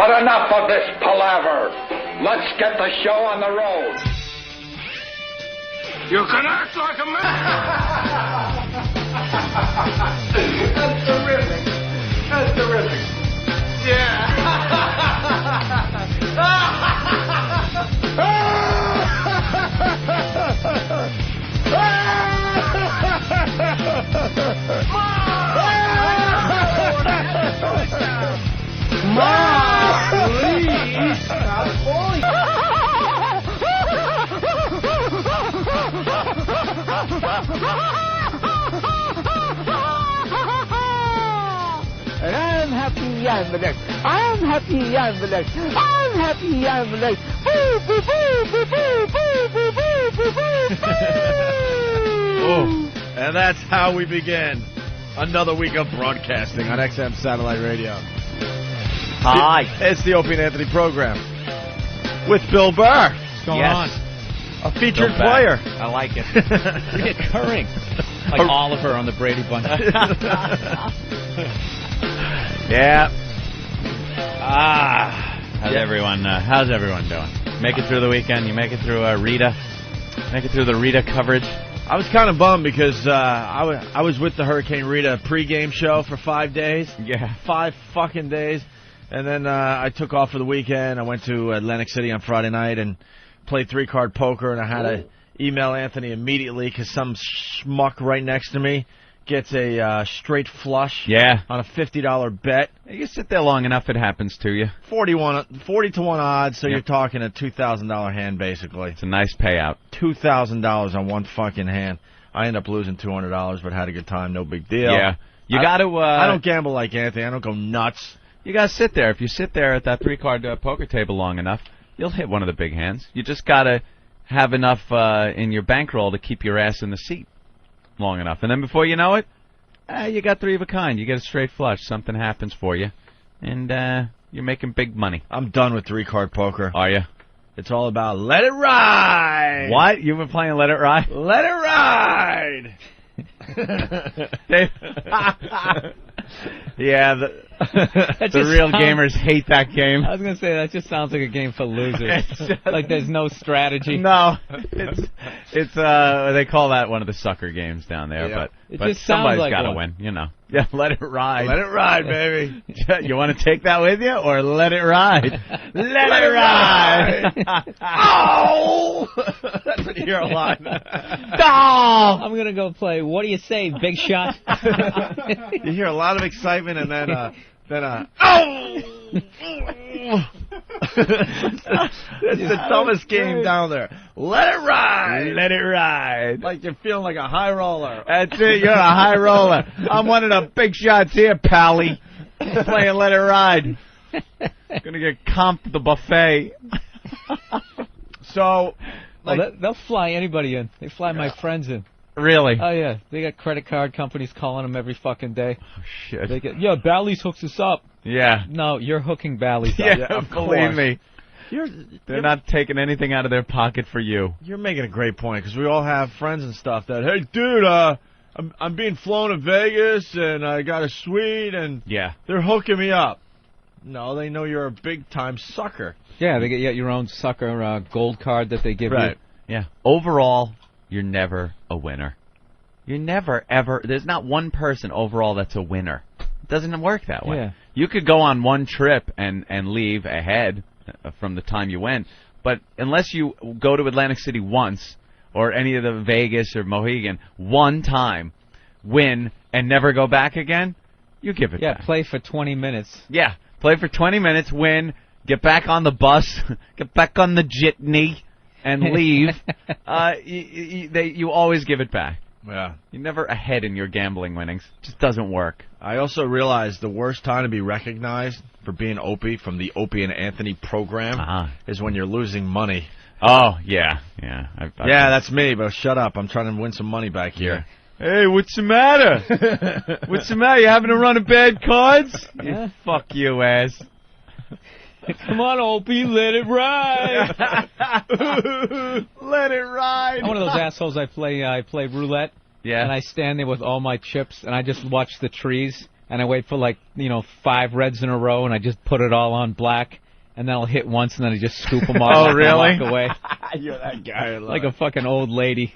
But enough of this palaver. Let's get the show on the road. You can act like a man. That's terrific. That's terrific. Yeah. Please stop bullying. And I'm happy I'm the next. I'm happy I'm the next. I'm happy I'm the next. Boo, boo, boo, boo, boo, boo, boo, boo, boo, boo. Oh, and that's how we begin another week of broadcasting on XM Satellite Radio. Hi. It's the Opie Anthony program with Bill Burr. What's going on? A featured player. I like it. Reoccurring. Like Oliver on the Brady Bunch. Yeah. How's everyone doing? Make it through the weekend? You make it through Rita? Make it through the Rita coverage? I was kind of bummed because I was with the Hurricane Rita pregame show for 5 days. Yeah. 5 fucking days. And then I took off for the weekend. I went to Atlantic City on Friday night and played 3-card poker, and I had to email Anthony immediately because some schmuck right next to me gets a straight flush on a $50 bet. You sit there long enough, it happens to you. 40 to 1 odds, so you're talking a $2,000 hand, basically. It's a nice payout. $2,000 on one fucking hand. I ended up losing $200, but had a good time, no big deal. Yeah. You got to... I don't gamble like Anthony. I don't go nuts. You got to sit there. If you sit there at that 3-card poker table long enough, you'll hit one of the big hands. You just got to have enough in your bankroll to keep your ass in the seat long enough. And then before you know it, you got 3 of a kind. You get a straight flush. Something happens for you. And you're making big money. I'm done with 3-card poker. Are you? It's all about let it ride. What? You've been playing Let It Ride? Let it ride. Yeah, the real gamers hate that game. I was going to say, that just sounds like a game for losers. Like there's no strategy. No, it's they call that one of the sucker games down there, but just somebody's got to win, you know. Yeah, let it ride. Let it ride, baby. You want to take that with you, or let it ride? Let it ride. Oh! That's what you hear a lot. Oh! I'm going to go play What Do You Say, Big Shot? You hear a lot of excitement and then oh! It's the dumbest game down there. Let it ride. Let it ride. Like you're feeling like a high roller. That's it. You're a high roller. I'm one of the big shots here, Pally. Playing Let It Ride. Gonna get comped at the buffet. So, they'll fly anybody in. They fly my friends in. Really? Oh, yeah. They got credit card companies calling them every fucking day. Oh, shit. They get, Bally's hooks us up. Yeah. No, you're hooking Bally's up. Yeah, believe me. They're not taking anything out of their pocket for you. You're making a great point, because we all have friends and stuff that, hey, dude, I'm being flown to Vegas, and I got a suite, and they're hooking me up. No, they know you're a big-time sucker. Yeah, they get your own sucker gold card that they give you. Yeah. Overall, you're never a winner. You're never, ever... There's not one person overall that's a winner. It doesn't work that way. Yeah. You could go on one trip and leave ahead from the time you went, but unless you go to Atlantic City once, or any of the Vegas or Mohegan one time, win, and never go back again, you give it back. Yeah, play for 20 minutes. Yeah, play for 20 minutes, win, get back on the bus, get back on the jitney, and leave. You always give it back. Yeah. You're never ahead in your gambling winnings. It just doesn't work. I also realized the worst time to be recognized for being Opie from the Opie and Anthony program is when you're losing money. Oh, yeah. Yeah, that's me, but shut up. I'm trying to win some money back here. Yeah. Hey, what's the matter? What's the matter? You having a run of bad cards? Yeah. Fuck you, ass. Come on, Opie, let it ride. Let it ride. I'm one of those assholes. I play roulette. Yeah. And I stand there with all my chips, and I just watch the trees, and I wait for 5 reds in a row, and I just put it all on black, and then I'll hit once, and then I just scoop them off. Oh, really? And walk away. You're that guy. Like a fucking old lady.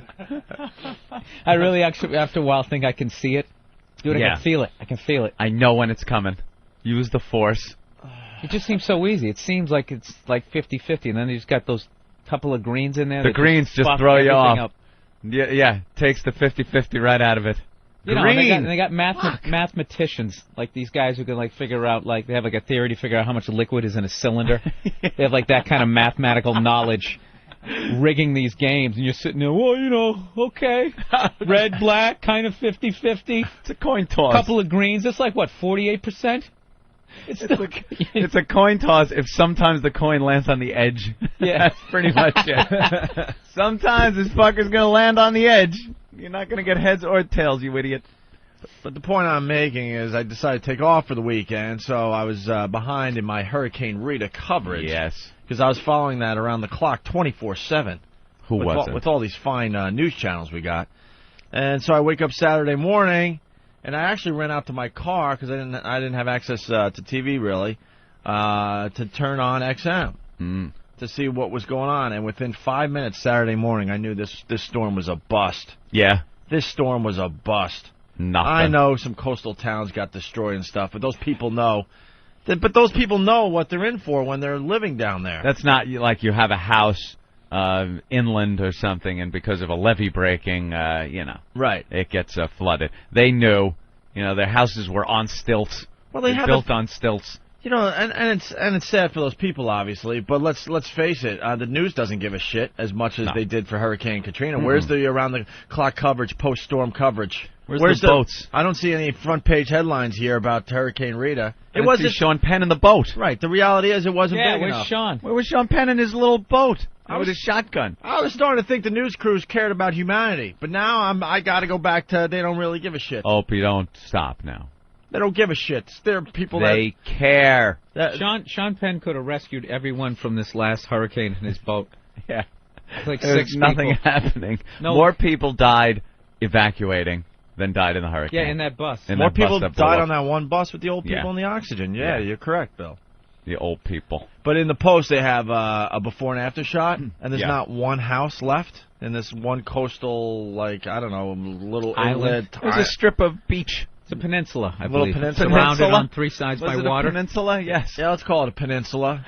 I really actually, after a while, think I can see it. Dude, I can feel it. I can feel it. I know when it's coming. Use the force. It just seems so easy. It seems like it's like 50-50, and then you just got those couple of greens in there. The greens just fuck throw you everything off. up. Yeah, takes the 50-50 right out of it. You know, Green. and they got mathematicians, like these guys who can figure out, they have a theory to figure out how much liquid is in a cylinder. They have that kind of mathematical knowledge, rigging these games, and you're sitting there, okay, red, black, kind of 50-50. It's a coin toss. Couple of greens. It's 48%. It's a coin toss if sometimes the coin lands on the edge. Yeah. That's pretty much it. Sometimes this fucker's going to land on the edge. You're not going to get heads or tails, you idiot. But the point I'm making is I decided to take off for the weekend, so I was behind in my Hurricane Rita coverage. Yes. Because I was following that around the clock 24/7. Who wasn't? With all these fine news channels we got. And so I wake up Saturday morning, and I actually ran out to my car because I didn't have access to TV really to turn on XM to see what was going on. And within 5 minutes Saturday morning, I knew this storm was a bust. Yeah. This storm was a bust. Nothing. I know some coastal towns got destroyed and stuff, but those people know. But those people know what they're in for when they're living down there. That's not like you have a house inland or something, and because of a levee breaking, right, it gets flooded. They knew, their houses were on stilts. Well, they built on stilts. And it's sad for those people, obviously. But let's face it, the news doesn't give a shit as much as they did for Hurricane Katrina. Where's the around-the-clock coverage, post-storm coverage? Where's the boats? I don't see any front-page headlines here about Hurricane Rita. It wasn't Sean Penn in the boat. Right. The reality is it wasn't big where's enough. Sean? Where was Sean Penn in his little boat? With his shotgun. I was starting to think the news crews cared about humanity, but now I got to go back to they don't really give a shit. Opie, don't stop now. They don't give a shit. There are people they care. Sean Penn could have rescued everyone from this last hurricane in his boat. Yeah. Like There's 6 nothing people. happening. No. More people died evacuating than died in the hurricane. Yeah, in that bus. More people died on that one bus with the old people Yeah. and the oxygen. Yeah, you're correct, Bill. The old people. But in the post, they have a before and after shot, and there's Yeah. not one house left in this one coastal, little Island. inlet. There's a strip of beach. It's a peninsula, I Little believe. peninsula. Surrounded Peninsula? on 3 sides Was by it water. a peninsula? Yes. Yeah, let's call it a peninsula.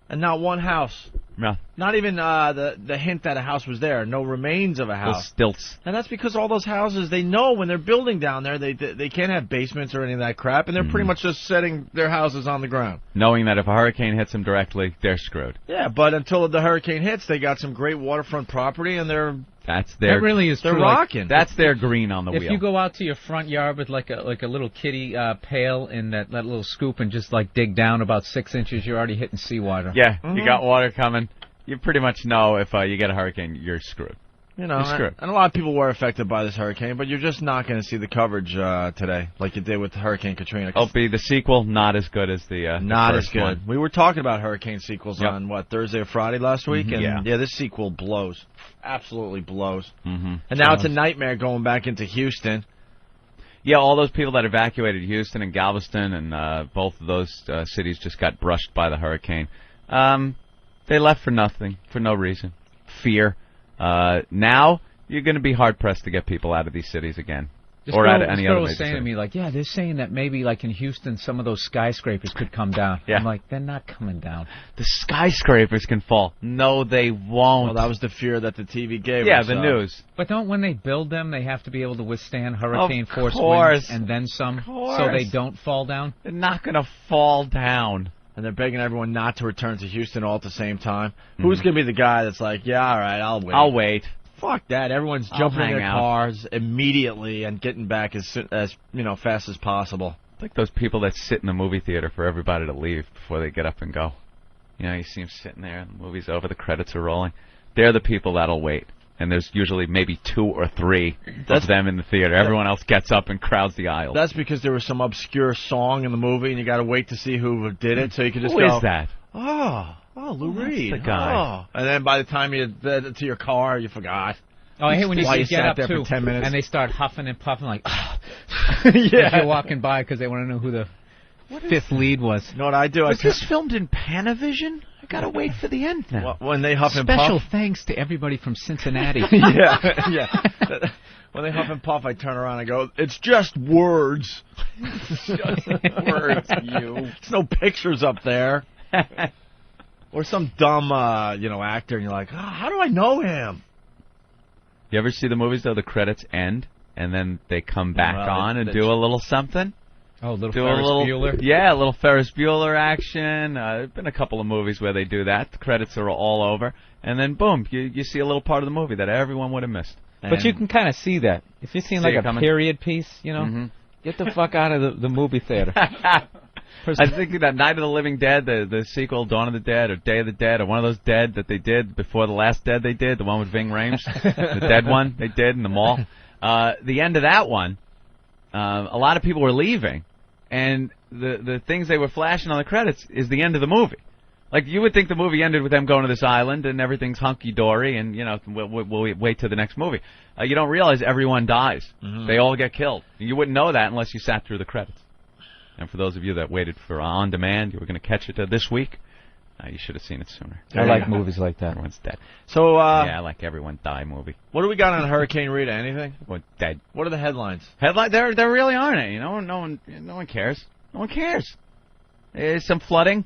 And not one house. Yeah. Not even the hint that a house was there. No remains of a Those house. stilts. And that's because all those houses, they know when they're building down there, they can't have basements or any of that crap, and they're pretty much just setting their houses on the ground. Knowing that if a hurricane hits them directly, they're screwed. Yeah, but until the hurricane hits, they got some great waterfront property, and they're That's their. That really is they're true. rocking. That's their green on the If wheel. you go out to your front yard with like a little kitty pail and that little scoop and just dig down about 6 inches, you're already hitting seawater. Yeah, you got water coming. You pretty much know if you get a hurricane, you're screwed. You're screwed. and a lot of people were affected by this hurricane, but you're just not going to see the coverage today like you did with Hurricane Katrina. Opie, the sequel not as good as the Not first as good. one. We were talking about hurricane sequels on Thursday or Friday last week, and Yeah. this sequel blows, absolutely blows. Mm-hmm. And now it's a nightmare going back into Houston. Yeah, all those people that evacuated Houston and Galveston and both of those cities just got brushed by the hurricane. They left for nothing, for no reason. Fear. Now you're going to be hard-pressed to get people out of these cities again. Or out of any other was major saying to city. me, they're saying that maybe in Houston some of those skyscrapers could come down. Yeah. I'm like, they're not coming down. The skyscrapers can fall. No, they won't. Well, that was the fear that the TV gave yeah, us. the news. But when they build them, they have to be able to withstand hurricane force course. winds and then some, Of course. so they don't fall down? They're not going to fall down. And they're begging everyone not to return to Houston all at the same time. Who's going to be the guy that's like, yeah, all right, I'll wait. I'll wait. Fuck that. Everyone's I'll jumping in hang their out. cars immediately and getting back as fast as possible. It's like those people that sit in the movie theater for everybody to leave before they get up and go. You see them sitting there, and the movie's over, the credits are rolling. They're the people that'll wait. And there's usually maybe 2 or 3 of them in the theater. Everyone else gets up and crowds the aisle. That's because there was some obscure song in the movie, and you got to wait to see who did it, so you can just Who go, is that? Oh, Lou Reed. the guy. Oh. And then by the time you get to your car, you forgot. Oh, I hate when you Why you get sat up there for too, 10 minutes. and they start huffing and puffing like, Yeah. as you're walking by because they want to know who the fifth lead was. You know what I do? Was this filmed in Panavision? I gotta wait for the end now. When they huff and Special puff. thanks to everybody from Cincinnati. Yeah. When they huff and puff, I turn around and go, "It's just words." It's just words, you. There's no pictures up there. Or some dumb, actor, and you're like, how do I know him? You ever see the movies, though, the credits end, and then they come back on and do a little something? Oh, little Do Ferris a little, Bueller. Yeah, a little Ferris Bueller action. There's been a couple of movies where they do that. The credits are all over, and then boom, you see a little part of the movie that everyone would have missed. But you can kind of see that. If you're seeing like a period piece, get the fuck out of the movie theater. I think that Night of the Living Dead, the sequel, Dawn of the Dead, or Day of the Dead, or one of those Dead that they did before the last Dead they did, the one with Ving Rhames, the Dead one they did in the mall. The end of that one, a lot of people were leaving, and the things they were flashing on the credits is the end of the movie. Like, you would think the movie ended with them going to this island and everything's hunky-dory and, we'll wait till the next movie. You don't realize everyone dies. Mm-hmm. They all get killed. You wouldn't know that unless you sat through the credits. And for those of you that waited for On Demand, you were going to catch it this week, you should have seen it sooner. I like movies like that. Everyone's dead. So, yeah, I like Everyone Die movie. What do we got on Hurricane Rita? Anything? What, dead. What are the headlines? There really aren't any. No one cares. No one cares. There's some flooding.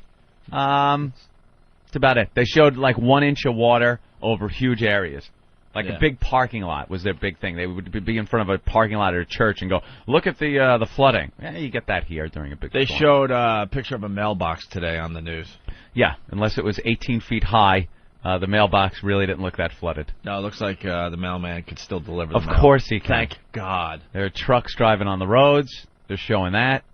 That's about it. They showed like 1 inch of water over huge areas. Like a big parking lot was their big thing. They would be in front of a parking lot at a church and go, look at the flooding. Yeah, you get that here during a big storm. They showed a picture of a mailbox today on the news. Yeah, unless it was 18 feet high, the mailbox really didn't look that flooded. No, it looks like the mailman could still deliver the mail. Of course he can. Thank God. There are trucks driving on the roads. They're showing that.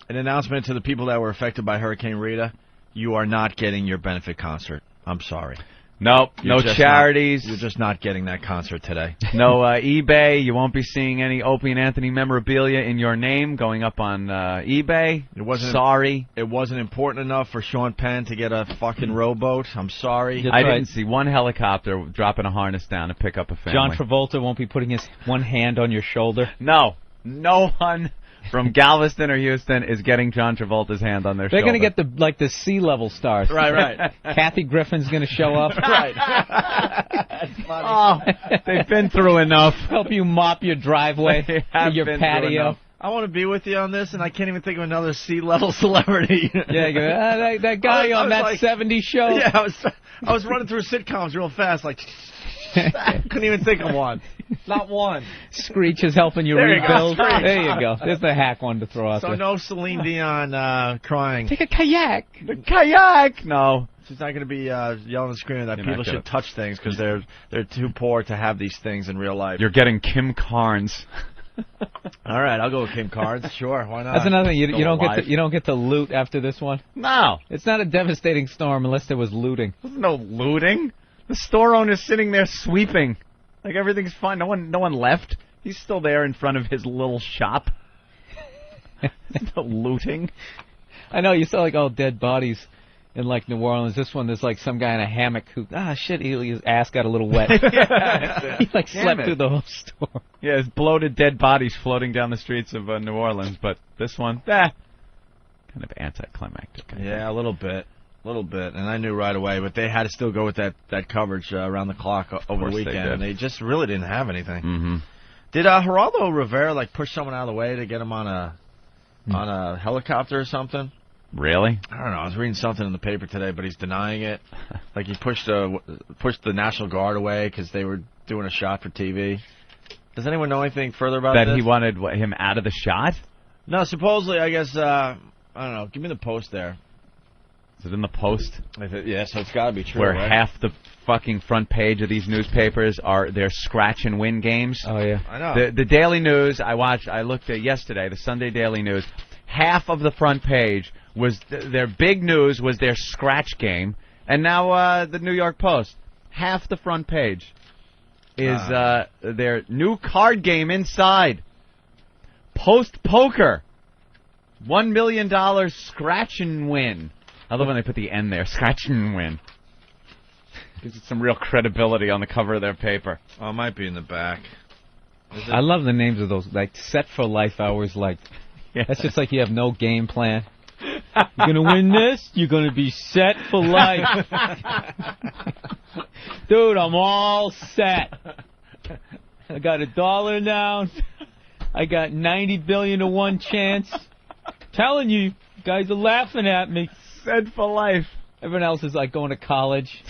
An announcement to the people that were affected by Hurricane Rita. You are not getting your benefit concert. I'm sorry. Nope, no charities. You're just not getting that concert today. No eBay. You won't be seeing any Opie and Anthony memorabilia in your name going up on eBay. Sorry. It wasn't important enough for Sean Penn to get a fucking rowboat. I'm sorry. I didn't see one helicopter dropping a harness down to pick up a family. John Travolta won't be putting his one hand on your shoulder. No one from Galveston or Houston is getting John Travolta's hand on their shoulder. They're going to get the sea level stars. Right. Kathy Griffin's going to show up. Right. That's funny. Oh, they've been through enough. Help you mop your driveway, your patio. I want to be with you on this, and I can't even think of another sea-level celebrity. Yeah, that guy on that like, 70s show. Yeah, I was running through sitcoms real fast, like, I couldn't even think of one. Not one. Screech is helping you rebuild. There you go. There's the hack one to throw out there. So no Celine Dion crying. Take a kayak. The kayak. No. She's not going to be yelling and screaming that people should touch things because they're too poor to have these things in real life. You're getting Kim Carnes. All right, I'll go with Kim Carnes. Sure, why not? That's another thing. You don't get to loot after this one. No. It's not a devastating storm unless there was looting. There's no looting. The store owner's sitting there sweeping. Like everything's fine. No one left. He's still there in front of his little shop. There's no looting. I know, you saw like all dead bodies in like New Orleans. This one, there's like some guy in a hammock who, his ass got a little wet. He like slept through the whole store. Yeah, there's bloated dead bodies floating down the streets of New Orleans, but this one, kind of anticlimactic. Yeah, a little bit. And I knew right away, but they had to still go with that coverage around the clock over the weekend, and they just really didn't have anything. Mm-hmm. Did Geraldo Rivera like push someone out of the way to get him on a helicopter or something? Really? I don't know. I was reading something in the paper today, but he's denying it. Like he pushed the National Guard away because they were doing a shot for TV. Does anyone know anything further about that? That he wanted him out of the shot? No, supposedly, I guess. I don't know. Give me the post there. Is it in the Post? Yeah, so it's got to be true. Where right? half the fucking front page of these newspapers are their scratch and win games. Oh yeah, I know. The Daily News I looked at yesterday. The Sunday Daily News. Half of the front page was their big news was their scratch game, and now the New York Post. Half the front page is their new card game inside. Post Poker, $1 million scratch and win. I love when they put the N there. Scratch and win. Gives it some real credibility on the cover of their paper. Oh, it might be in the back. I love the names of those. Like, Set for Life, I always liked. Yeah. That's just like you have no game plan. You're going to win this, you're going to be set for life. Dude, I'm all set. I got $1 down. I got 90 billion to 1 chance. Telling you, guys are laughing at me. Set for life. Everyone else is like going to college.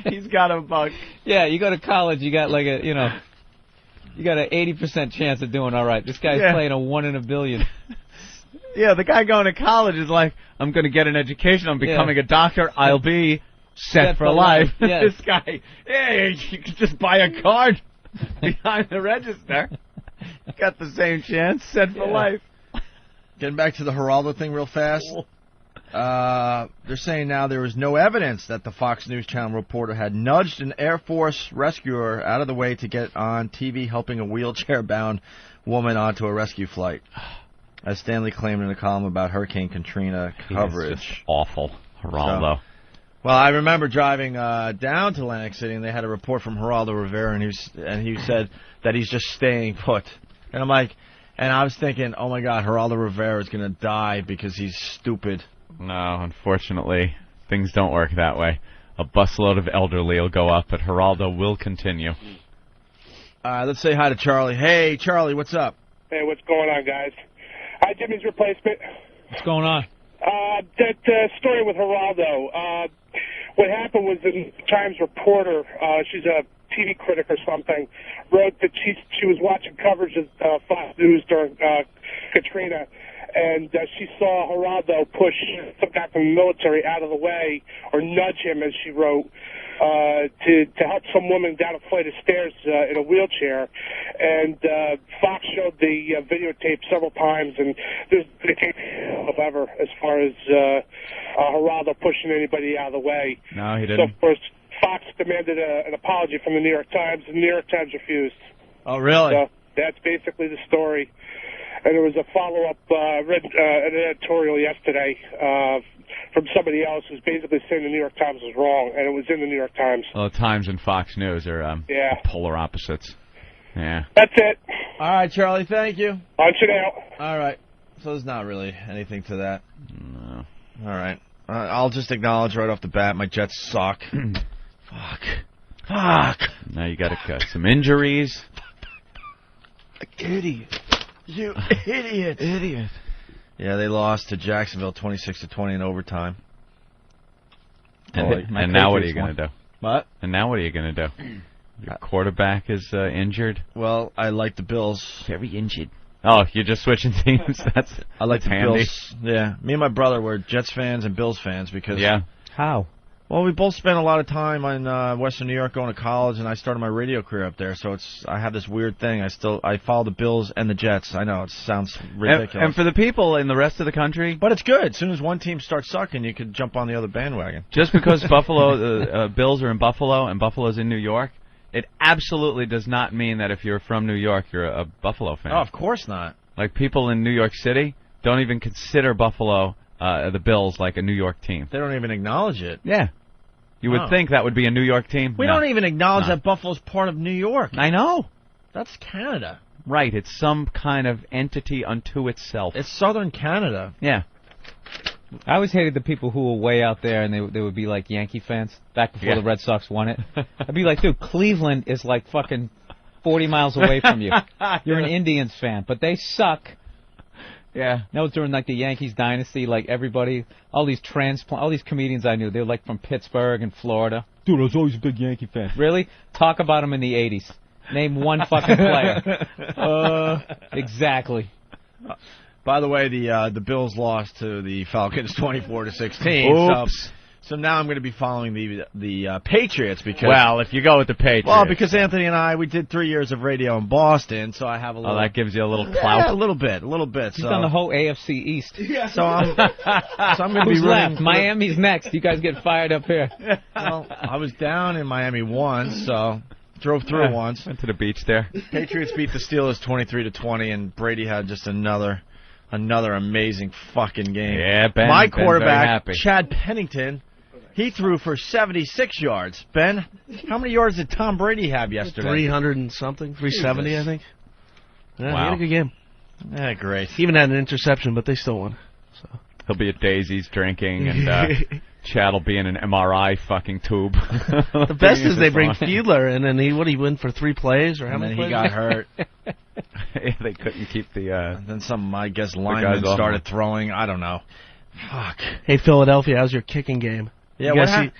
He's got a buck. Yeah, you go to college, you got like you got an 80% chance of doing all right. This guy's playing a 1 in a billion. Yeah, the guy going to college is like, I'm going to get an education. I'm becoming a doctor. I'll be set for life. Yeah. This guy, you can just buy a card behind the register. Got the same chance. Set for life. Getting back to the Geraldo thing real fast. They're saying now there was no evidence that the Fox News Channel reporter had nudged an Air Force rescuer out of the way to get on TV helping a wheelchair-bound woman onto a rescue flight. As Stanley claimed in a column about Hurricane Katrina coverage. Just awful, Geraldo. Well, I remember driving down to Atlantic City, and they had a report from Geraldo Rivera, and he said that he's just staying put. And I'm like, and I was thinking, oh my God, Geraldo Rivera is going to die because he's stupid. No, unfortunately, things don't work that way. A busload of elderly will go up, but Geraldo will continue. Let's say hi to Charlie. Hey, Charlie, what's up? Hey, what's going on, guys? Hi, Jimmy's replacement. What's going on? That story with Geraldo. What happened was the Times reporter, she's a TV critic or something, wrote that she was watching coverage of Fox News during Katrina, and she saw Geraldo push some guy from the military out of the way, or nudge him, as she wrote, to help some woman down a flight of stairs in a wheelchair. And Fox showed the videotape several times, and there's no case ever as far as Geraldo pushing anybody out of the way. No, he So, didn't. of course, Fox demanded an apology from the New York Times, and the New York Times refused. Oh, really? So that's basically the story. And there was a follow-up, read an editorial yesterday from somebody else who's basically saying the New York Times was wrong, and it was in the New York Times. Well, the Times and Fox News are polar opposites. Yeah. That's it. All right, Charlie, thank you. On to now. All right. So there's not really anything to that. No. All right. I'll just acknowledge right off the bat my Jets suck. Fuck. Now you got some injuries. Idiot. You idiot. Idiot. Yeah, they lost to Jacksonville 26-20 in overtime. And now what are you going to do? What? And now what are you going to do? Your quarterback is injured? Well, I like the Bills. Very injured. Oh, you're just switching teams? I like the handy. Bills. Yeah. Me and my brother were Jets fans and Bills fans because... Yeah. How? Well, we both spent a lot of time in Western New York going to college, and I started my radio career up there. So I have this weird thing. I follow the Bills and the Jets. I know it sounds ridiculous. And for the people in the rest of the country, but it's good. As soon as one team starts sucking, you could jump on the other bandwagon. Just because Buffalo Bills are in Buffalo and Buffalo's in New York, it absolutely does not mean that if you're from New York, you're a Buffalo fan. Oh, of course not. Like people in New York City don't even consider Buffalo, the Bills, like a New York team. They don't even acknowledge it. Yeah. You would think that would be a New York team. We don't even acknowledge that Buffalo's part of New York. I know. That's Canada. Right. It's some kind of entity unto itself. It's southern Canada. Yeah. I always hated the people who were way out there and they would be like Yankee fans back before the Red Sox won it. I'd be like, dude, Cleveland is like fucking 40 miles away from you. You're an Indians fan, but they suck. Yeah. That was during like the Yankees dynasty. Like everybody, all these comedians I knew, they were like from Pittsburgh and Florida. Dude, I was always a big Yankee fan. Really? Talk about them in the 80s. Name one fucking player. Exactly. By the way, the Bills lost to the Falcons 24-16. Oops. So now I'm going to be following the Patriots because... Well, if you go with the Patriots... Well, because Anthony and I, we did 3 years of radio in Boston, so I have a little... Oh, that gives you a little clout? Yeah, a little bit. He's on the whole AFC East. So I'm going to be Who's running... left? Miami's next. You guys get fired up here. Well, I was down in Miami once, so... Drove through once. Went to the beach there. Patriots beat the Steelers 23-20, and Brady had just another amazing fucking game. Yeah, Ben. My Ben quarterback, very happy. Chad Pennington, He threw for 76 yards. Ben, how many yards did Tom Brady have yesterday? 300 and something, 370, I think. Yeah, Wow. He had a good game. Yeah, great. He even had an interception, but they still won. So He'll be at Daisy's drinking, and Chad will be in an MRI fucking tube. the best is they bring Fiedler in, and he win for 3 plays or how And many then he plays? got hurt. They couldn't keep the. And then some, I guess, guys linemen off started him. throwing. I don't know. Fuck. Hey, Philadelphia, how's your kicking game? Yeah, You what guys see-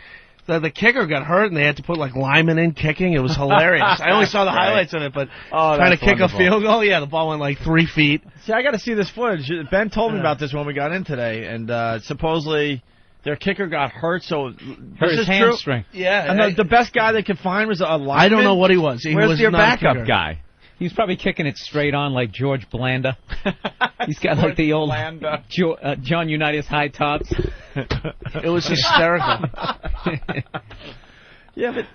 the kicker got hurt, and they had to put like linemen in kicking. It was hilarious. I only saw the highlights of it, but trying to kick a field goal, yeah, the ball went like 3 feet. See, I got to see this footage. Ben told me about this when we got in today, and supposedly their kicker got hurt. So Hurt this his is hamstring. True? Yeah, And the best guy they could find was a lineman. I don't know what he was. He Where's was your not a backup kicker. guy? He's probably kicking it straight on like George Blanda. He's got like the old John Unitas high tops. It was hysterical. Yeah, but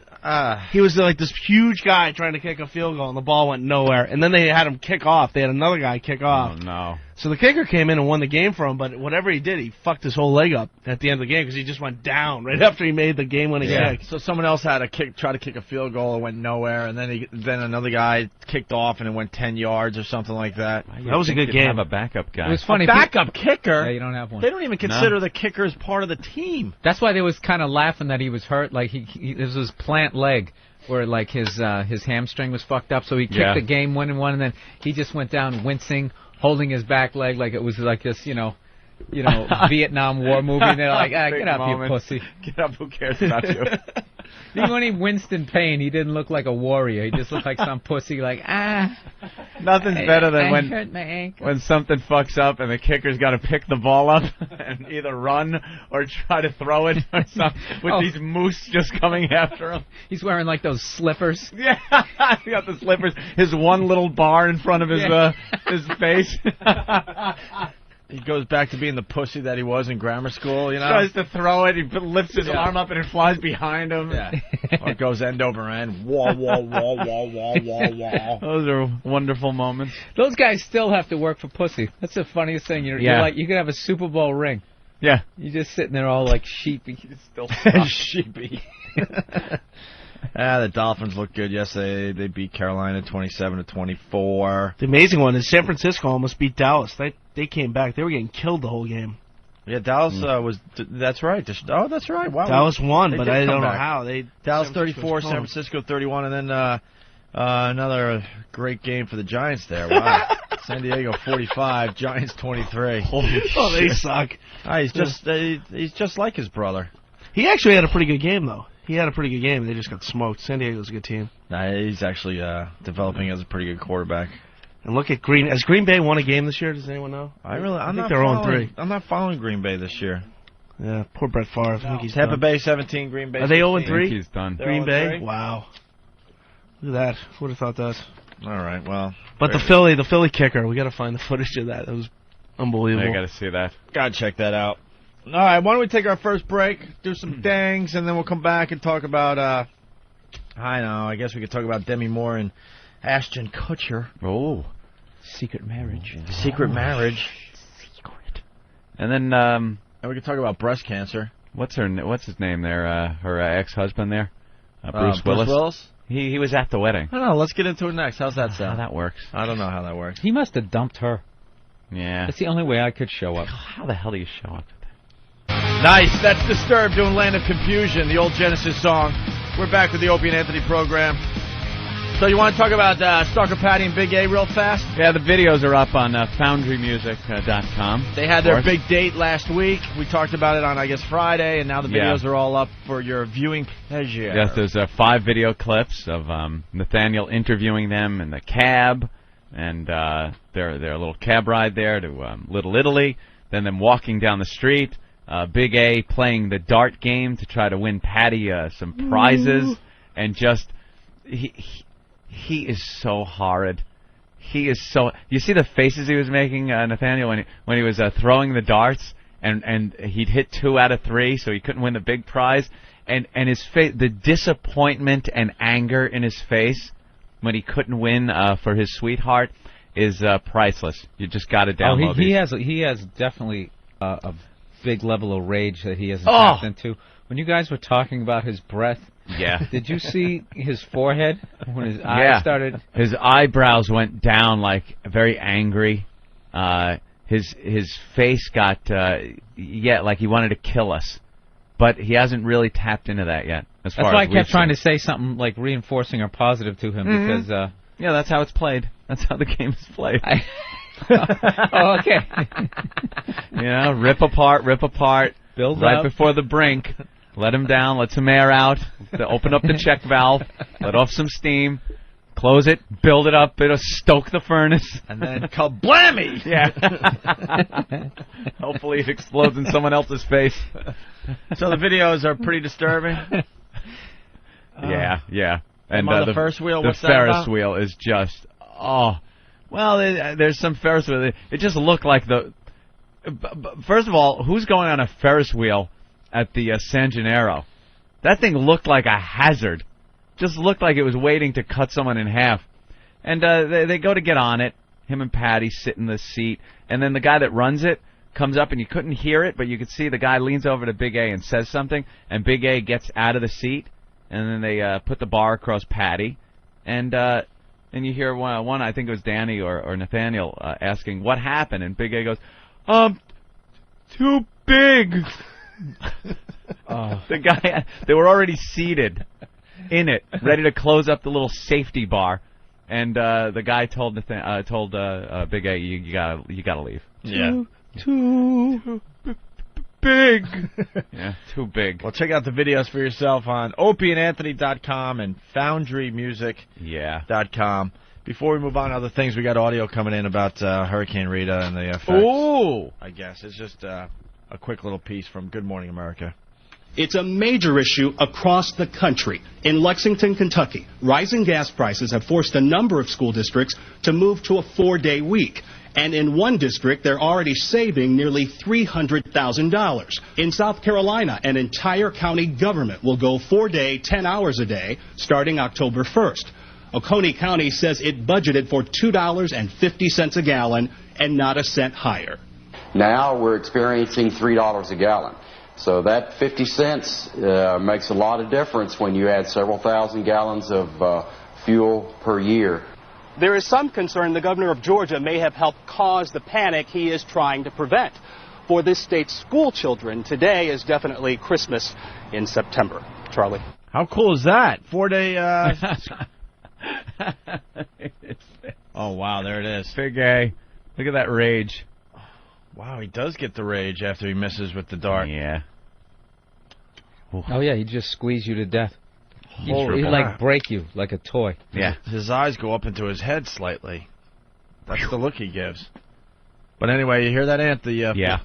He was like this huge guy trying to kick a field goal, and the ball went nowhere. And then they had him kick off. They had another guy kick off. Oh no! So the kicker came in and won the game for him, but whatever he did, he fucked his whole leg up at the end of the game because he just went down right after he made the game-winning kick. So someone else had a try to kick a field goal and went nowhere, and then another guy kicked off and it went 10 yards or something like that. That was a good game. Have a backup guy. It was funny. A backup kicker? Yeah, you don't have one. They don't even consider the kicker as part of the team. That's why they was kind of laughing that he was hurt. Like it was his plant leg, where like his hamstring was fucked up. So he kicked the game-winning one, and then he just went down wincing, holding his back leg like it was like this, Vietnam War movie. And they're like, Big get up, moment. you pussy. Get up! Who cares about you? Even when he winced in pain, he didn't look like a warrior. He just looked like some pussy, like, Nothing's better than I hurt my ankle. when something fucks up and the kicker's got to pick the ball up and either run or try to throw it or something with these moose just coming after him. He's wearing like those slippers. Yeah, he got the slippers. His one little bar in front of his his face. He goes back to being the pussy that he was in grammar school, Tries to throw it. He lifts his arm up and it flies behind him. Yeah. Or it goes end over end. Wah, wah, wah, wah, wah, wah, wah. Those are wonderful moments. Those guys still have to work for pussy. That's the funniest thing. You're like, you could have a Super Bowl ring. Yeah. You're just sitting there all like sheepy. Still Sheepy. The Dolphins looked good yesterday. They beat Carolina 27-24. The amazing one is San Francisco almost beat Dallas. They came back. They were getting killed the whole game. Yeah, Dallas was. That's right. Oh, that's right. Wow. Dallas won, They but did I come don't know back. how. Dallas San 34, Francisco's San home. Francisco 31, and then another great game for the Giants there. Wow. San Diego 45, Giants 23. Oh, they suck. He's just like his brother. He actually had a pretty good game, though. He had a pretty good game. They just got smoked. San Diego's a good team. Nah, he's actually developing as a pretty good quarterback. And look at Green. Has Green Bay won a game this year? Does anyone know? I think think they're 0-3. I'm not following Green Bay this year. Yeah, poor Brett Favre. I think he's Tampa done. Bay 17, Green Bay. Are they 16. 0-3? He's done. They're Green Bay? 0-3? Wow. Look at that. Who would have thought that? All right, well. But the Philly kicker, we got to find the footage of that. It was unbelievable. I got to see that. Gotta check that out. All right, why don't we take our first break, do some dangs, and then we'll come back and talk about, I guess we could talk about Demi Moore and Ashton Kutcher. Oh. Secret marriage. Secret marriage. And then, And we could talk about breast cancer. what's his name there? Her ex-husband there? Bruce Willis. Bruce Willis? He was at the wedding. I don't know, let's get into it next. How's that How sound? that works. I don't know how that works. He must have dumped her. Yeah. That's the only way I could show up. How the hell do you show up? Nice. That's Disturbed doing Land of Confusion, the old Genesis song. We're back with the Opie and Anthony program. So you want to talk about Stalker Patty and Big A real fast? Yeah, the videos are up on foundrymusic.com. They had their big date last week. We talked about it on, I guess, Friday, and now the videos are all up for your viewing pleasure. Yes, there's 5 video clips of Nathaniel interviewing them in the cab, and their little cab ride there to Little Italy, then them walking down the street, Big A playing the dart game to try to win Patty some prizes, and just he is so horrid. He is so. You see the faces he was making, Nathaniel, when he was throwing the darts, and he'd hit 2 out of 3, so he couldn't win the big prize, and his face, the disappointment and anger in his face when he couldn't win for his sweetheart is priceless. You just got to download. He has definitely a big level of rage that he hasn't tapped into. When you guys were talking about his breath, did you see his forehead when his eyes started? His eyebrows went down, like very angry. His face got like he wanted to kill us, but he hasn't really tapped into that yet. That's why I kept trying to say something like reinforcing or positive to him because that's how it's played. That's how the game is played. Okay. Rip apart, build right up before the brink. Let him down, let some air out, open up the check valve, let off some steam, close it, build it up, it'll stoke the furnace. And then kablammy! Yeah. Hopefully it explodes in someone else's face. So the videos are pretty disturbing? Yeah. And on the Ferris wheel, what's that Ferris about? wheel is just, there's some Ferris wheel. It just looked like first of all, who's going on a Ferris wheel at the San Gennaro? That thing looked like a hazard. Just looked like it was waiting to cut someone in half. And they go to get on it. Him and Patty sit in the seat. And then the guy that runs it comes up, and you couldn't hear it, but you could see the guy leans over to Big A and says something, and Big A gets out of the seat, and then they put the bar across Patty. And you hear one, I think it was Danny or Nathaniel, asking, what happened? And Big A goes, too big. The guy, they were already seated in it, ready to close up the little safety bar, and the guy told Big A, you gotta leave. Yeah. Too big. Yeah, too big. Well, check out the videos for yourself on opieandanthony.com and foundrymusic.com. Before we move on to other things, we got audio coming in about Hurricane Rita and the effects. Ooh! I guess it's just a quick little piece from Good Morning America. It's a major issue across the country. In Lexington, Kentucky, rising gas prices have forced a number of school districts to move to a 4-day week. And in one district, they're already saving nearly $300,000. In South Carolina, an entire county government will go 4-day, 10 hours a day, starting October 1st. Oconee County says it budgeted for $2.50 a gallon and not a cent higher. Now we're experiencing $3 a gallon. So that 50 cents makes a lot of difference when you add several thousand gallons of fuel per year. There is some concern the governor of Georgia may have helped cause the panic he is trying to prevent. For this state's school children, today is definitely Christmas in September. Charlie. How cool is that? 4-day... Oh, wow, there it is. Big A. Look at that rage. Wow, he does get the rage after he misses with the dart. Yeah. Oh, yeah, he'd just squeeze you to death. He'd God. like break you like a toy. Yeah. His eyes go up into his head slightly. That's the look he gives. But anyway, you hear that, Ant? Yeah.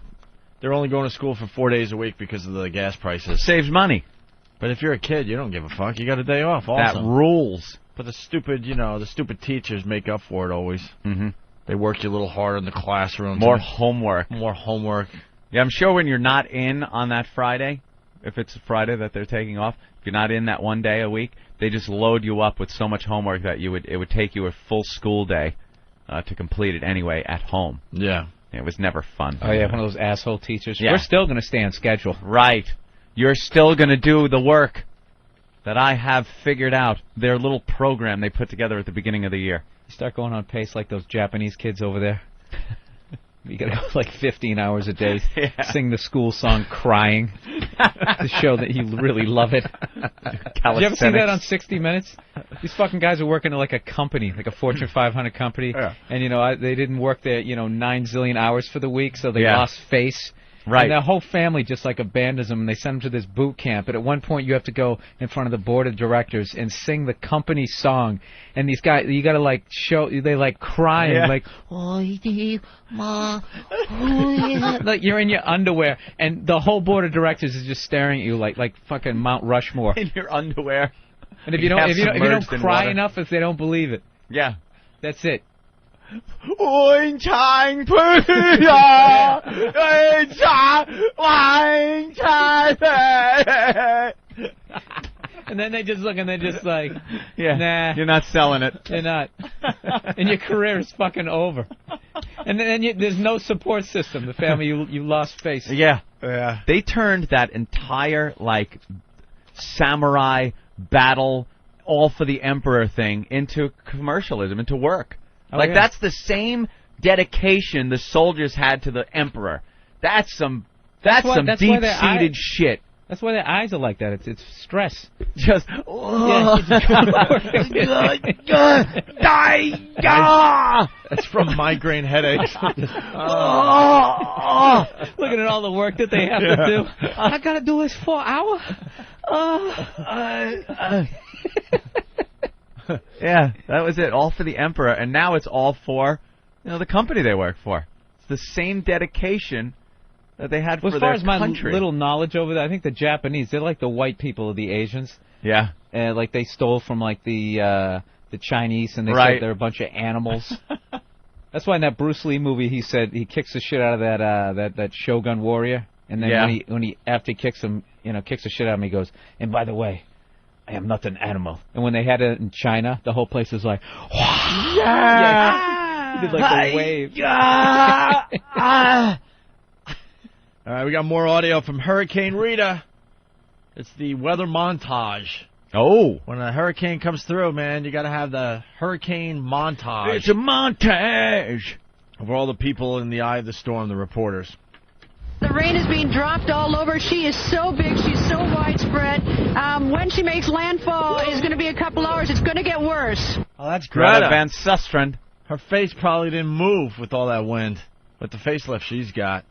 They're only going to school for 4 days a week because of the gas prices. Saves money. But if you're a kid, you don't give a fuck. You got a day off also. That rules. But the stupid teachers make up for it always. Mm-hmm. They work you a little harder in the classroom. More homework. Yeah, I'm sure when you're not in on that Friday, if it's a Friday that they're taking off, if you're not in that 1 day a week, they just load you up with so much homework that it would take you a full school day to complete it anyway at home. Yeah. It was never fun. Oh, yeah, one of those asshole teachers. Yeah. We're still going to stay on schedule. Right. You're still going to do the work that I have figured out. Their little program they put together at the beginning of the year. You start going on pace like those Japanese kids over there. You got to go like 15 hours a day, sing the school song crying to show that you really love it. Did you ever see that on 60 Minutes? These fucking guys are working at like a company, like a Fortune 500 company, and they didn't work their 9 zillion hours for the week, so they lost face. Right. And their whole family just like abandons them, and they send them to this boot camp. But at one point, you have to go in front of the board of directors and sing the company song. And these guys, you got to like show, they like crying, like, oh, ma, oh, yeah. Like you're in your underwear, and the whole board of directors is just staring at you like fucking Mount Rushmore. In your underwear. And if you don't cry enough, if they don't believe it, that's it. And then they just look and they're just like, nah. You're not selling it. You're not. And your career is fucking over. And then there's no support system. The family, you lost face. Yeah. Yeah. They turned that entire, like, samurai battle, all for the emperor thing into commercialism, into work. That's the same dedication the soldiers had to the emperor. That's some deep-seated shit. That's why their eyes are like that. It's stress. Just That's from migraine headaches. Looking at all the work that they have to do. I gotta do this 4 hours. Yeah, that was it. All for the emperor, and now it's all for, the company they work for. It's the same dedication that they had for their country. As far as my little knowledge over there, I think the Japanese, they're like the white people of the Asians. Yeah. Like they stole from like the Chinese, and they said they're a bunch of animals. That's why in that Bruce Lee movie he said he kicks the shit out of that Shogun warrior, and then when he after he kicks him, kicks the shit out of him, he goes, and by the way, I am not an animal. And when they had it in China, the whole place was like, yeah. He did like a wave. All right, we got more audio from Hurricane Rita. It's the weather montage. Oh. When a hurricane comes through, man, you got to have the hurricane montage. It's a montage of all the people in the eye of the storm, the reporters. The rain is being dropped all over. She is so big. She's so widespread. When she makes landfall, it's going to be a couple hours. It's going to get worse. Oh, that's Greta Van Susteren. Her face probably didn't move with all that wind, with the facelift she's got.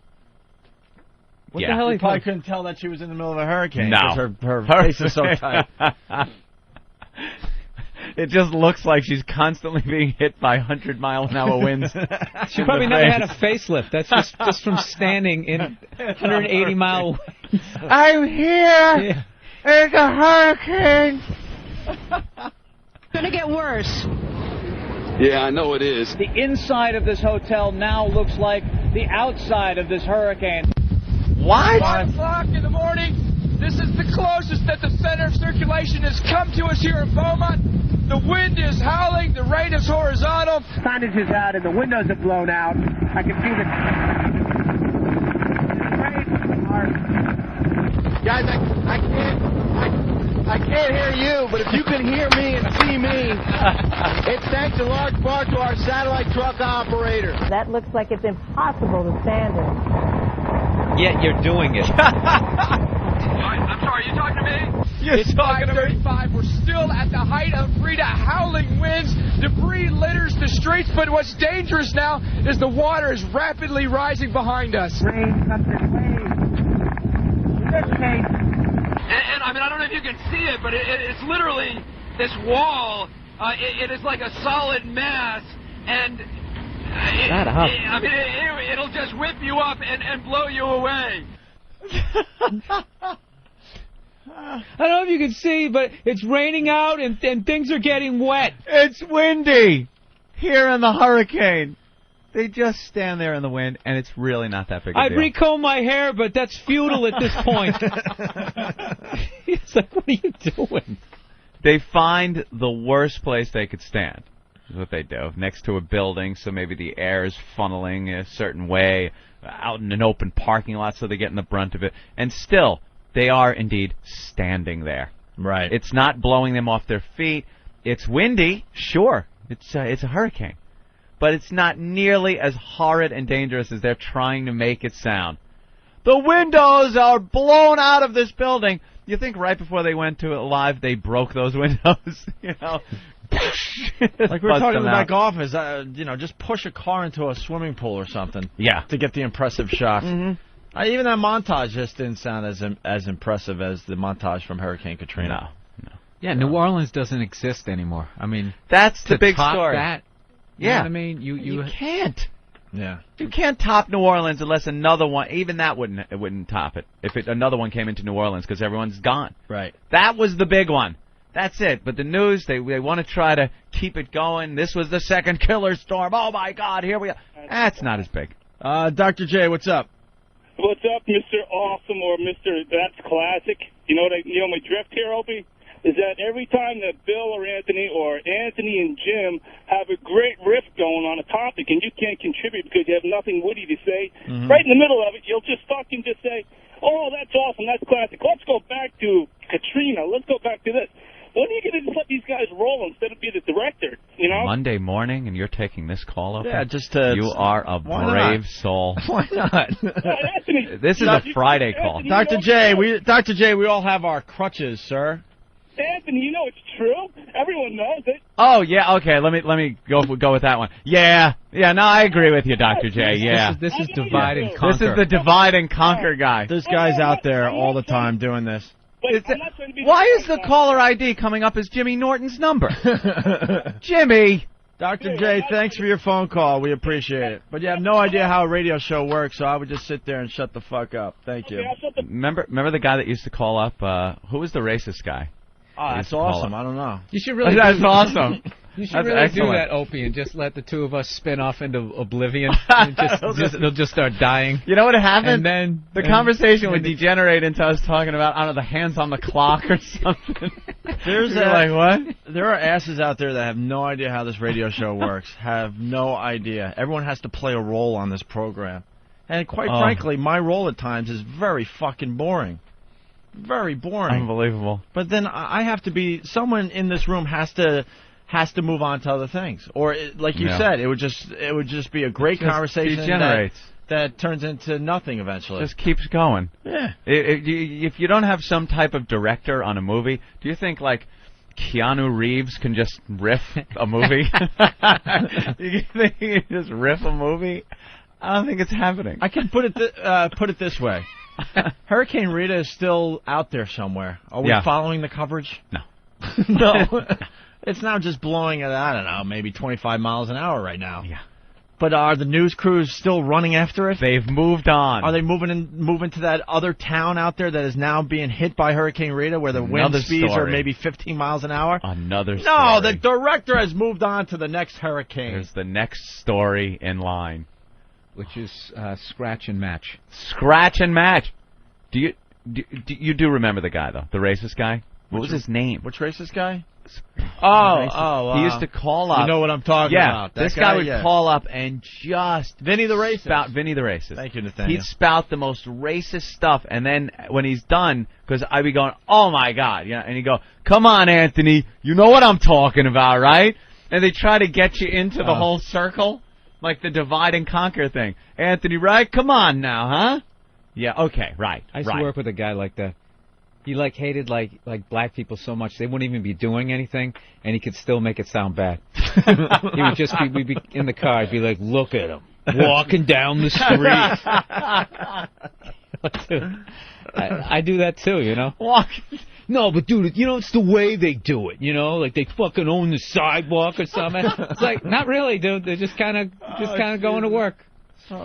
What the hell? You probably couldn't tell that she was in the middle of a hurricane. No. Her face is so tight. It just looks like she's constantly being hit by 100-mile-an-hour winds. She probably never had a facelift. That's just from standing in 180-mile winds. I'm here. Yeah. There's a hurricane. It's going to get worse. Yeah, I know it is. The inside of this hotel now looks like the outside of this hurricane. What? 5 o'clock in the morning. This is the closest that the center of circulation has come to us here in Beaumont. The wind is howling. The rain is horizontal. Signage is out and the windows have blown out. I can see the Guys, I can't hear you, but if you can hear me and see me, it's thanks in large part to our satellite truck operator. That looks like it's impossible to stand in. Yet you're doing it. I'm sorry, you talking to me? It's 5:35. We're still at the height of Rita. Howling winds, debris litters the streets, but what's dangerous now is the water is rapidly rising behind us. Rain comes in waves. In this case, and I don't know if you can see it, but it's literally this wall. It is like a solid mass, and it'll just whip you up and blow you away. I don't know if you can see, but it's raining out and things are getting wet. It's windy here in the hurricane. They just stand there in the wind, and it's really not that big a deal. I'd recomb my hair, but that's futile at this point. It's like, what are you doing? They find the worst place they could stand, is what they do, next to a building, so maybe the air is funneling a certain way, out in an open parking lot, so they get in the brunt of it. And still, they are indeed standing there. Right. It's not blowing them off their feet. It's windy, sure. It's a hurricane. But it's not nearly as horrid and dangerous as they're trying to make it sound. The windows are blown out of this building. You think right before they went to it live, they broke those windows? Like we were talking in the back office, just push a car into a swimming pool or something. Yeah. To get the impressive shot. Mm-hmm. Even that montage just didn't sound as impressive as the montage from Hurricane Katrina. No. Yeah, New Orleans doesn't exist anymore. I mean, that's the big story. That, you know what I mean? You can't. Yeah. You can't top New Orleans unless another one, even that wouldn't top it. If another one came into New Orleans because everyone's gone. Right. That was the big one. That's it. But the news, they want to try to keep it going. This was the second killer storm. Oh, my God, here we are. That's not as big. Dr. J, what's up? What's up, Mr. Awesome or Mr. That's Classic? You know my drift here, Opie? is that every time that Bill or Anthony and Jim have a great riff going on a topic and you can't contribute because you have nothing witty to say, right in the middle of it, you'll just fucking just say, oh, that's awesome, that's classic. Let's go back to Katrina. Let's go back to this. When are you going to just let these guys roll instead of be the director, you know? Monday morning, and you're taking this call up? Yeah, just to... You are a brave soul. Why not? This is a Friday call. Dr. J, we all have our crutches, sir. Anthony, you know it's true. Everyone knows it. Oh, yeah, okay, let me go with that one. Yeah, no, I agree with you, Dr. J, yeah. This is divide and conquer. This is the divide and conquer guy. There's guys out there all the time doing this. Why is the caller ID coming up as Jimmy Norton's number? Jimmy! Dr. J, thanks for your phone call. We appreciate it. But you have no idea how a radio show works, so I would just sit there and shut the fuck up. Thank you. Remember the guy that used to call up? Who was the racist guy? Oh, that's awesome. I don't know. You should really. That's awesome. You should really do that, Opie, and just let the two of us spin off into oblivion. And they'll just start dying. You know what happened? And then the conversation would degenerate into us talking about, I don't know, the hands on the clock or something. Like, what? There are asses out there that have no idea how this radio show works. Have no idea. Everyone has to play a role on this program. And quite frankly, my role at times is very fucking boring. Very boring. Unbelievable. But then I have to be, someone in this room has to move on to other things. Or, like you said, it would just be a great conversation that turns into nothing eventually. Just keeps going. Yeah. If you don't have some type of director on a movie, do you think, like, Keanu Reeves can just riff a movie? You think he can just riff a movie? I don't think it's happening. I can put it this way. Hurricane Rita is still out there somewhere. Are we following the coverage? No. No. It's now just blowing at, I don't know, maybe 25 miles an hour right now. Yeah. But are the news crews still running after it? They've moved on. Are they moving to that other town out there that is now being hit by Hurricane Rita where the wind speeds are maybe 15 miles an hour? Another story. No, the director has moved on to the next hurricane. There's the next story in line. Which is scratch and match. Scratch and match. Do you remember the guy, though? The racist guy? What was his name? Which racist guy? He used to call up. You know what I'm talking about. This guy would call up and just... Vinny the racist. Spout Vinny the racist. Thank you, Nathaniel. He'd spout the most racist stuff, and then when he's done, because I'd be going, oh my God, and he'd go, come on, Anthony, you know what I'm talking about, right? And they try to get you into the whole circle, like the divide and conquer thing. Anthony, right? Come on now, huh? Yeah, okay, right. I used to work with a guy like that. He hated like black people so much they wouldn't even be doing anything, and he could still make it sound bad. He would just we'd be in the car. I'd be like, look at him walking down the street. I do that too, you know. No, but dude, it's the way they do it, like they fucking own the sidewalk or something. It's like, not really, dude. They're just kind of going to work. So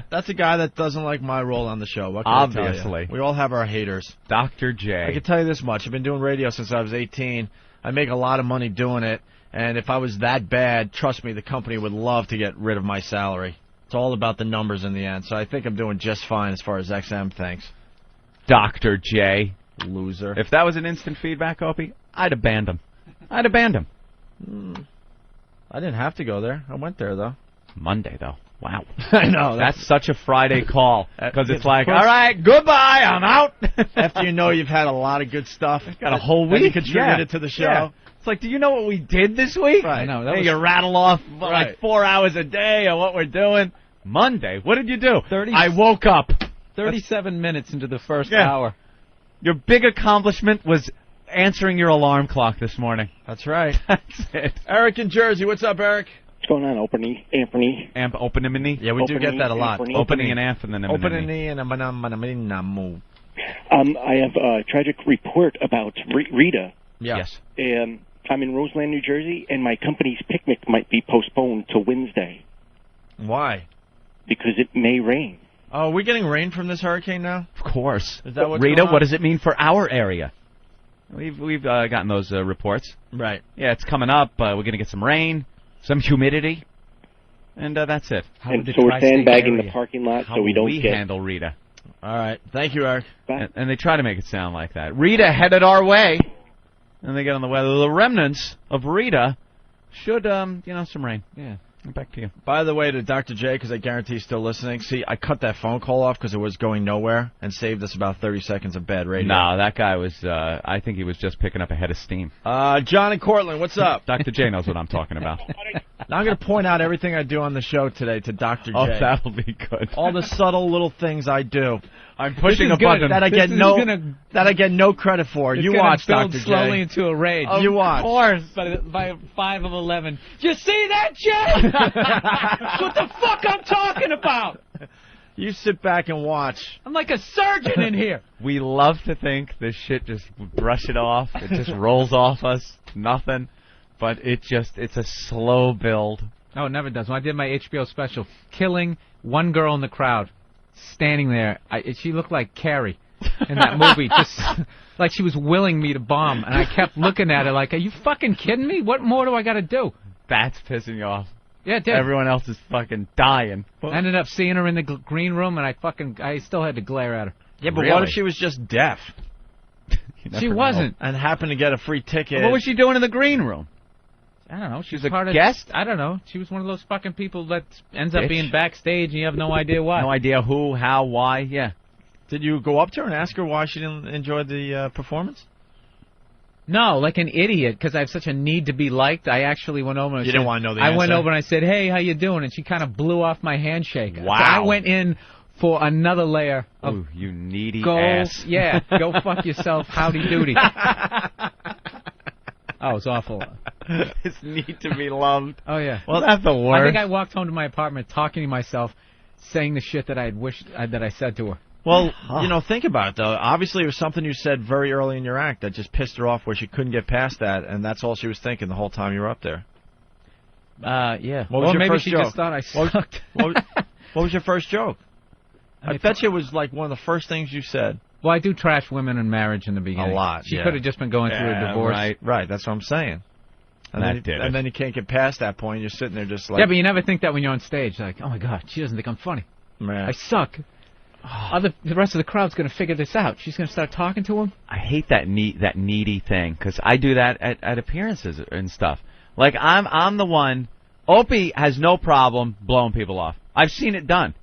that's a guy that doesn't like my role on the show. What can Obviously. I tell you? We all have our haters. Dr. J. I can tell you this much. I've been doing radio since I was 18. I make a lot of money doing it. And if I was that bad, trust me, the company would love to get rid of my salary. It's all about the numbers in the end. So I think I'm doing just fine as far as XM thinks. Dr. J. Loser. If that was an instant feedback, Opie, I'd have banned him. I didn't have to go there. I went there, though. Monday, though. Wow. I know. That's such a Friday call. Because it's like, all right, goodbye, I'm out. After you know you've had a lot of good stuff. Got a whole week. You contributed to the show. Yeah. It's like, do you know what we did this week? Right. I know. You rattle off like 4 hours a day of what we're doing. Monday, what did you do? I woke up. 37 minutes into the first hour. Your big accomplishment was answering your alarm clock this morning. That's right. That's it. Eric in Jersey. What's up, Eric? What's going on, Anthony? Opening? Yeah, we do get that a lot. Opening and Anthony. I have a tragic report about Rita. Yes. I'm in Roseland, New Jersey, and my company's picnic might be postponed to Wednesday. Why? because it may rain. Oh, are we getting rain from this hurricane now? Of course. Is that what's Rita, going on? what does it mean for our area? We've gotten those reports. Right. Yeah, it's coming up. We're going to get some rain, some humidity, and that's it. And so we're sandbagging the parking lot so we don't get... handle Rita. All right. Thank you, Eric. And they try to make it sound like that. Rita headed our way. and they get on the weather. The remnants of Rita should, some rain. Yeah. Back to you. By the way, to Dr. J, because I guarantee he's still listening. See, I cut that phone call off because it was going nowhere and saved us about 30 seconds of bad radio. No, that guy was, I think he was just picking up a head of steam. John and Cortland, what's up? Dr. J knows what I'm talking about. Now I'm going to point out everything I do on the show today to Dr. J. Oh, that'll be good. All the subtle little things I do. I'm pushing a button that I get no credit for. You watch, Dr. J. Slowly into a rage. You watch. Of course. By 5 of 11. You see that, Jay? What the fuck I'm talking about? You sit back and watch. I'm like a surgeon in here. We love to think this shit just brush it off. It just rolls off us. Nothing. But it's a slow build. No, it never does. When I did my HBO special, killing one girl in the crowd, standing there, she looked like Carrie in that movie, just like she was willing me to bomb, and I kept looking at her like, are you fucking kidding me? What more do I got to do? That's pissing you off. Yeah, it did. Everyone else is fucking dying. I ended up seeing her in the green room, and I still had to glare at her. Yeah, but what if she was just deaf? She wasn't. And happened to get a free ticket. What was she doing in the green room? I don't know. She's a guest? I don't know. She was one of those fucking people that ends up being backstage and you have no idea why. No idea who, how, why, yeah. Did you go up to her and ask her why she didn't enjoy the performance? No, like an idiot, because I have such a need to be liked. I actually went over and didn't want to know the answer? I went over and I said, hey, how you doing? And she kind of blew off my handshake. Wow. So I went in for another layer of... Ooh, you needy ass. Yeah, go fuck yourself, howdy doody. Oh, it's awful. This need to be loved. Oh, yeah. Well, that's the worst. I think I walked home to my apartment talking to myself, saying the shit that I had wished that I said to her. Well, think about it, though. Obviously, it was something you said very early in your act that just pissed her off where she couldn't get past that, and that's all she was thinking the whole time you were up there. Yeah. What was your maybe first she joke? just thought I sucked. What was your first joke? I bet you it was like one of the first things you said. Well, I do trash women in marriage in the beginning. A lot, She yeah. could have just been going through a divorce. Right, that's what I'm saying. And then you can't get past that point. You're sitting there just like... Yeah, but you never think that when you're on stage. Like, oh, my God, she doesn't think I'm funny. Man. I suck. The rest of the crowd's going to figure this out. She's going to start talking to him. I hate that needy thing, because I do that at appearances and stuff. Like, I'm the one... Opie has no problem blowing people off. I've seen it done.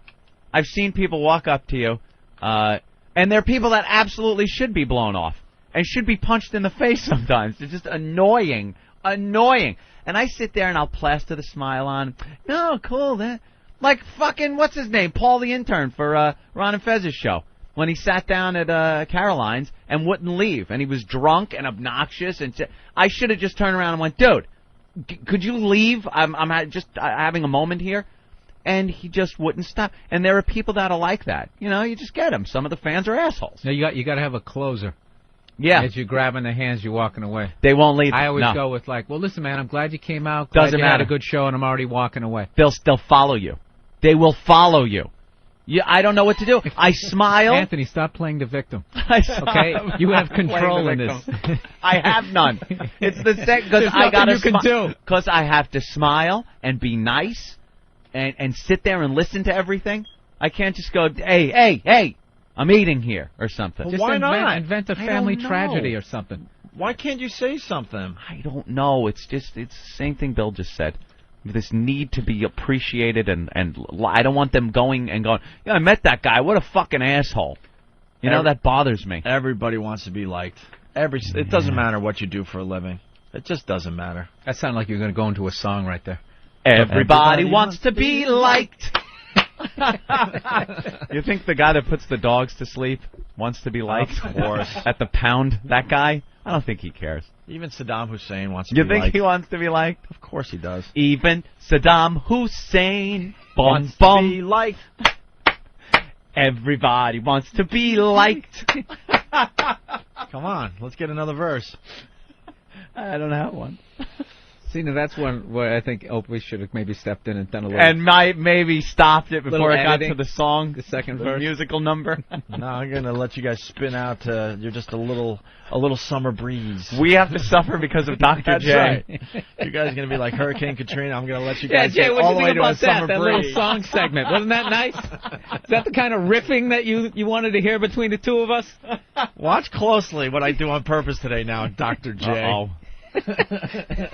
I've seen people walk up to you, and there are people that absolutely should be blown off and should be punched in the face sometimes. It's just annoying. And I sit there and I'll plaster the smile on. No, cool. Like fucking, what's his name? Paul the intern for Ron and Fez's show. When he sat down at Caroline's and wouldn't leave. And he was drunk and obnoxious. And I should have just turned around and went, dude, could you leave? I'm just having a moment here. And he just wouldn't stop. And there are people that are like that. You just get them. Some of the fans are assholes. No, you got to have a closer. Yeah. As you're grabbing the hands, you're walking away. They won't leave. I always go with like, well, listen, man, I'm glad you came out. Doesn't you matter. had a good show, and I'm already walking away. They'll follow you. They will follow you. I don't know what to do. I smile. Anthony, stop playing the victim. Okay, you have control in this. I have none. It's the same because I got to because I have to smile and be nice and sit there and listen to everything. I can't just go, hey, I'm eating here or something. Just why not? Invent a family tragedy or something. Why can't you say something? I don't know. It's the same thing Bill just said. This need to be appreciated, and I don't want them going, I met that guy. What a fucking asshole. That bothers me. Everybody wants to be liked. It doesn't matter what you do for a living. It just doesn't matter. That sounded like you were going to go into a song right there. Everybody wants to be liked. You think the guy that puts the dogs to sleep wants to be liked? Of course. At the pound, that guy? I don't think he cares. Even Saddam Hussein wants to be liked. You think he wants to be liked? Of course he does. Even Saddam Hussein wants to be liked. Everybody wants to be liked. Come on, let's get another verse. I don't have one. See, now that's one where I think Opie should have maybe stepped in and done a little... And maybe stopped it before it got editing. to the song, the second the verse. musical number. No, I'm going to let you guys spin out. You're just a little summer breeze. We have to suffer because of Dr. That's J. right. You guys are going to be like Hurricane Katrina. I'm going to let you guys Jay, get what all do the you way think to a about summer that breeze. little song segment? Wasn't that nice? Is that the kind of riffing that you wanted to hear between the two of us? Watch closely what I do on purpose today now, Dr. J. Uh-oh.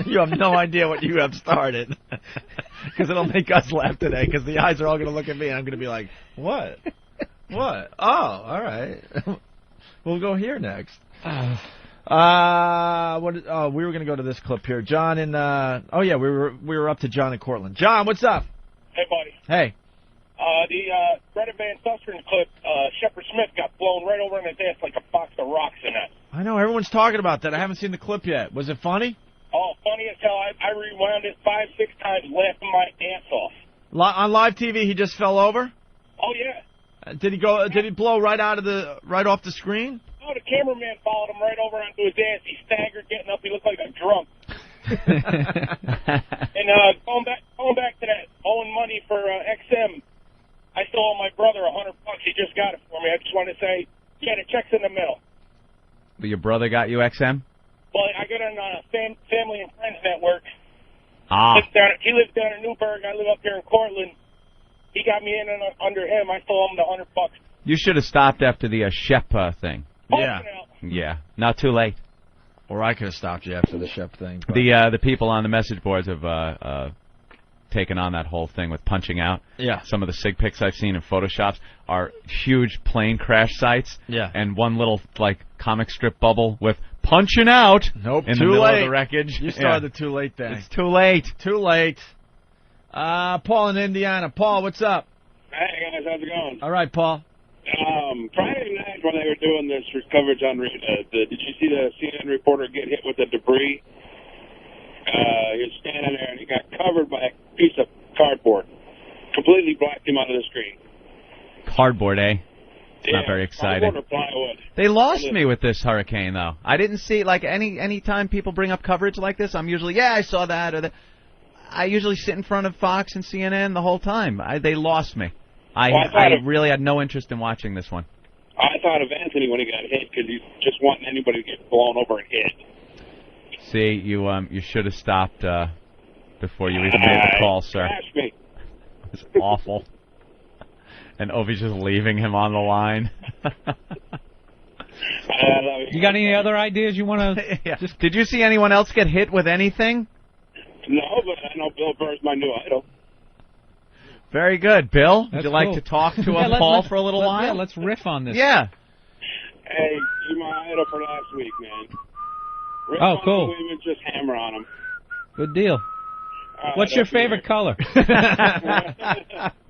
You have no idea what you have started. Because it'll make us laugh today, because the eyes are all going to look at me, and I'm going to be like, what? What? Oh, all right. We'll go here next. We were going to go to this clip here. John in, we were up to John in Cortland. John, what's up? Hey, buddy. Hey. The Greta Van Susteren clip, Shepard Smith got blown right over in his ass like a box of rocks in that. I know, everyone's talking about that. I haven't seen the clip yet. Was it funny? Oh, funny as hell. I rewound it 5-6 times, laughing my ass off. On live TV, he just fell over? Oh, yeah. Did he blow right off the screen? Oh, the cameraman followed him right over onto his ass. He staggered, getting up. He looked like a drunk. And going back to that owing money for XM, I still owe my brother $100. He just got it for me. I just want to say, yeah, the check's in the mail. But your brother got you XM? Well, I got on Family and Friends Network. Ah. He lives down in Newburgh. I live up here in Cortland. He got me in and under him. I still owe him the $100. You should have stopped after the Shep thing. Yeah. Yeah. Not too late. Or I could have stopped you after the Shep thing. But. The people on the message boards have taken on that whole thing with punching out. Yeah. Some of the sig pics I've seen in Photoshops are huge plane crash sites. Yeah. And one little comic strip bubble with punching out. Nope. In too the middle late. of the wreckage. You started the too late thing. It's too late. Too late. Paul in Indiana. Paul, what's up? Hey guys, how's it going? All right, Paul. Friday night when they were doing this coverage on, did you see the CNN reporter get hit with the debris? He was standing there and he got covered by a piece of cardboard. Completely blacked him out of the screen. Cardboard, eh? Yeah, not very exciting. Cardboard or plywood. They lost me with this hurricane, though. I didn't see, any time people bring up coverage like this, I'm usually, I saw that, or that. I usually sit in front of Fox and CNN the whole time. They lost me. I really had no interest in watching this one. I thought of Anthony when he got hit because he's just wanting anybody to get blown over and hit. See, you should have stopped before you even made the call, sir. Me. It was awful. And Opie's just leaving him on the line. You got any other ideas you want to... Yeah. Did you see anyone else get hit with anything? No, but I know Bill Burr's my new idol. Very good. Bill, would you like cool. to talk to Paul for a little while? Yeah, let's riff on this. Yeah. Hey, you're my idol for last week, man. Rick Oh, cool. Women, just hammer on him. Good deal. What's your favorite color?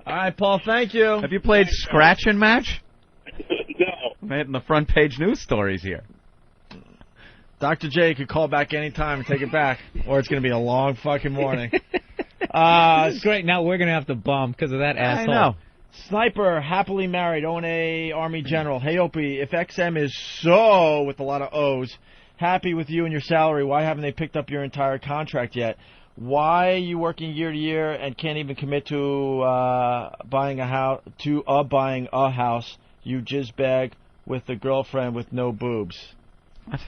All right, Paul, thank you. Have you played Scratch and Match? No. I'm hitting the front page news stories here. Dr. J could call back anytime and take it back, or it's going to be a long fucking morning. This is great. Now we're going to have to bomb because of that asshole. I know. Sniper, happily married, O&A Army General. Hey, Opie, if XM is so, with a lot of O's, happy with you and your salary, why haven't they picked up your entire contract yet? Why are you working year to year and can't even commit to buying a house? You jizz bag with a girlfriend with no boobs. What?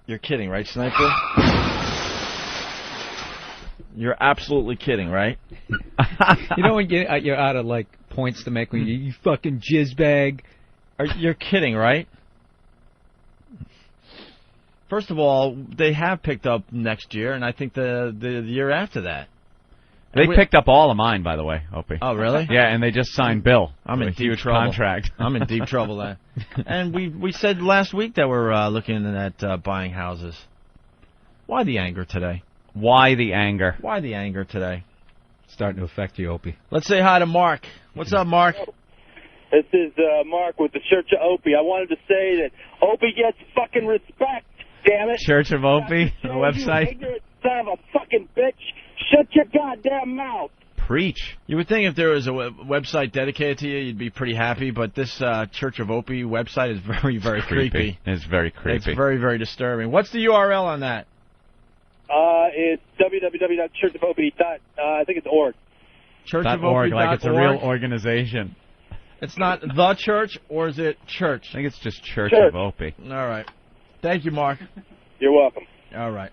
You're kidding, right, Sniper? You're absolutely kidding, right? You know when you're out of points to make when you fucking jizz bag. You're kidding, right? First of all, they have picked up next year, and I think the year after that. They picked up all of mine, by the way, Opie. Oh, really? Yeah, and they just signed Bill. I'm in a deep huge trouble. contract. I'm in deep trouble there. And we said last week that we're looking at buying houses. Why the anger today? Why the anger? Why the anger today? Starting to affect you, Opie. Let's say hi to Mark. What's up, Mark? This is Mark with the Church of Opie. I wanted to say that Opie gets fucking respect, damn it. Church of Opie, the website. You ignorant son of a fucking bitch. Shut your goddamn mouth. Preach. You would think if there was a website dedicated to you, you'd be pretty happy, but this Church of Opie website is very, very creepy. It's very creepy. It's very, very disturbing. What's the URL on that? It's www.churchofopie. I think it's org. .org, like it's a real organization. It's not the church, or is it church? I think it's just Church of Opie. All right. Thank you, Mark. You're welcome. All right.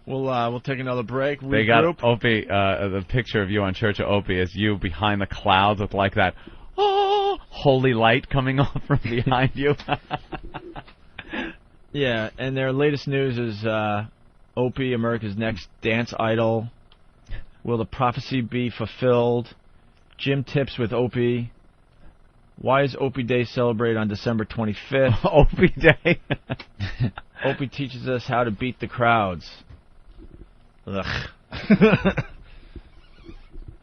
We'll take another break. They got Opie, the picture of you on Church of Opie is you behind the clouds with like that holy light coming off from behind you. Yeah, and their latest news is Opie, America's Next Dance Idol. Will the prophecy be fulfilled? Gym tips with Opie. Why is Opie Day celebrated on December 25th? Opie Day. Opie teaches us how to beat the crowds. Ugh.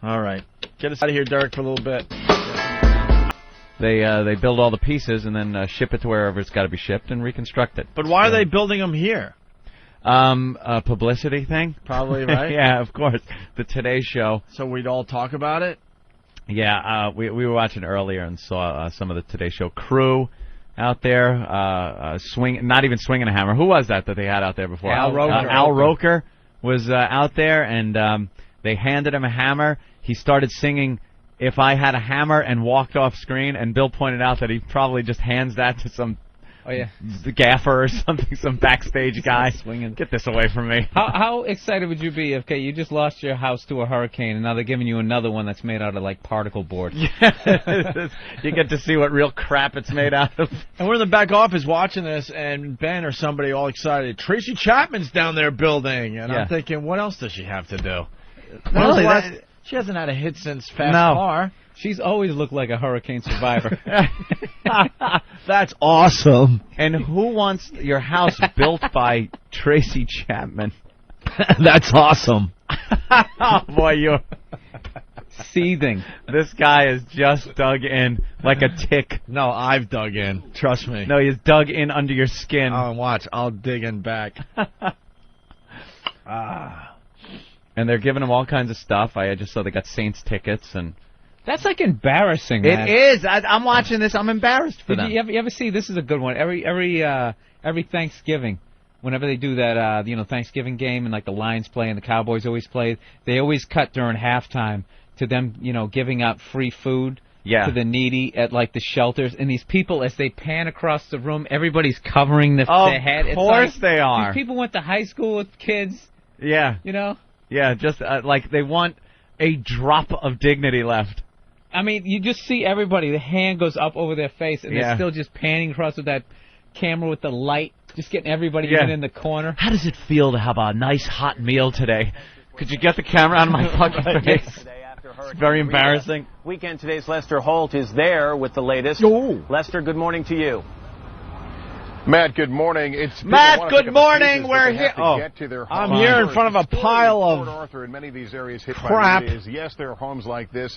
All right. Get us out of here, Derek, for a little bit. They build all the pieces and then ship it to wherever it's got to be shipped and reconstruct it. But why are they building them here? A publicity thing? Probably, right? Yeah, of course. The Today Show. So we'd all talk about it? Yeah, we were watching earlier and saw some of the Today Show crew out there, not even swinging a hammer. Who was that they had out there before? Al Roker. Al Roker was out there, and they handed him a hammer. He started singing "If I Had a Hammer" and walked off screen, and Bill pointed out that he probably just hands that to some gaffer or something, some backstage guy. Swinging. Get this away from me. How excited would you be if you just lost your house to a hurricane and now they're giving you another one that's made out of like particle board? You get to see what real crap it's made out of. And we're in the back office watching this, and Ben or somebody all excited. Tracy Chapman's down there building, and I'm thinking, what else does she have to do? She hasn't had a hit since Fast Car. She's always looked like a hurricane survivor. That's awesome. And who wants your house built by Tracy Chapman? That's awesome. Oh, boy, you're seething. This guy is just dug in like a tick. No, I've dug in. Trust me. No, he's dug in under your skin. Oh, watch. I'll dig in back. And they're giving him all kinds of stuff. I just saw they got Saints tickets and... That's like embarrassing, man. It is. I'm watching this. I'm embarrassed for them. You ever see? This is a good one. Every Thanksgiving, whenever they do that, Thanksgiving game and like the Lions play and the Cowboys always play, they always cut during halftime to them, giving out free food to the needy at like the shelters. And these people, as they pan across the room, everybody's covering their head. Of course they are. These people went to high school with kids. Yeah. Yeah, just like they want a drop of dignity left. I mean, you just see everybody. The hand goes up over their face, and they're still just panning across with that camera with the light, just getting everybody even in the corner. How does it feel to have a nice hot meal today? Could you get the camera out of my fucking face? It's very embarrassing. Weekend Today's Lester Holt is there with the latest. Lester, good morning to you. Matt, good morning. Matt, good morning. We're here. I'm here in front of a pile of Arthur and many of these areas hit crap. By yes, there are homes like this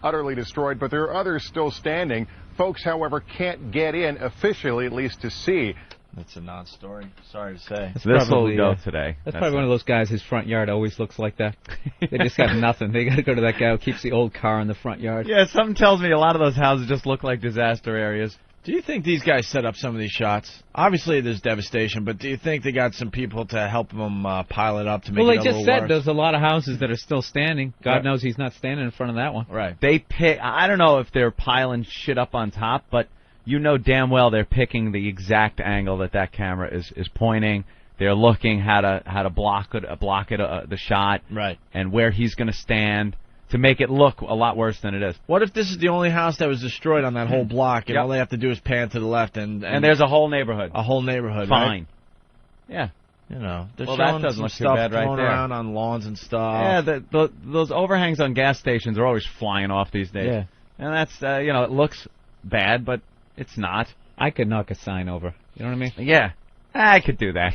utterly destroyed, but there are others still standing. Folks, however, can't get in officially, at least to see. That's a non-story. Sorry to say. This will go today. That's probably one of those guys. His front yard always looks like that. They just got nothing. They got to go to that guy who keeps the old car in the front yard. Yeah, something tells me a lot of those houses just look like disaster areas. Do you think these guys set up some of these shots? Obviously, there's devastation, but do you think they got some people to help them pile it up to make it a little worse? Well, they just said there's a lot of houses that are still standing. God knows he's not standing in front of that one. Right. They pick. I don't know if they're piling shit up on top, but you know damn well they're picking the exact angle that camera is pointing. They're looking how to block the shot, right, and where he's going to stand to make it look a lot worse than it is. What if this is the only house that was destroyed on that whole block, and all they have to do is pan to the left, and there's a whole neighborhood. A whole neighborhood, fine. Right? Yeah. They're well, showing that doesn't some look stuff too bad right thrown there. around on lawns and stuff. Yeah, those overhangs on gas stations are always flying off these days. Yeah. And that's, it looks bad, but it's not. I could knock a sign over. You know what I mean? Yeah. I could do that.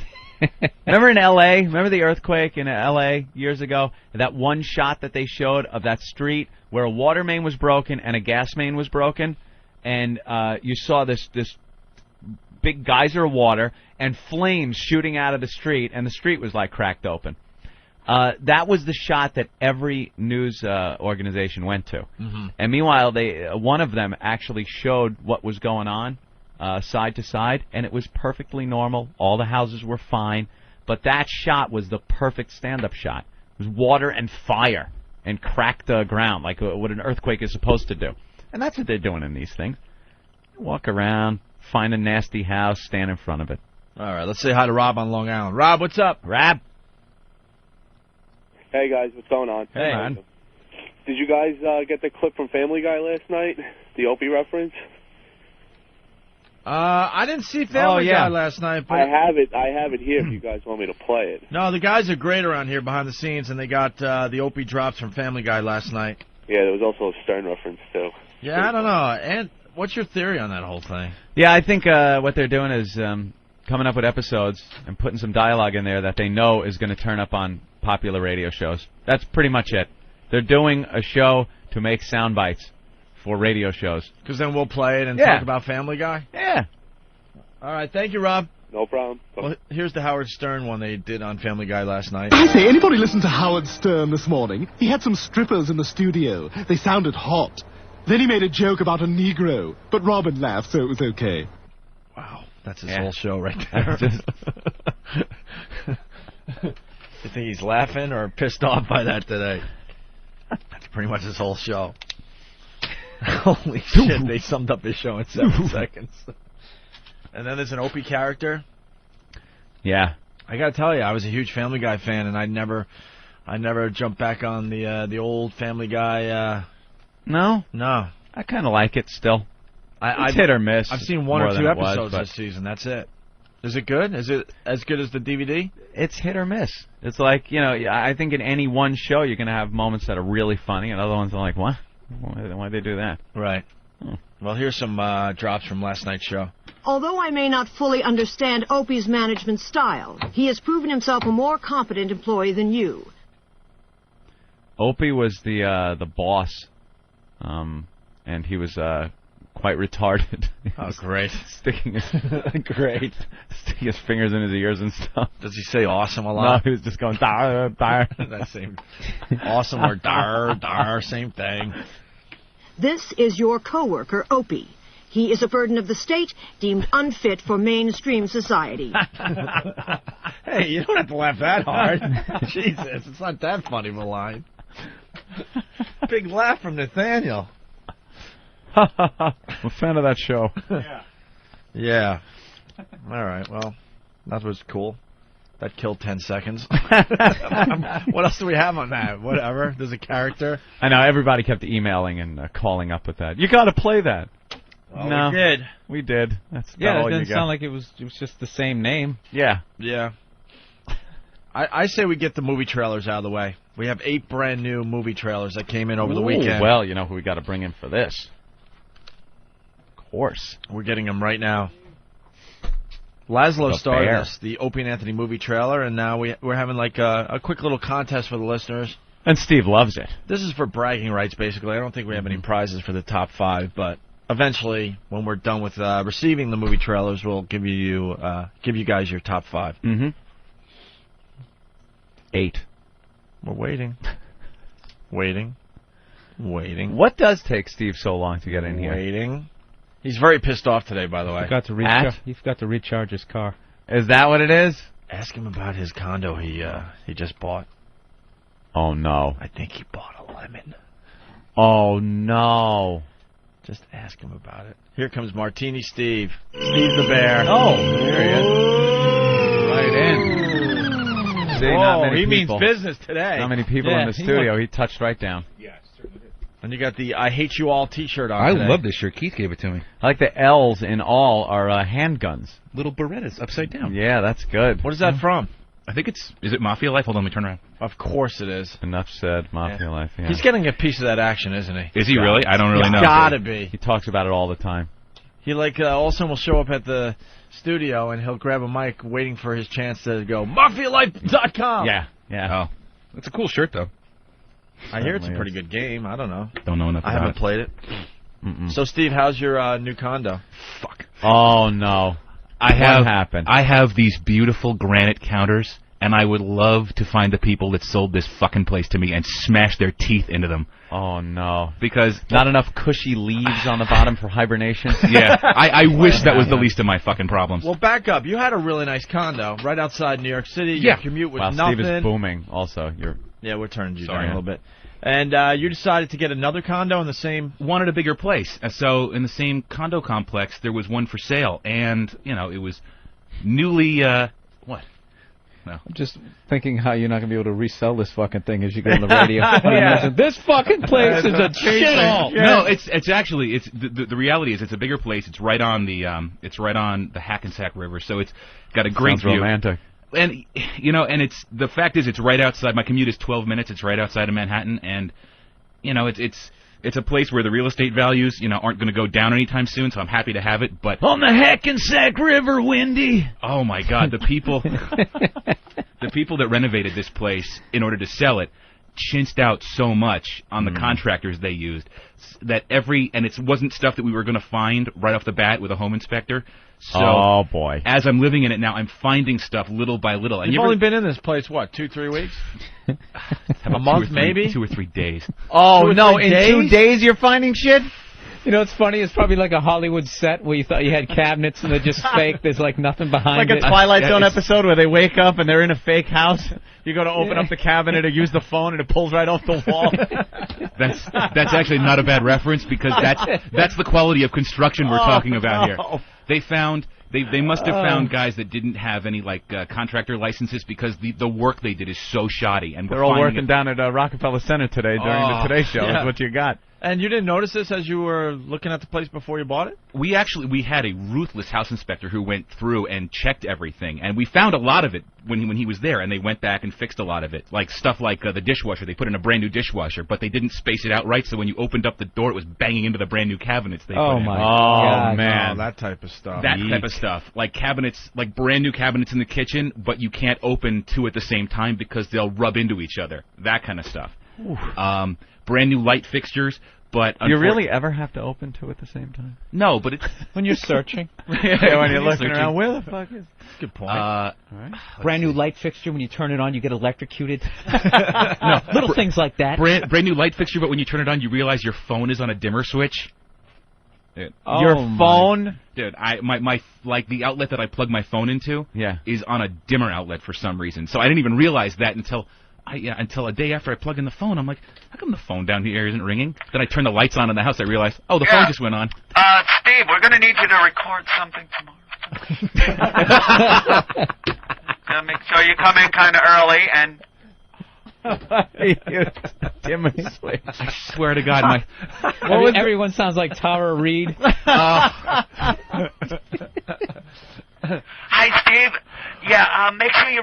Remember in L.A.? Remember the earthquake in L.A. years ago? That one shot that they showed of that street where a water main was broken and a gas main was broken, and you saw this big geyser of water and flames shooting out of the street, and the street was like cracked open. That was the shot that every news organization went to. Mm-hmm. And meanwhile, one of them actually showed what was going on side to side, and it was perfectly normal. All the houses were fine. But that shot was the perfect stand-up shot. It was water and fire and cracked the ground like what an earthquake is supposed to do. And that's what they're doing in these things. Walk around, find a nasty house, stand in front of it. All right, let's say hi to Rob on Long Island. Rob, what's up? Rob. Hey, guys, what's going on? Hey, man. Did you guys get the clip from Family Guy last night? The Opie reference? I didn't see Family Guy last night. But I have it here if you guys want me to play it. No, the guys are great around here behind the scenes, and they got the Opie drops from Family Guy last night. Yeah, there was also a Stern reference, too. Yeah, I don't know. And what's your theory on that whole thing? Yeah, I think what they're doing is coming up with episodes and putting some dialogue in there that they know is going to turn up on popular radio shows. That's pretty much it. They're doing a show to make sound bites for radio shows. Because then we'll play it and talk about Family Guy? Yeah. All right, thank you, Rob. No problem. Well, here's the Howard Stern one they did on Family Guy last night. I say, anybody listen to Howard Stern this morning? He had some strippers in the studio. They sounded hot. Then he made a joke about a Negro, but Robin laughed, so it was okay. Wow, that's his whole show right there. You think he's laughing or pissed off by that today? That's pretty much his whole show. Holy shit, they summed up his show in 7 seconds. And then there's an Opie character. Yeah. I gotta tell you, I was a huge Family Guy fan, and I never jumped back on the old Family Guy. No? No. I kind of like it still. It's hit or miss. I've seen 1 or 2 episodes this season. That's it. Is it good? Is it as good as the DVD? It's hit or miss. It's like, I think in any one show you're going to have moments that are really funny and other ones are like, what? Why'd they do that? Right. Well, here's some drops from last night's show. Although I may not fully understand Opie's management style, he has proven himself a more competent employee than you. Opie was the boss, and he was quite retarded. Oh, great. Sticking his fingers in his ears and stuff. Does he say awesome a lot? No, he was just going, dar, dar. That same awesome or dar, dar, same thing. This is your co-worker, Opie. He is a burden of the state, deemed unfit for mainstream society. Hey, you don't have to laugh that hard. Jesus, it's not that funny of a line. Big laugh from Nathaniel. I'm a fan of that show. Yeah. All right, well, that was cool. That killed 10 seconds. What else do we have on that? Whatever. There's a character. I know, everybody kept emailing and calling up with that. You got to play that. Well, no, we did. We did. That's yeah, all it you didn't got. sound like it was just the same name. Yeah. Yeah. I say we get the movie trailers out of the way. We have 8 brand new movie trailers that came in over the weekend. Well, you know who we got to bring in for this. Of course. We're getting them right now. Laszlo The started Bear. this, the Opie and Anthony movie trailer, and now we're having like a quick little contest for the listeners. And Steve loves it. This is for bragging rights, basically. I don't think we have any prizes for the top 5, but eventually, when we're done with receiving the movie trailers, we'll give you guys your top 5. Mm-hmm. 8. We're waiting. Waiting. What does take Steve so long to get in here? Waiting. He's very pissed off today, by the way. He forgot to recharge his car. Is that what it is? Ask him about his condo he just bought. Oh, no. I think he bought a lemon. Oh, no. Just ask him about it. Here comes Martini Steve. Steve the Bear. Oh, there he is. Right in. See, not Whoa, many he people. means business today. Not many people in the studio. He touched right down. And you got the I Hate You All t-shirt on I today. love this shirt. Keith gave it to me. I like the L's in all are handguns. Little Berettas upside down. Yeah, that's good. What is that from? I think is it Mafia Life? Hold on, let me turn around. Of course it is. Enough said, Mafia Life. Yeah. He's getting a piece of that action, isn't he? Is he really? I don't really know. Gotta be. He talks about it all the time. He all of a sudden will show up at the studio and he'll grab a mic waiting for his chance to go, MafiaLife.com! Yeah. Oh. It's a cool shirt, though. I hear it's a pretty good game. I don't know. Don't know enough about I haven't it. played it. So, Steve, how's your new condo? Fuck. Oh, no. What happened? I have these beautiful granite counters, and I would love to find the people that sold this fucking place to me and smash their teeth into them. Oh, no. Because... Not enough cushy leaves on the bottom for hibernation? Yeah, I wish that was the least of my fucking problems. Well, back up. You had a really nice condo right outside New York City. Yeah. Your commute was Steve nothing. is booming also. Yeah, we're turning you Sorry, down a little bit. And you decided to get another condo in the same... Wanted a bigger place. So in the same condo complex, there was one for sale. And, it was newly... what? No. I'm just thinking how you're not going to be able to resell this fucking thing as you go on the radio. Yeah. This fucking place is a shithole. Yeah. No, it's actually the reality is it's a bigger place. It's right on the Hackensack River, so it's got a great Sounds view. romantic. And and it's the fact is it's right outside. My commute is 12 minutes. It's right outside of Manhattan, and it's a place where the real estate values aren't going to go down anytime soon. So I'm happy to have it. But on the Hackensack River, Windy. Oh my God, the people that renovated this place in order to sell it chinched out so much on the contractors they used that and it wasn't stuff that we were going to find right off the bat with a home inspector. So oh boy! As I'm living in it now, I'm finding stuff little by little. And You've only been in this place what, 2-3 weeks? A month, maybe 2 or 3 days. Oh no! In 2 days you're finding shit. It's funny. It's probably like a Hollywood set where you thought you had cabinets and they're just fake. There's like nothing behind like it. Like a Twilight Zone episode where they wake up and they're in a fake house. You go to open up the cabinet or use the phone and it pulls right off the wall. That's actually not a bad reference because that's the quality of construction we're talking about here. They must have found guys that didn't have any contractor licenses because the work they did is so shoddy. And they're all working down at Rockefeller Center today during the Today Show. Is what you got. And you didn't notice this as you were looking at the place before you bought it? We had a ruthless house inspector who went through and checked everything, and we found a lot of it when he was there, and they went back and fixed a lot of it. Like stuff like the dishwasher. They put in a brand new dishwasher, but they didn't space it out right, so when you opened up the door, it was banging into the brand new cabinets they put in. God. Man. Oh, that type of stuff. That type of stuff. Like cabinets, like brand new cabinets in the kitchen, but you can't open two at the same time because they'll rub into each other. That kind of stuff. Brand new light fixtures. But do you really ever have to open two at the same time? No, but it's when you're searching. Yeah, when you're looking around, where the fuck is? Good point. Right. Brand new light fixture. When you turn it on, you get electrocuted. No, little things like that. Brand new light fixture, but when you turn it on, you realize your phone is on a dimmer switch. Your phone, dude. My the outlet that I plug my phone into, is on a dimmer outlet for some reason. So I didn't even realize that until a day after I plug in the phone. I'm like, how come the phone down here isn't ringing? Then I turn the lights on in the house. I realize, the phone just went on. Steve, we're going to need you to record something tomorrow. Make sure you come in kind of early and... I swear to God, everyone sounds like Tara Reid. Hi, Steve. Yeah, make sure you...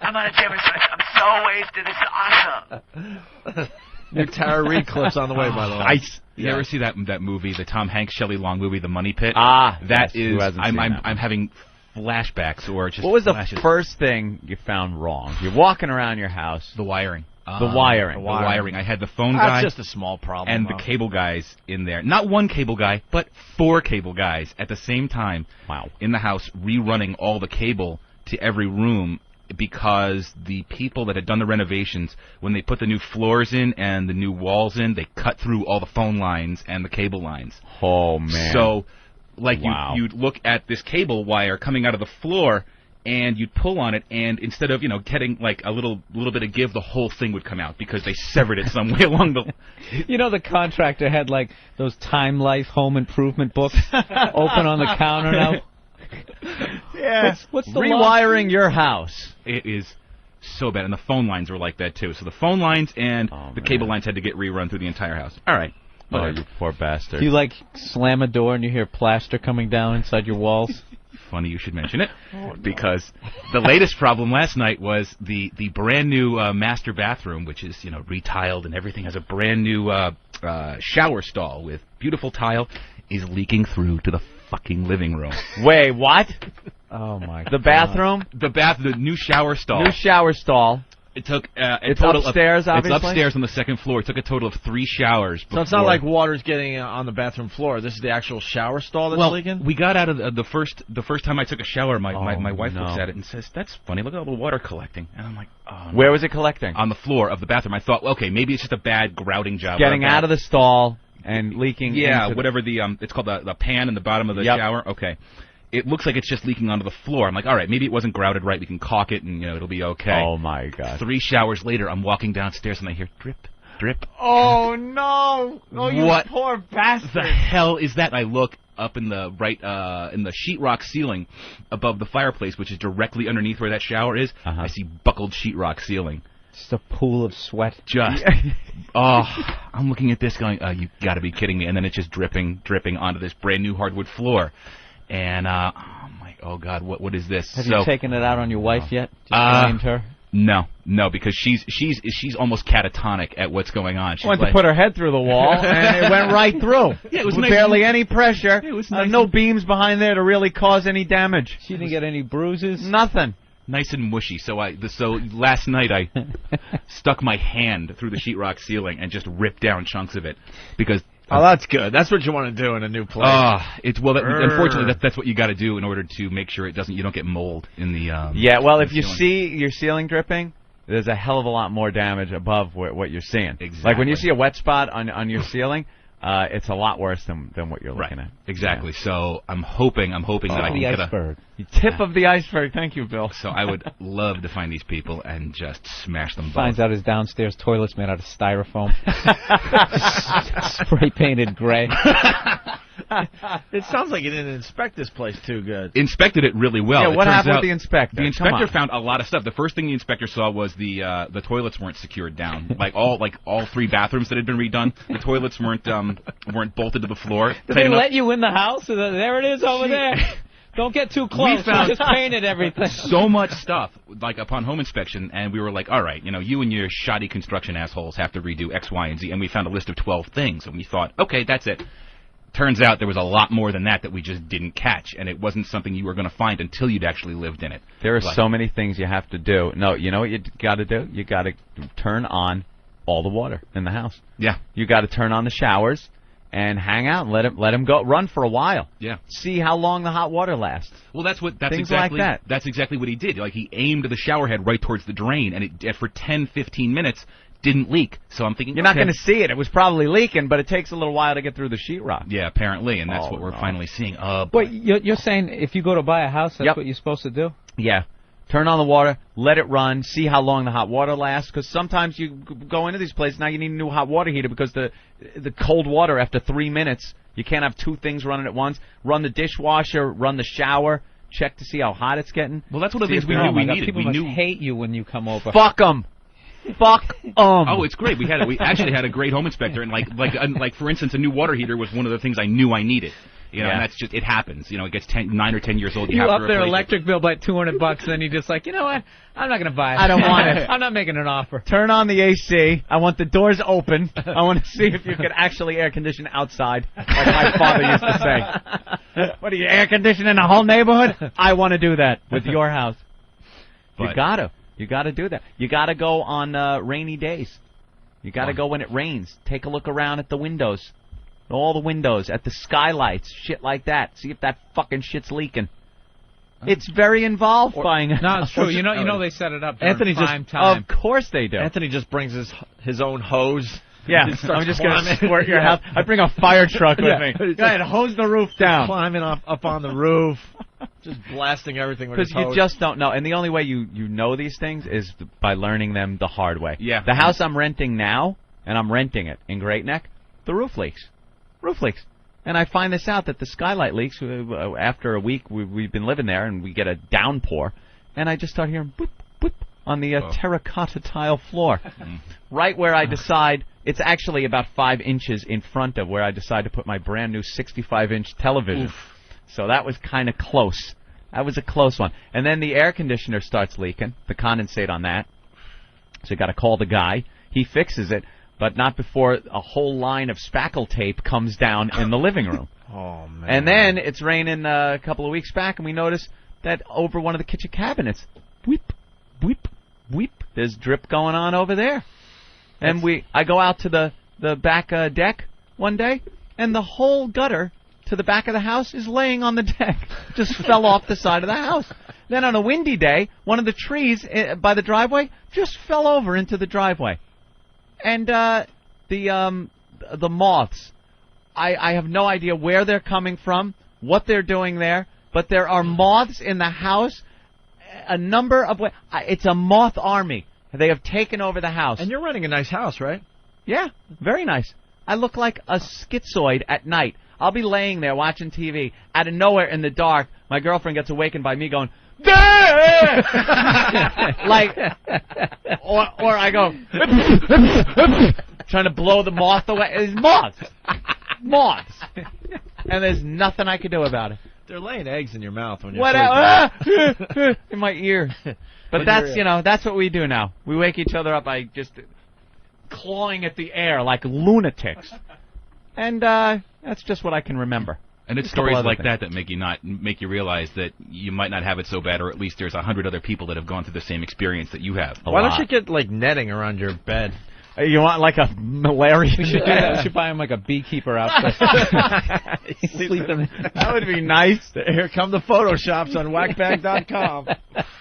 I'm on a Jimmy. I'm so wasted. It's awesome. New Tara Reid clips on the way, by the way. You ever see that movie, the Tom Hanks, Shelley Long movie, The Money Pit? That is. I'm having flashbacks or just. What was flashes. The first thing you found wrong? You're walking around your house. The wiring. The wiring. I had the phone guy. That's just a small problem. And the cable guys in there. Not one cable guy, but 4 cable guys at the same time. Wow. In the house, rerunning all the cable to every room because the people that had done the renovations, when they put the new floors in and the new walls in, they cut through all the phone lines and the cable lines. Oh, man. So, you'd look at this cable wire coming out of the floor, and you'd pull on it, and instead of, getting like a little bit of give, the whole thing would come out because they severed it some way along the... The contractor had like those Time Life home improvement books open on the counter now. Yeah. What's the rewiring your house? It is so bad, and the phone lines were like that too. So the phone lines and the cable lines had to get rerun through the entire house. All right. Oh, you poor bastard. Do you slam a door and you hear plaster coming down inside your walls? Funny you should mention it, because the latest problem last night was the brand new master bathroom, which is retiled and everything, has a brand new shower stall with beautiful tile, is leaking through to the fucking living room. Wait, what? Oh my! The bathroom? The new shower stall. New shower stall. It took It's upstairs, obviously? It's upstairs on the second floor. It took a total of 3 showers. So it's not like water's getting on the bathroom floor. This is the actual shower stall that's leaking? We got out of the first time I took a shower, my wife looks at it and says, "That's funny. Look at all the water collecting." And I'm like, "Oh." No. Where was it collecting? On the floor of the bathroom. I thought, okay, maybe it's just a bad grouting job. Getting out of the stall and leaking. Yeah, into whatever it's called, the pan in the bottom of the shower. Okay. It looks like it's just leaking onto the floor. I'm like, all right, maybe it wasn't grouted right. We can caulk it, and it'll be okay. Oh my God! 3 showers later, I'm walking downstairs and I hear drip, drip. Oh no! Oh, you what poor bastard! The hell is that? I look up in the in the sheetrock ceiling above the fireplace, which is directly underneath where that shower is. I see buckled sheetrock ceiling. Just a pool of sweat. I'm looking at this going, you got to be kidding me! And then it's just dripping onto this brand new hardwood floor. And oh God, what is this? Have you taken it out on your wife yet? Just blamed her? No, because she's almost catatonic at what's going on. She went to put her head through the wall, and it went right through. Yeah, it was with nice. barely any pressure. It was nice. No beams behind there to really cause any damage. She didn't get any bruises. Nothing. Nice and mushy. So last night I stuck my hand through the sheetrock ceiling and just ripped down chunks of it because. Oh, that's good. That's what you want to do in a new place. Unfortunately, that's what you got to do in order to make sure you don't get mold in the. Yeah, well, if you see your ceiling dripping, there's a hell of a lot more damage above what you're seeing. Exactly. Like when you see a wet spot on your ceiling, it's a lot worse than what you're looking at. Exactly. Yeah. So I'm hoping that I can get iceberg. Tip of the iceberg. Thank you, Bill. So I would love to find these people and just smash them both. Finds out his downstairs toilet's made out of styrofoam. Spray painted gray. It sounds like you didn't inspect this place too good. Inspected it really well. Yeah, what happened with the inspector? The inspector found a lot of stuff. The first thing the inspector saw was the toilets weren't secured down. like all 3 bathrooms that had been redone, the toilets weren't bolted to the floor. Did they let you in the house? There it is over there. Don't get too close. We just painted everything. So much stuff, like upon home inspection, and we were like, all right, you and your shoddy construction assholes have to redo X, Y, and Z, and we found a list of 12 things, and we thought, okay, that's it. Turns out there was a lot more than that we just didn't catch, and it wasn't something you were going to find until you'd actually lived in it. There are so many things you have to do. No, you know what you got to do? You got to turn on all the water in the house. Yeah. You got to turn on the showers and hang out and let him go run for a while. Yeah. See how long the hot water lasts. Well, that's things exactly like that. That's exactly what he did. Like he aimed the shower head right towards the drain, and it for 10-15 minutes didn't leak. So I'm thinking you're not going to see it. It was probably leaking, but it takes a little while to get through the sheetrock. Yeah, apparently, and that's what we're finally seeing. Wait, you're saying if you go to buy a house, that's what you're supposed to do? Yeah. Turn on the water, let it run, see how long the hot water lasts, because sometimes you go into these places, now you need a new hot water heater because the cold water after 3 minutes, you can't have 2 things running at once. Run the dishwasher, run the shower, check to see how hot it's getting. Well, that's one of the things we knew we needed. People must hate you when you come over. Fuck them. Fuck 'em. Oh, it's great. We actually had a great home inspector, and like for instance, a new water heater was one of the things I knew I needed. And that's just, it happens. It gets 9 or 10 years old. You have up to their replace electric bill by $200, and then you just like, you know what? I'm not going to buy it. I don't want it. I'm not making an offer. Turn on the AC. I want the doors open. I want to see if you can actually air condition outside, like my father used to say. What are you, air conditioning the whole neighborhood? I want to do that with your house. You got to do that. You got to go on rainy days. You got to go when it rains. Take a look around at the windows. All the windows, at the skylights, shit like that. See if that fucking shit's leaking. It's very involved buying a No, it's true. You know they set it up during prime time. Of course they do. Anthony just brings his own hose. Yeah, I'm just going to squirt your house. I bring a fire truck with me. Go ahead, hose the roof down. Climbing up on the roof. Just blasting everything with his hose. Because you just don't know. And the only way you know these things is by learning them the hard way. Yeah. The house I'm renting now, and I'm renting it in Great Neck, the roof leaks. Roof leaks. And I find this out that the skylight leaks after a week we've been living there, and we get a downpour, and I just start hearing boop, boop on the terracotta tile floor. Right where I decide, it's actually about 5 inches in front of where I decide to put my brand new 65-inch television. Oof. So that was kind of close. That was a close one. And then the air conditioner starts leaking, the condensate on that. So you got to call the guy. He fixes it. But not before a whole line of spackle tape comes down in the living room. Oh, man. And then it's raining a couple of weeks back, and we notice that over one of the kitchen cabinets, whip, whip, weep, there's drip going on over there. And I go out to the back deck one day, and the whole gutter to the back of the house is laying on the deck. Just fell off the side of the house. Then on a windy day, one of the trees by the driveway just fell over into the driveway. And the moths, I have no idea where they're coming from, what they're doing there, but there are moths in the house. A number of it's a moth army. They have taken over the house. And you're renting a nice house, right? Yeah, very nice. I look like a schizoid at night. I'll be laying there watching TV. Out of nowhere in the dark, my girlfriend gets awakened by me going, like, or I go, trying to blow the moth away. It's moths. And there's nothing I can do about it. They're laying eggs in your mouth when you're sleeping. In my ear. But that's what we do now. We wake each other up by just clawing at the air like lunatics. And that's just what I can remember. And it's stories like that make you realize that you might not have it so bad, or at least there's 100 other people that have gone through the same experience that you have. Why don't you get like netting around your bed? You want like a malaria? We should do that. We should buy him like a beekeeper outfit. That would be nice. Here come the photoshops on whackbag.com.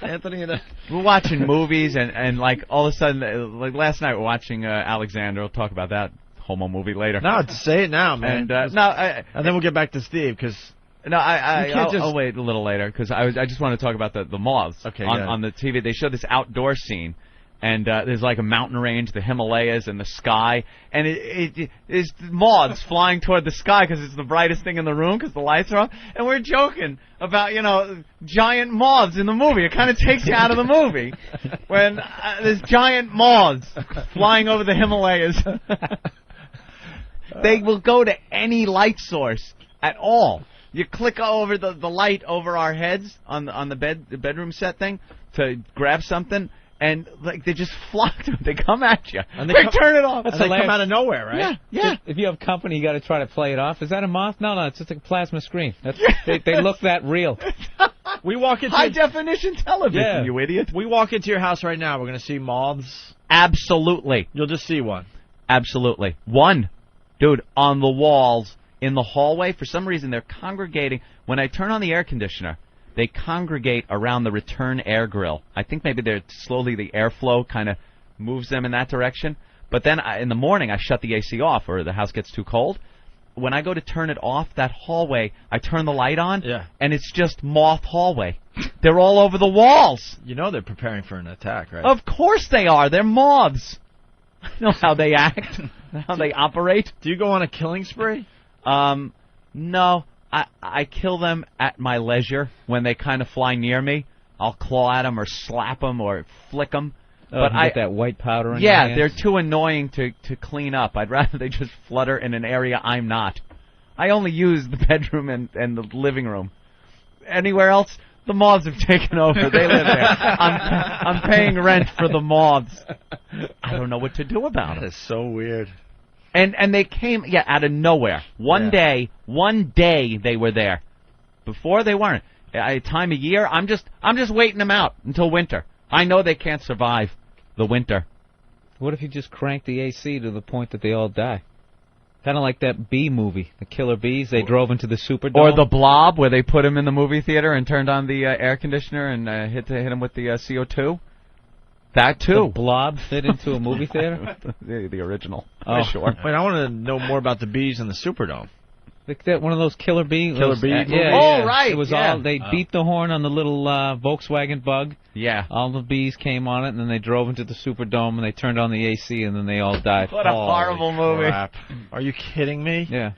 Anthony, we're watching movies and like all of a sudden, like last night we're watching Alexander. We'll talk about that homo movie later. No, say it now, man. And and then we'll get back to Steve because. No, I'll wait a little later because I just want to talk about the moths. Okay, on the TV. They show this outdoor scene. And there's like a mountain range, the Himalayas, and the sky. And it is moths flying toward the sky because it's the brightest thing in the room because the lights are on. And we're joking about, giant moths in the movie. It kind of takes you out of the movie when there's giant moths flying over the Himalayas. They will go to any light source at all. You click over the light over our heads on the bedroom set thing to grab something. And like they just flock to it. They come at you. And they turn it off. That's they come out of nowhere, right? Yeah. If you have company, you got to try to play it off. Is that a moth? No, it's just a plasma screen. They look that real. We walk into high definition television. You idiot. We walk into your house right now. We're going to see moths. Absolutely. You'll just see one. Absolutely. One, dude, on the walls in the hallway. For some reason, they're congregating. When I turn on the air conditioner, they congregate around the return air grill. I think maybe they're slowly the airflow kind of moves them in that direction. But then in the morning, I shut the AC off or the house gets too cold. When I go to turn it off, that hallway, I turn the light on, and it's just moth hallway. They're all over the walls. You know they're preparing for an attack, right? Of course they are. They're moths. I know how they act, how they operate. Do you go on a killing spree? No. I kill them at my leisure when they kind of fly near me. I'll claw at them or slap them or flick them. But I get that white powder in your hands? They're too annoying to clean up. I'd rather they just flutter in an area I'm not. I only use the bedroom and the living room. Anywhere else, the moths have taken over. They live there. I'm paying rent for the moths. I don't know what to do about That it. is so weird. And they came out of nowhere. One day they were there. Before they weren't. Time of year, I'm just waiting them out until winter. I know they can't survive the winter. What if you just crank the AC to the point that they all die? Kind of like that bee movie, the killer bees. They drove into the Superdome. Or the Blob, where they put him in the movie theater and turned on the air conditioner and hit him with the CO2. That too. The Blob fit into a movie theater? the original. Oh, sure. Wait, I want to know more about the bees in the Superdome. Like that, one of those killer bee. Killer bee movies? Oh, right. It was all. They beat the horn on the little Volkswagen Bug. Yeah. All the bees came on it, and then they drove into the Superdome, and they turned on the AC, and then they all died. What a horrible movie. Crap. Are you kidding me? Yeah.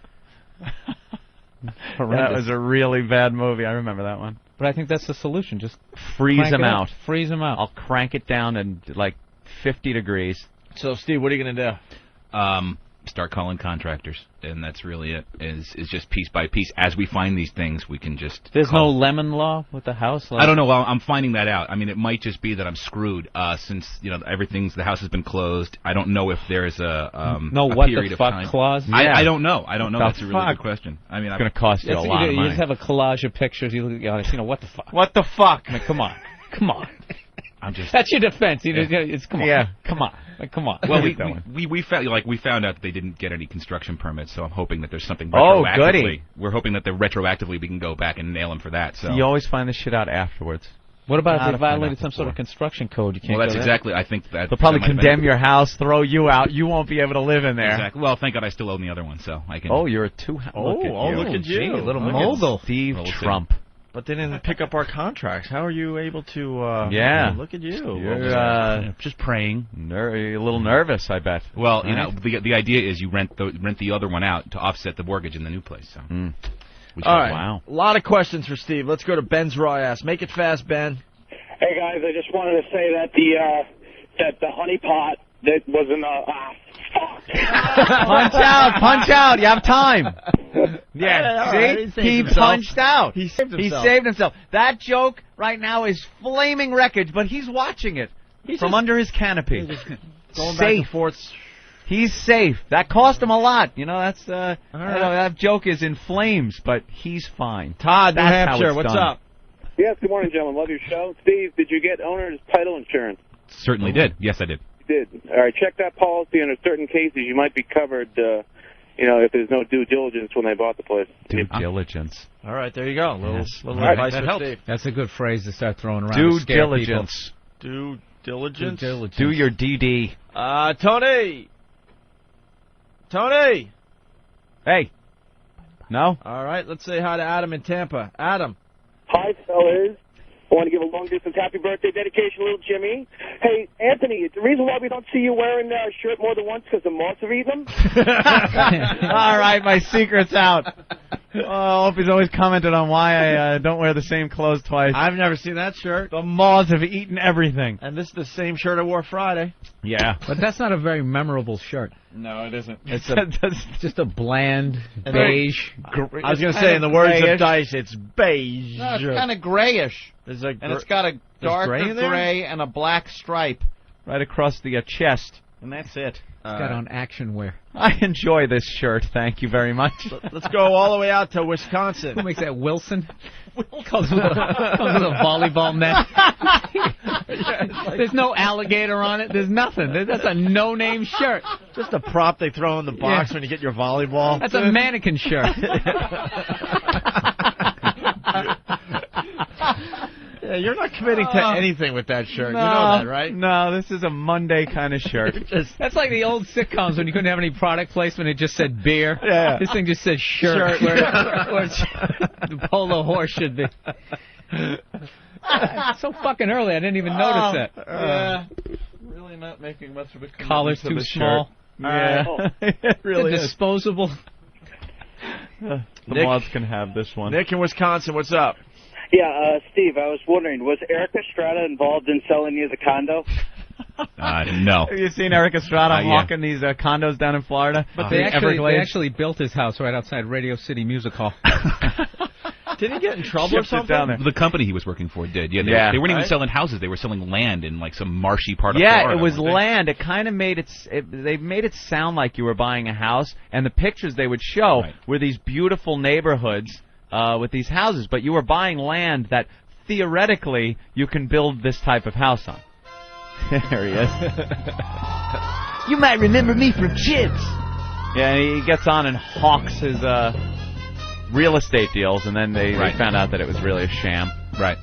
That was a really bad movie. I remember that one. But I think that's the solution. Just freeze them out. Freeze them out. I'll crank it down and like 50 degrees. So, Steve, what are you going to do? Start calling contractors, and that's really it. Is just piece by piece. As we find these things, we can just. There's no lemon law with the house. I don't know. Well, I'm finding that out. I mean, it might just be that I'm screwed since the house has been closed. I don't know if there's a what period the fuck of time. clause. I don't know. That's a really fuck? good question. I mean, it's going to cost you a lot of money. You just have a collage of pictures. You look at what the fuck? What the fuck? I mean, come on. That's your defense. Come on. Yeah. Come on. Come on. Well, we found out that they didn't get any construction permits, so I'm hoping that there's something Oh, retroactively. goody. We're hoping that retroactively we can go back and nail them for that. So You always find this shit out afterwards. What about if Not they to find violated out some sort of before. construction code? You can't well, that's go there? exactly. I think that They'll probably that might have condemn been- your house, throw you out. You won't be able to live in there. Exactly. Well, thank God I still own the other one, so I can. Oh, you're a two. Look at you. Gee, a little Look at mogul. Steve We'll see. Trump. But they didn't pick up our contracts. How are you able to? Yeah. Look at you. You're just praying. You're a little nervous, I bet. Well, you Right? know, the idea is you rent the other one out to offset the mortgage in the new place. So. All right. Wow. A lot of questions for Steve. Let's go to Ben's raw ass. Make it fast, Ben. Hey guys, I just wanted to say that the honey pot that was in Punch out. You have time. Yeah, see? right. He saved He himself. punched out. He saved He himself. saved himself. That joke right now is flaming wreckage, but he's watching it from under his canopy. Going back and forth. He's safe. That cost him a lot. You know, that's right. that joke is in flames, but he's fine. Todd, New That's how Hampshire, it's what's done. up? Yes, good morning, gentlemen. Love your show. Steve, did you get owner's title insurance? Certainly did. Yes, I did. You did. All right, check that policy. Under certain cases, you might be covered, if there's no due diligence when they bought the place. Due diligence. All right, there you go. Little All right, advice that for helps. Steve. That's a good phrase to start throwing around. Due to scare diligence. Due diligence. Due diligence. Do your DD. Tony. Tony. Hey. No? All right, let's say hi to Adam in Tampa. Adam. Hi, fellas. I want to give a long-distance happy birthday dedication to little Jimmy. Hey, Anthony, the reason why we don't see you wearing a shirt more than once because the moths have eaten them? All right, my secret's out. Oh, Opie's always commented on why I don't wear the same clothes twice. I've never seen that shirt. The moths have eaten everything. And this is the same shirt I wore Friday. Yeah. But that's not a very memorable shirt. No, it isn't. It's just a bland beige. I was going to say, in the words of Dice, it's beige. No, it's kind of grayish. There's a And it's got a darker gray in there? gray and a black stripe right across the chest. And that's it. It's got on action wear. I enjoy this shirt. Thank you very much. Let's go all the way out to Wisconsin. Who makes that, Wilson? Comes with a volleyball net. There's no alligator on it. There's nothing. That's a no-name shirt. Just a prop they throw in the box when you get your volleyball. That's a mannequin shirt. Yeah, you're not committing to anything with that shirt. No, You know that, right? No, this is a Monday kind of shirt. That's like the old sitcoms when you couldn't have any product placement. It just said beer. Yeah. This thing just said shirt. Where the polo horse should be. It's so fucking early. I didn't even notice that. Yeah. Really not making much of a commitment Collar's to too the small. Shirt. Yeah. It really The is. disposable. The Nick- moths can have this one. Nick in Wisconsin, what's up? Yeah, Steve, I was wondering, was Eric Estrada involved in selling you the condo? No. Have you seen Eric Estrada Yeah. hawking these condos down in Florida? But The they Everglades? actually built his house right outside Radio City Music Hall. Did he get in trouble or Shipped it something? down there. The company he was working for did. Yeah, they weren't even selling houses. They were selling land in like some marshy part of Florida. Yeah, it was weren't they? land. It kind of made they made it sound like you were buying a house, and the pictures they would show were these beautiful neighborhoods with these houses, but you were buying land that theoretically you can build this type of house on. There he is. You might remember me from Chips. Yeah, and he gets on and hawks his real estate deals, and then they found out that it was really a sham. Right.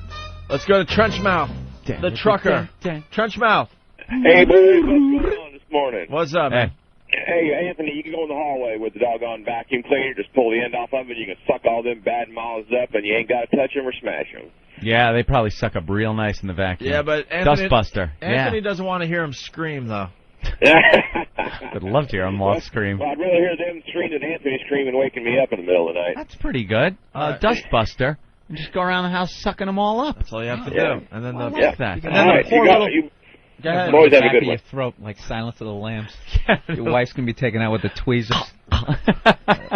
Let's go to Trenchmouth, the trucker. Trenchmouth. Hey, boys, what's going on this morning? What's up, man? Hey, Anthony, you can go in the hallway with the doggone vacuum cleaner, just pull the end off of it, you can suck all them bad mouths up, and you ain't got to touch them or smash them. Yeah, they probably suck up real nice in the vacuum. Yeah, but Anthony, Dustbuster. Anthony doesn't want to hear him scream, though. I'd love to hear him moth scream. Well, I'd rather hear them scream than Anthony screaming waking me up in the middle of the night. That's pretty good. Dustbuster. And just go around the house sucking them all up. That's all you have to Yeah. do. And then I the like that. And then the poor little. Go ahead. Boys, have a Back good of one. your throat, like Silence of the Lambs. Your wife's gonna be taken out with the tweezers.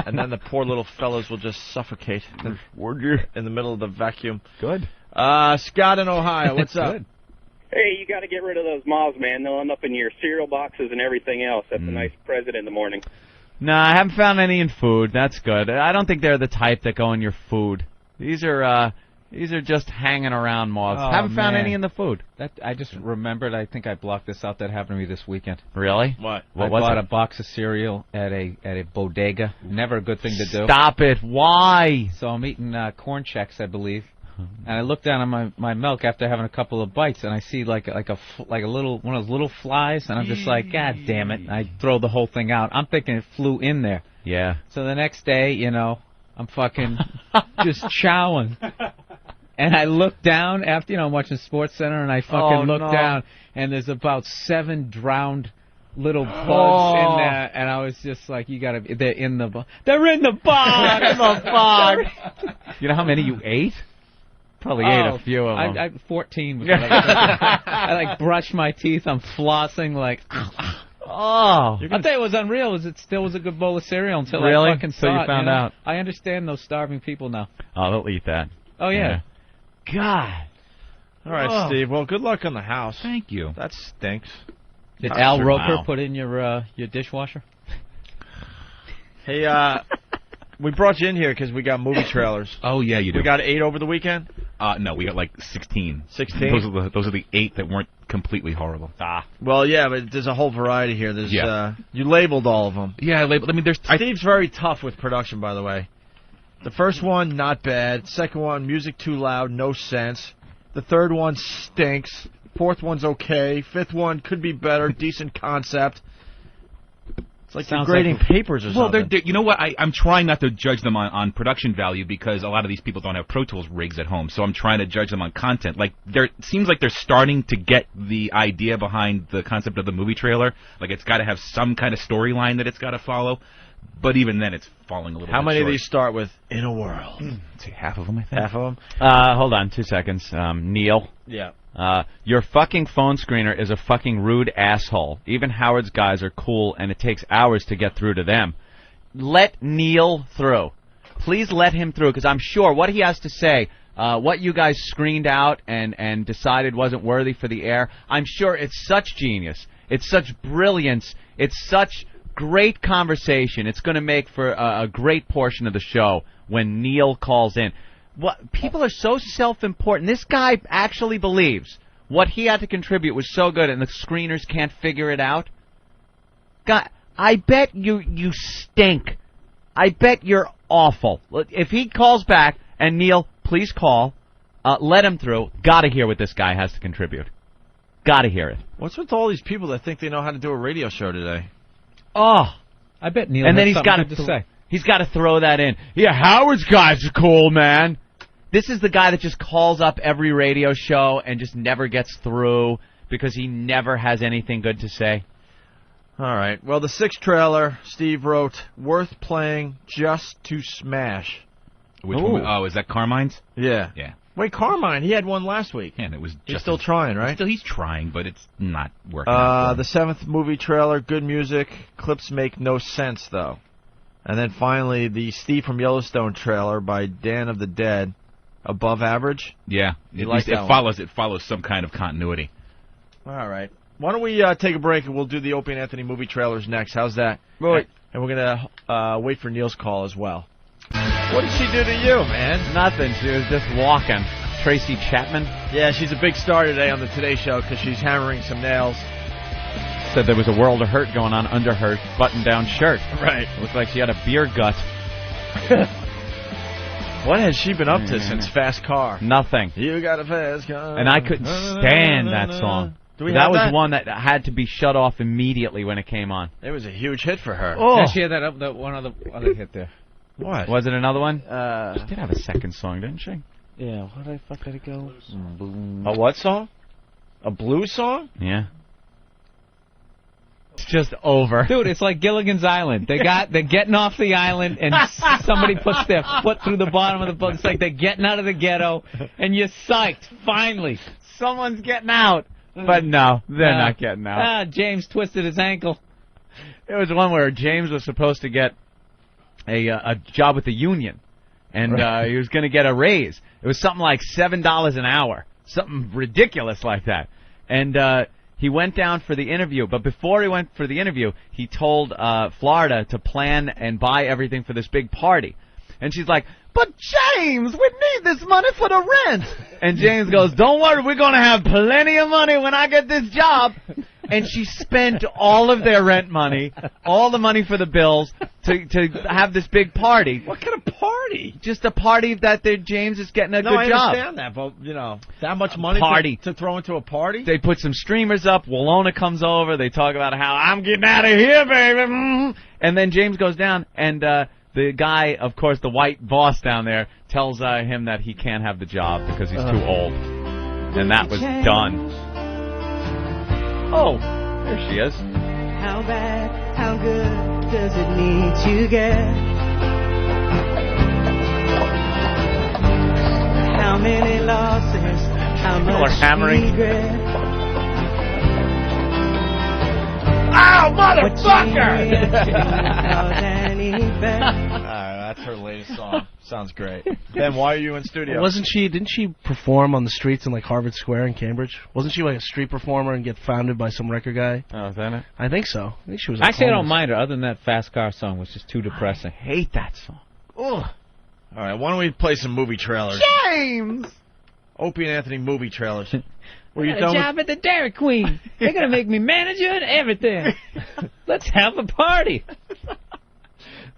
And then the poor little fellows will just suffocate in the middle of the vacuum. Good. Scott in Ohio, what's up? Good. Hey, you got to get rid of those moths, man. They'll end up in your cereal boxes and everything else. That's a nice present in the morning. No, I haven't found any in food. That's good. I don't think they're the type that go in your food. These are These are just hanging around moths. Oh, Haven't found man. any in the food. I just remembered. I think I blocked this out. That happened to me this weekend. Really? What? I bought a box of cereal at a bodega. Never a good thing to do. Stop it! Why? So I'm eating corn checks, I believe, and I look down on my milk after having a couple of bites, and I see like a little one of those little flies, and I'm just like, God damn it! And I throw the whole thing out. I'm thinking it flew in there. Yeah. So the next day, I'm fucking just chowing. And I look down after, I'm watching SportsCenter, and I fucking look down, and there's about 7 drowned little bugs in there, and I was just like, they're in the box. They're in the box! In the box! You know how many you ate? Probably ate a few of them. I 14 was what I brushed my teeth, I'm flossing like... Oh, I'll tell you what was unreal is it still was a good bowl of cereal until really? I fucking saw So you it, found out. I understand those starving people now. Oh, they'll eat that. Oh, yeah. God. All right, Steve. Well, good luck on the house. Thank you. That stinks. Did Al Roker put in your dishwasher? Hey, we brought you in here because we got movie trailers. Oh, yeah, you do. We got 8 over the weekend? No, we got like 16. 16? Those are the 8 that weren't completely horrible. Well, yeah, but there's a whole variety here. There's you labeled all of them. Yeah, I labeled. I mean, Steve's very tough with production, by the way. The first one, not bad. Second one, music too loud, no sense. The third one stinks. Fourth one's okay. Fifth one could be better, decent concept. It's like they're grading papers or something. Well, you know what? I'm trying not to judge them on production value because a lot of these people don't have Pro Tools rigs at home, so I'm trying to judge them on content. Like, it seems like they're starting to get the idea behind the concept of the movie trailer. Like, it's got to have some kind of storyline that it's got to follow. But even then, it's falling a little bit How many short. of these start with "In a World"? Say half of them, I think. Half of them? Hold on 2 seconds. Neil. Yeah. Your fucking phone screener is a fucking rude asshole. Even Howard's guys are cool, and it takes hours to get through to them. Let Neil through. Please let him through, because I'm sure what he has to say, what you guys screened out and decided wasn't worthy for the air, I'm sure it's such genius. It's such brilliance. It's such great conversation. It's going to make for a great portion of the show when Neil calls in. What people are so self-important. This guy actually believes what he had to contribute was so good, and the screeners can't figure it out. God, I bet you stink. I bet you're awful. If he calls back, and Neil, please call, let him through. Got to hear what this guy has to contribute. Got to hear it. What's with all these people that think they know how to do a radio show today? Oh, I bet Neil. And then has he's got something to say. He's got to throw that in. Yeah, Howard's guys are cool, man. This is the guy that just calls up every radio show and just never gets through because he never has anything good to say. All right. Well, the 6th trailer, Steve wrote, worth playing just to smash. Which one? Oh, is that Carmine's? Yeah. Yeah. Wait, Carmine, he had one last week. Yeah, and it was just He's still trying, right? He's trying, but it's not working out for him. The 7th movie trailer, good music. Clips make no sense, though. And then finally, the Steve from Yellowstone trailer by Dan of the Dead, above average. Yeah, it follows some kind of continuity. All right. Why don't we take a break and we'll do the Opie and Anthony movie trailers next? How's that? Right. And we're gonna wait for Neil's call as well. What did she do to you, man? Nothing. She was just walking. Tracy Chapman. Yeah, she's a big star today on the Today Show because she's hammering some nails. Said there was a world of hurt going on under her button-down shirt. Right. It looked like she had a beer gut. What has she been up to since Fast Car? Nothing. You got a fast car. And I couldn't stand that song. That was one that had to be shut off immediately when it came on. It was a huge hit for her. Oh. Yeah, she had that one other hit there. What? Was it another one? She did have a second song, didn't she? Yeah, how the fuck did it go? A what song? A blues song? Yeah. It's just over. Dude, it's like Gilligan's Island. They're getting off the island, and somebody puts their foot through the bottom of the boat. It's like they're getting out of the ghetto, and you're psyched. Finally, someone's getting out. But no, they're not getting out. James twisted his ankle. There was one where James was supposed to get a job with the union, and he was going to get a raise. It was something like $7 an hour, something ridiculous like that. And he went down for the interview, but before he went for the interview, he told Florida to plan and buy everything for this big party. And she's like, but James, we need this money for the rent. And James goes, don't worry, we're going to have plenty of money when I get this job. And she spent all of their rent money, all the money for the bills, to have this big party. What kind of party? Just a party that James is getting a good I job. understand that, but, that much money to throw into a party? They put some streamers up. Walona comes over. They talk about how, I'm getting out of here, baby. And then James goes down, and the guy, of course, the white boss down there, tells him that he can't have the job because he's too old. And that was done. Oh, there she is. How bad, how good does it need to get? How many losses, how much regret? Oh, motherfucker! That's her latest song. Sounds great. Ben, why are you in studio? Didn't she perform on the streets in like Harvard Square in Cambridge? Wasn't she like a street performer and get founded by some record guy? Oh, is that it? I think so. I think she was. Like, Actually, I don't mind her. Other than that Fast Car song, which is too depressing. I hate that song. Ugh. All right, why don't we play some movie trailers? James! Opie and Anthony movie trailers. Were you I got done a job at the Dairy Queen. They're going to make me manager and everything. Let's have a party.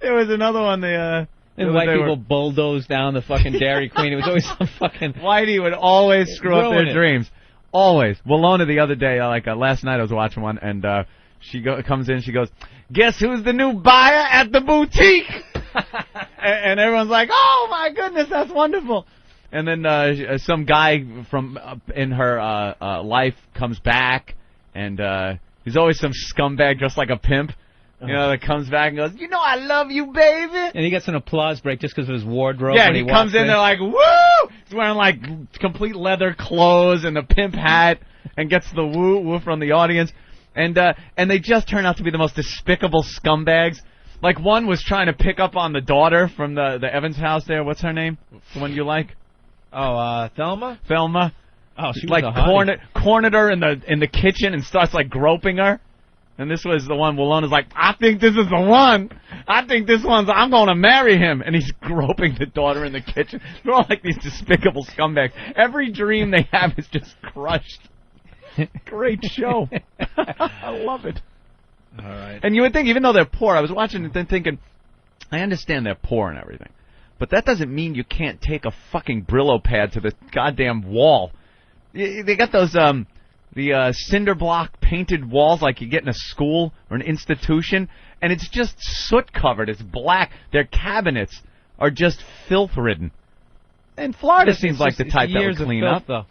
There was another one. And white people bulldoze down the fucking Dairy Queen. It was always some fucking... Whitey would always screw up their dreams. Always. Walona the other day, last night I was watching one, and she comes in, she goes, guess who's the new buyer at the boutique? and everyone's like, oh my goodness, that's wonderful. And then some guy from in her life comes back, and he's always some scumbag dressed like a pimp. That comes back and goes, I love you, baby. And he gets an applause break just because of his wardrobe. Yeah, when he comes in there like, woo! He's wearing like complete leather clothes and a pimp hat and gets the woo from the audience. And they just turn out to be the most despicable scumbags. Like one was trying to pick up on the daughter from the Evans house there. What's her name? The one you like? Oh, Thelma? Thelma. Oh, she was like a hottie. cornered her in the kitchen and starts like groping her. And this was the one Walona's like, I think this is the one. I'm going to marry him. And he's groping the daughter in the kitchen. They're all like these despicable scumbags. Every dream they have is just crushed. Great show. I love it. All right. And you would think, even though they're poor, I was watching it then thinking, I understand they're poor and everything. But that doesn't mean you can't take a fucking Brillo pad to the goddamn wall. They got those, the cinder block painted walls like you get in a school or an institution, and it's just soot covered. It's black. Their cabinets are just filth ridden. And Florida seems like the type that would clean up. Though.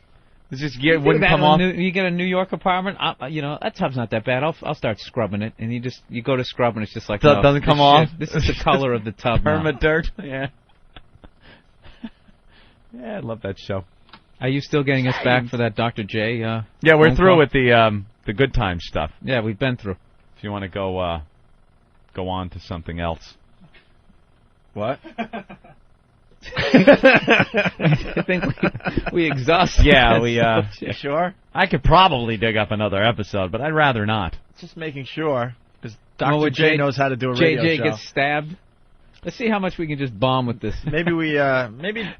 It's just wouldn't come off. You get a New York apartment, that tub's not that bad. I'll start scrubbing it, and you go to scrub, and it's just like, so it doesn't come off. This is the color of the tub. Perma-dirt. Yeah. Yeah, I love that show. Are you still getting us back for that Dr. J? Yeah, we're through with the good time stuff. Yeah, we've been through. If you want to go on to something else. What? I think we exhausted. Yeah, You sure? I could probably dig up another episode, but I'd rather not. Just making sure, because Dr. J knows how to do a radio JJ show. gets stabbed. Let's see how much we can just bomb with this. Maybe that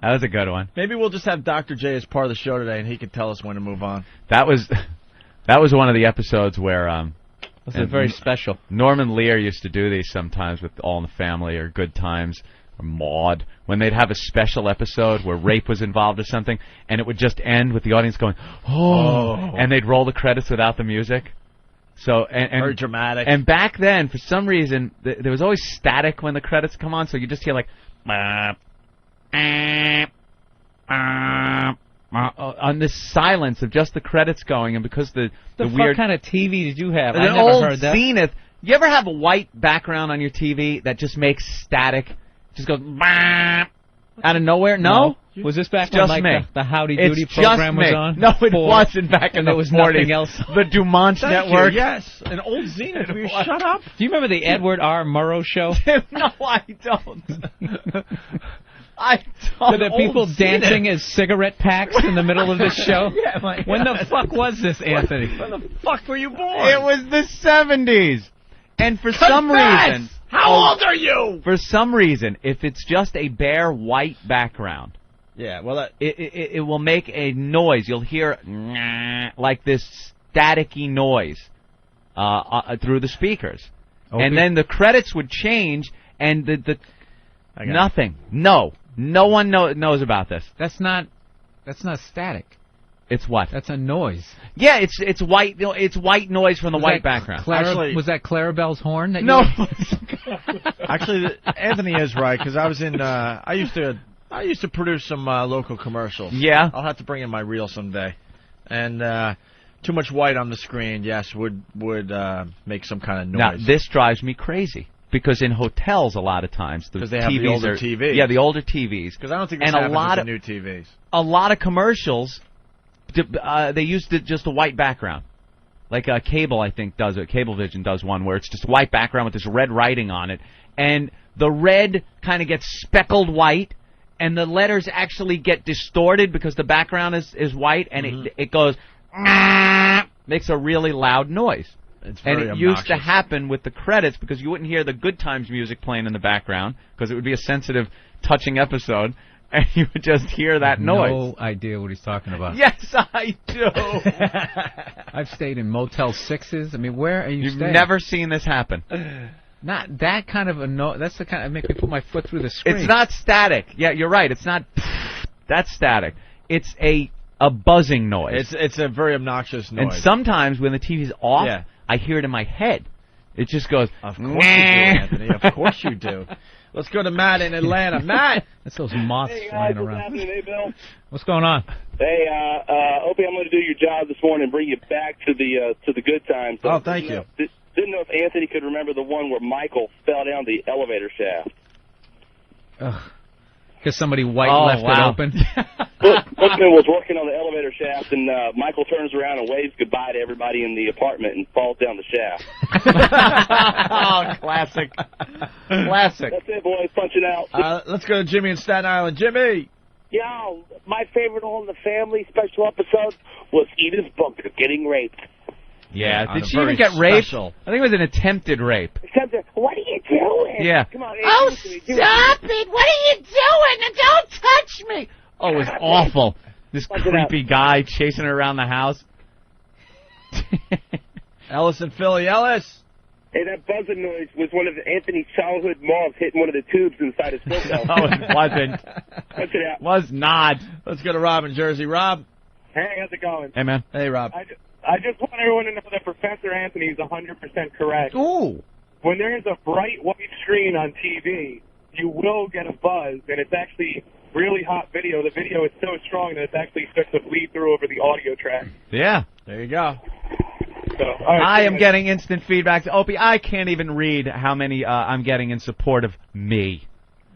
was a good one. Maybe we'll just have Dr. J as part of the show today, and he can tell us when to move on. That was one of the episodes where was it very special? Norman Lear used to do these sometimes with All in the Family or Good Times or Maude, when they'd have a special episode where rape was involved or something, and it would just end with the audience going, oh, and they'd roll the credits without the music. So and very dramatic. And back then, for some reason, there was always static when the credits come on, so you just hear like on this silence of just the credits going, and because the weird kind of TV did you have? I never old heard that. Zenith. You ever have a white background on your TV that just makes static? Just goes out of nowhere? No? Was this back when like the Howdy Doody it's program was on? No, it wasn't back in the 40s. There was nothing else. The Dumont Network. Yes, an old Zenith. Will you shut up? Do you remember the Edward R. Murrow show? No, I don't. I don't. Were there people dancing as cigarette packs in the middle of this show? Yeah, when the fuck was this, Anthony? When the fuck were you born? It was the 70s. And for some reason, How old are you? For some reason, if it's just a bare white background, Yeah, well, it will make a noise. You'll hear like this staticky noise through the speakers. Okay. And then the credits would change, and the nothing. No one knows about this. That's not static. It's what? That's a noise. Yeah, it's white. It's white noise from the white background. Was that Clarabelle's horn? That No. Actually, Anthony is right, because I was in. I used to produce some local commercials. Yeah. I'll have to bring in my reel someday. And too much white on the screen, yes, would make some kind of noise. Now this drives me crazy. Because in hotels, a lot of times because they have the older TVs. Yeah, the older TVs. Because I don't think this and happens a lot with of the new TVs. A lot of commercials, they used just a white background, like cable. I think does it. Cablevision does one where it's just a white background with this red writing on it, and the red kind of gets speckled white, and the letters actually get distorted because the background is white, and it goes makes a really loud noise. It's very and it obnoxious. used to happen with the credits because you wouldn't hear the Good Times music playing in the background because it would be a sensitive, touching episode, and you would just hear that noise. No idea what he's talking about. Yes, I do. I've stayed in Motel 6s. I mean, where are you You've staying? never seen this happen. Not that kind of a noise. That's the kind of make me put my foot through the screen. It's not static. Yeah, you're right. It's not. That's static. It's a buzzing noise. It's a very obnoxious noise. And sometimes when the TV's off, Yeah. I hear it in my head. It just goes. Of course you do, Anthony. Of course you do. Let's go to Matt in Atlanta. Matt! That's those moths flying what's around. happening? Hey, Bill. What's going on? Hey, Opie, I'm going to do your job this morning and bring you back to the good times. Oh, thank you. Didn't know if Anthony could remember the one where Michael fell down the elevator shaft. Because somebody left it open. Bookman was working on the elevator shaft, and Michael turns around and waves goodbye to everybody in the apartment and falls down the shaft. Oh, classic. Classic. That's it, boys. Punching out. Let's go to Jimmy in Staten Island. Jimmy! Yo, my favorite All in the Family special episode was Edith Bunker getting raped. Yeah, on did a she even very get raped? special- I think it was an attempted rape. Except, what are you doing? Yeah. Come on, Oh, Anthony, do it. stop it! What are you doing? Don't touch me! Oh, it was awful. This creepy guy chasing her around the house. Ellis and Philly. Ellis! Hey, that buzzing noise was one of Anthony's childhood moths hitting one of the tubes inside his football. No, it wasn't. Punch it out. Was not. Let's go to Rob in Jersey. Rob? Hey, how's it going? Hey, man. Hey, Rob. I just want everyone to know that Professor Anthony is 100% correct. Ooh. When there is a bright white screen on TV, you will get a buzz, and it's actually really hot video. The video is so strong that it's actually starts to bleed through over the audio track. Yeah. There you go. So, all right, I am getting instant feedback. Opie, I can't even read how many I'm getting in support of me.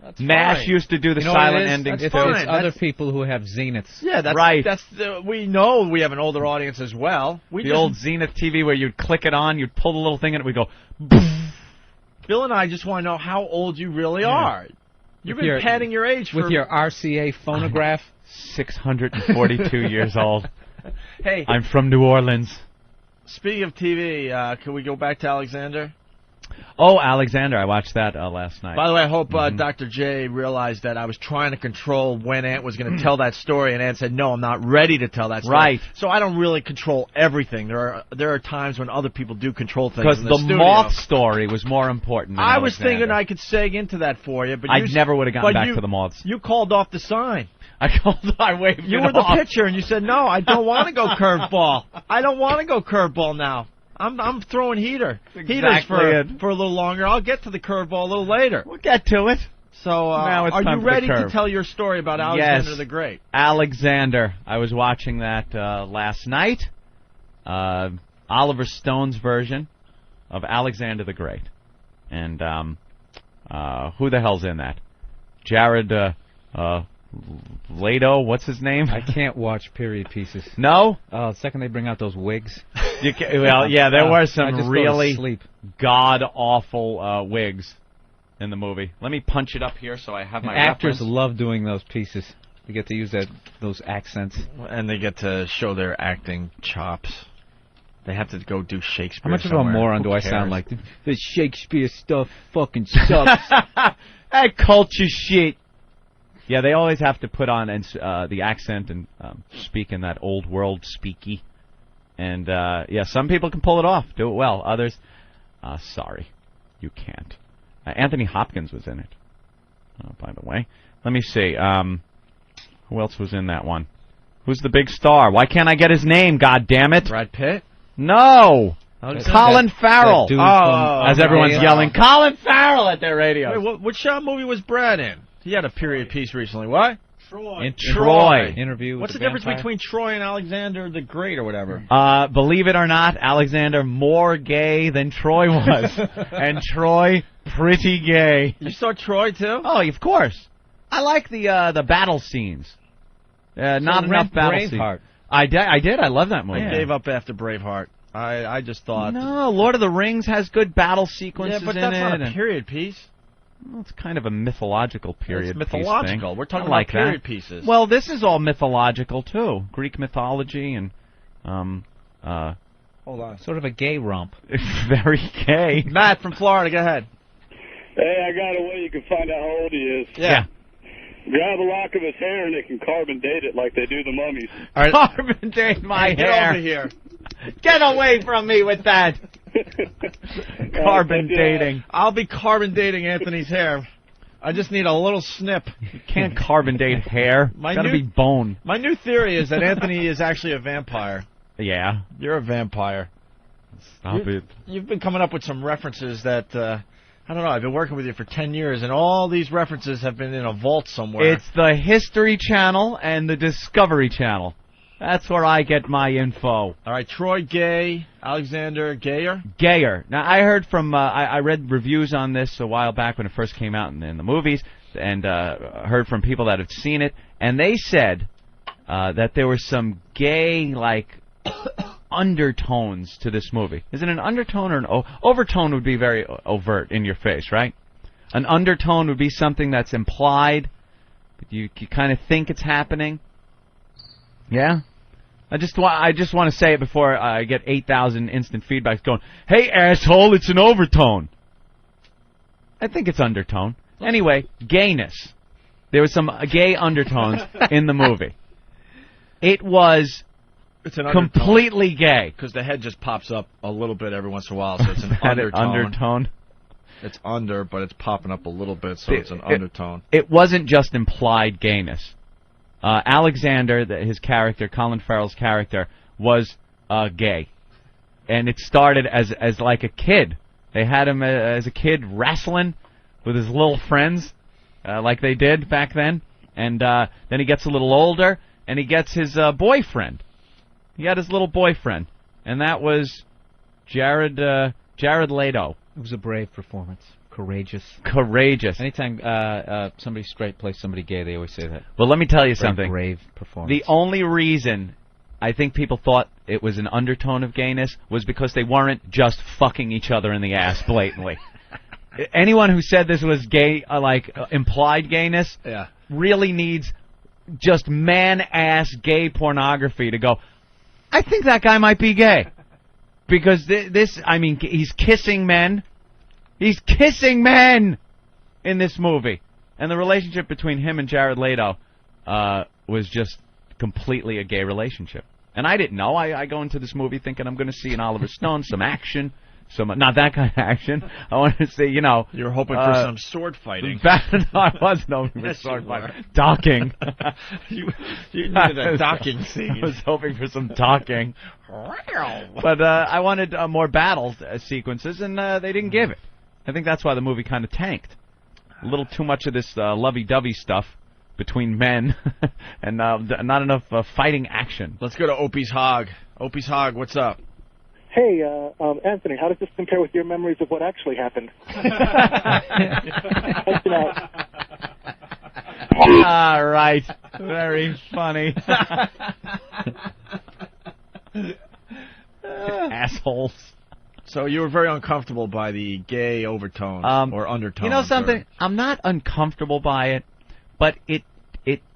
That's MASH fine. used to do the You know what it silent is? endings It's too. it's other people who have zeniths. Yeah, that's Right. we know we have an older audience as well. We The just, old Zenith TV where you'd click it on, you'd pull the little thing and it would go. Bill and I just want to know how old you really are. You've been padding your age with your RCA phonograph. 642 years old. Hey, I'm from New Orleans. Speaking of TV, can we go back to Alexander? Oh, Alexander, I watched that last night. By the way, I hope Dr. J realized that I was trying to control when Ant was going to tell that story, and Ant said, no, I'm not ready to tell that story. Right. So I don't really control everything. There are times when other people do control things Because in the studio. moth story was more important than I was Alexander. thinking I could seg into that for you, but I you never would have gotten but back you- to the moths. You called off the sign. I waved You it were the off. pitcher, and you said, no, I don't want to go curveball. I don't want to go curveball now. I'm throwing heaters exactly for a little longer. I'll get to the curveball a little later. We'll get to it. So, Now it's are time you for the ready to curve. tell your story about Alexander Yes. the Great? Alexander. I was watching that last night. Oliver Stone's version of Alexander the Great. And who the hell's in that? Jared Leto, what's his name? I can't watch period pieces. No? The second they bring out those wigs. Well, yeah, there were I some just go to really sleep. god-awful wigs in the movie. Let me punch it up here so I have my Actors reference. love doing those pieces. You get to use those accents. And they get to show their acting chops. They have to go do Shakespeare. How much of a somewhere. moron Who do I cares? sound like? The Shakespeare stuff fucking sucks. That culture shit. Yeah, they always have to put on the accent and speak in that old world speaky. And, yeah, some people can pull it off, do it well. Others, sorry, you can't. Anthony Hopkins was in it, by the way. Let me see. Who else was in that one? Who's the big star? Why can't I get his name, God damn it? Brad Pitt? No! Colin Farrell! As everyone's yelling, Colin Farrell at their radio. Wait, which movie was Brad in? He had a period piece recently. What? In Troy. Interview with What's the the difference vampire? between Troy and Alexander the Great or whatever? Believe it or not, Alexander more gay than Troy was. And Troy pretty gay. You saw Troy too? Oh, of course. I like the battle scenes. Not enough battle Braveheart. scenes. I did. I love that movie. I gave up after Braveheart. I just thought... No, Lord of the Rings has good battle sequences Yeah, but in that's it. not a period piece. Well, it's kind of a mythological period It's piece mythological. thing. We're talking I like about period that. pieces. Well, this is all mythological, too. Greek mythology and... Hold on. Sort of a gay romp. Very gay. Matt from Florida, go ahead. Hey, I got a way you can find out how old he is. Yeah. Grab a lock of his hair and they can carbon date it like they do the mummies. All right. Carbon date my Get hair. over here. Get away from me with that. Carbon dating. I'll be carbon dating Anthony's hair. I just need a little snip. You can't carbon date hair. It's gotta be bone. My new theory is that Anthony is actually a vampire. Yeah. You're a vampire. Stop it. You've been coming up with some references that, I don't know, I've been working with you for 10 years, and all these references have been in a vault somewhere. It's the History Channel and the Discovery Channel. That's where I get my info. All right, Troy gay, Alexander gayer? Gayer. Now, I heard from, I read reviews on this a while back when it first came out in the movies, and heard from people that have seen it, and they said that there were some gay, like, undertones to this movie. Is it an undertone or an overtone? Would be very overt in your face, right? An undertone would be something that's implied, but you kind of think it's happening. Yeah. I just want to say it before I get 8,000 instant feedbacks going, "Hey asshole, it's an overtone." I think it's undertone. Anyway, gayness. There was some gay undertones in the movie. It was It's an completely gay. Because the head just pops up a little bit every once in a while, so it's an undertone. It's under, but it's popping up a little bit, so it's an undertone. It wasn't just implied gayness. Alexander, his character, Colin Farrell's character, was gay. And it started as like a kid. They had him as a kid wrestling with his little friends, like they did back then. And then he gets a little older, and he gets his boyfriend. He had his little boyfriend, and that was Jared Leto. It was a brave performance. Courageous. Anytime somebody straight plays somebody gay, they always say that. Well, let me tell you something. Brave performance. The only reason I think people thought it was an undertone of gayness was because they weren't just fucking each other in the ass blatantly. Anyone who said this was gay, implied gayness, really needs just man-ass gay pornography to go, I think that guy might be gay. Because he's kissing men. He's kissing men in this movie. And the relationship between him and Jared Leto was just completely a gay relationship. And I didn't know. I go into this movie thinking I'm going to see an Oliver Stone, some action. Not that kind of action. I wanted to see, You were hoping for some sword fighting. No, I wasn't hoping for sword fighting. Docking. you needed a docking scene. I was hoping for some docking. But I wanted more battle sequences, and they didn't give it. I think that's why the movie kind of tanked. A little too much of this lovey-dovey stuff between men, and not enough fighting action. Let's go to Opie's Hog. Opie's Hog, what's up? Hey, Anthony, how does this compare with your memories of what actually happened? All right. Very funny. Assholes. So you were very uncomfortable by the gay overtones or undertones. You know something? I'm not uncomfortable by it, but it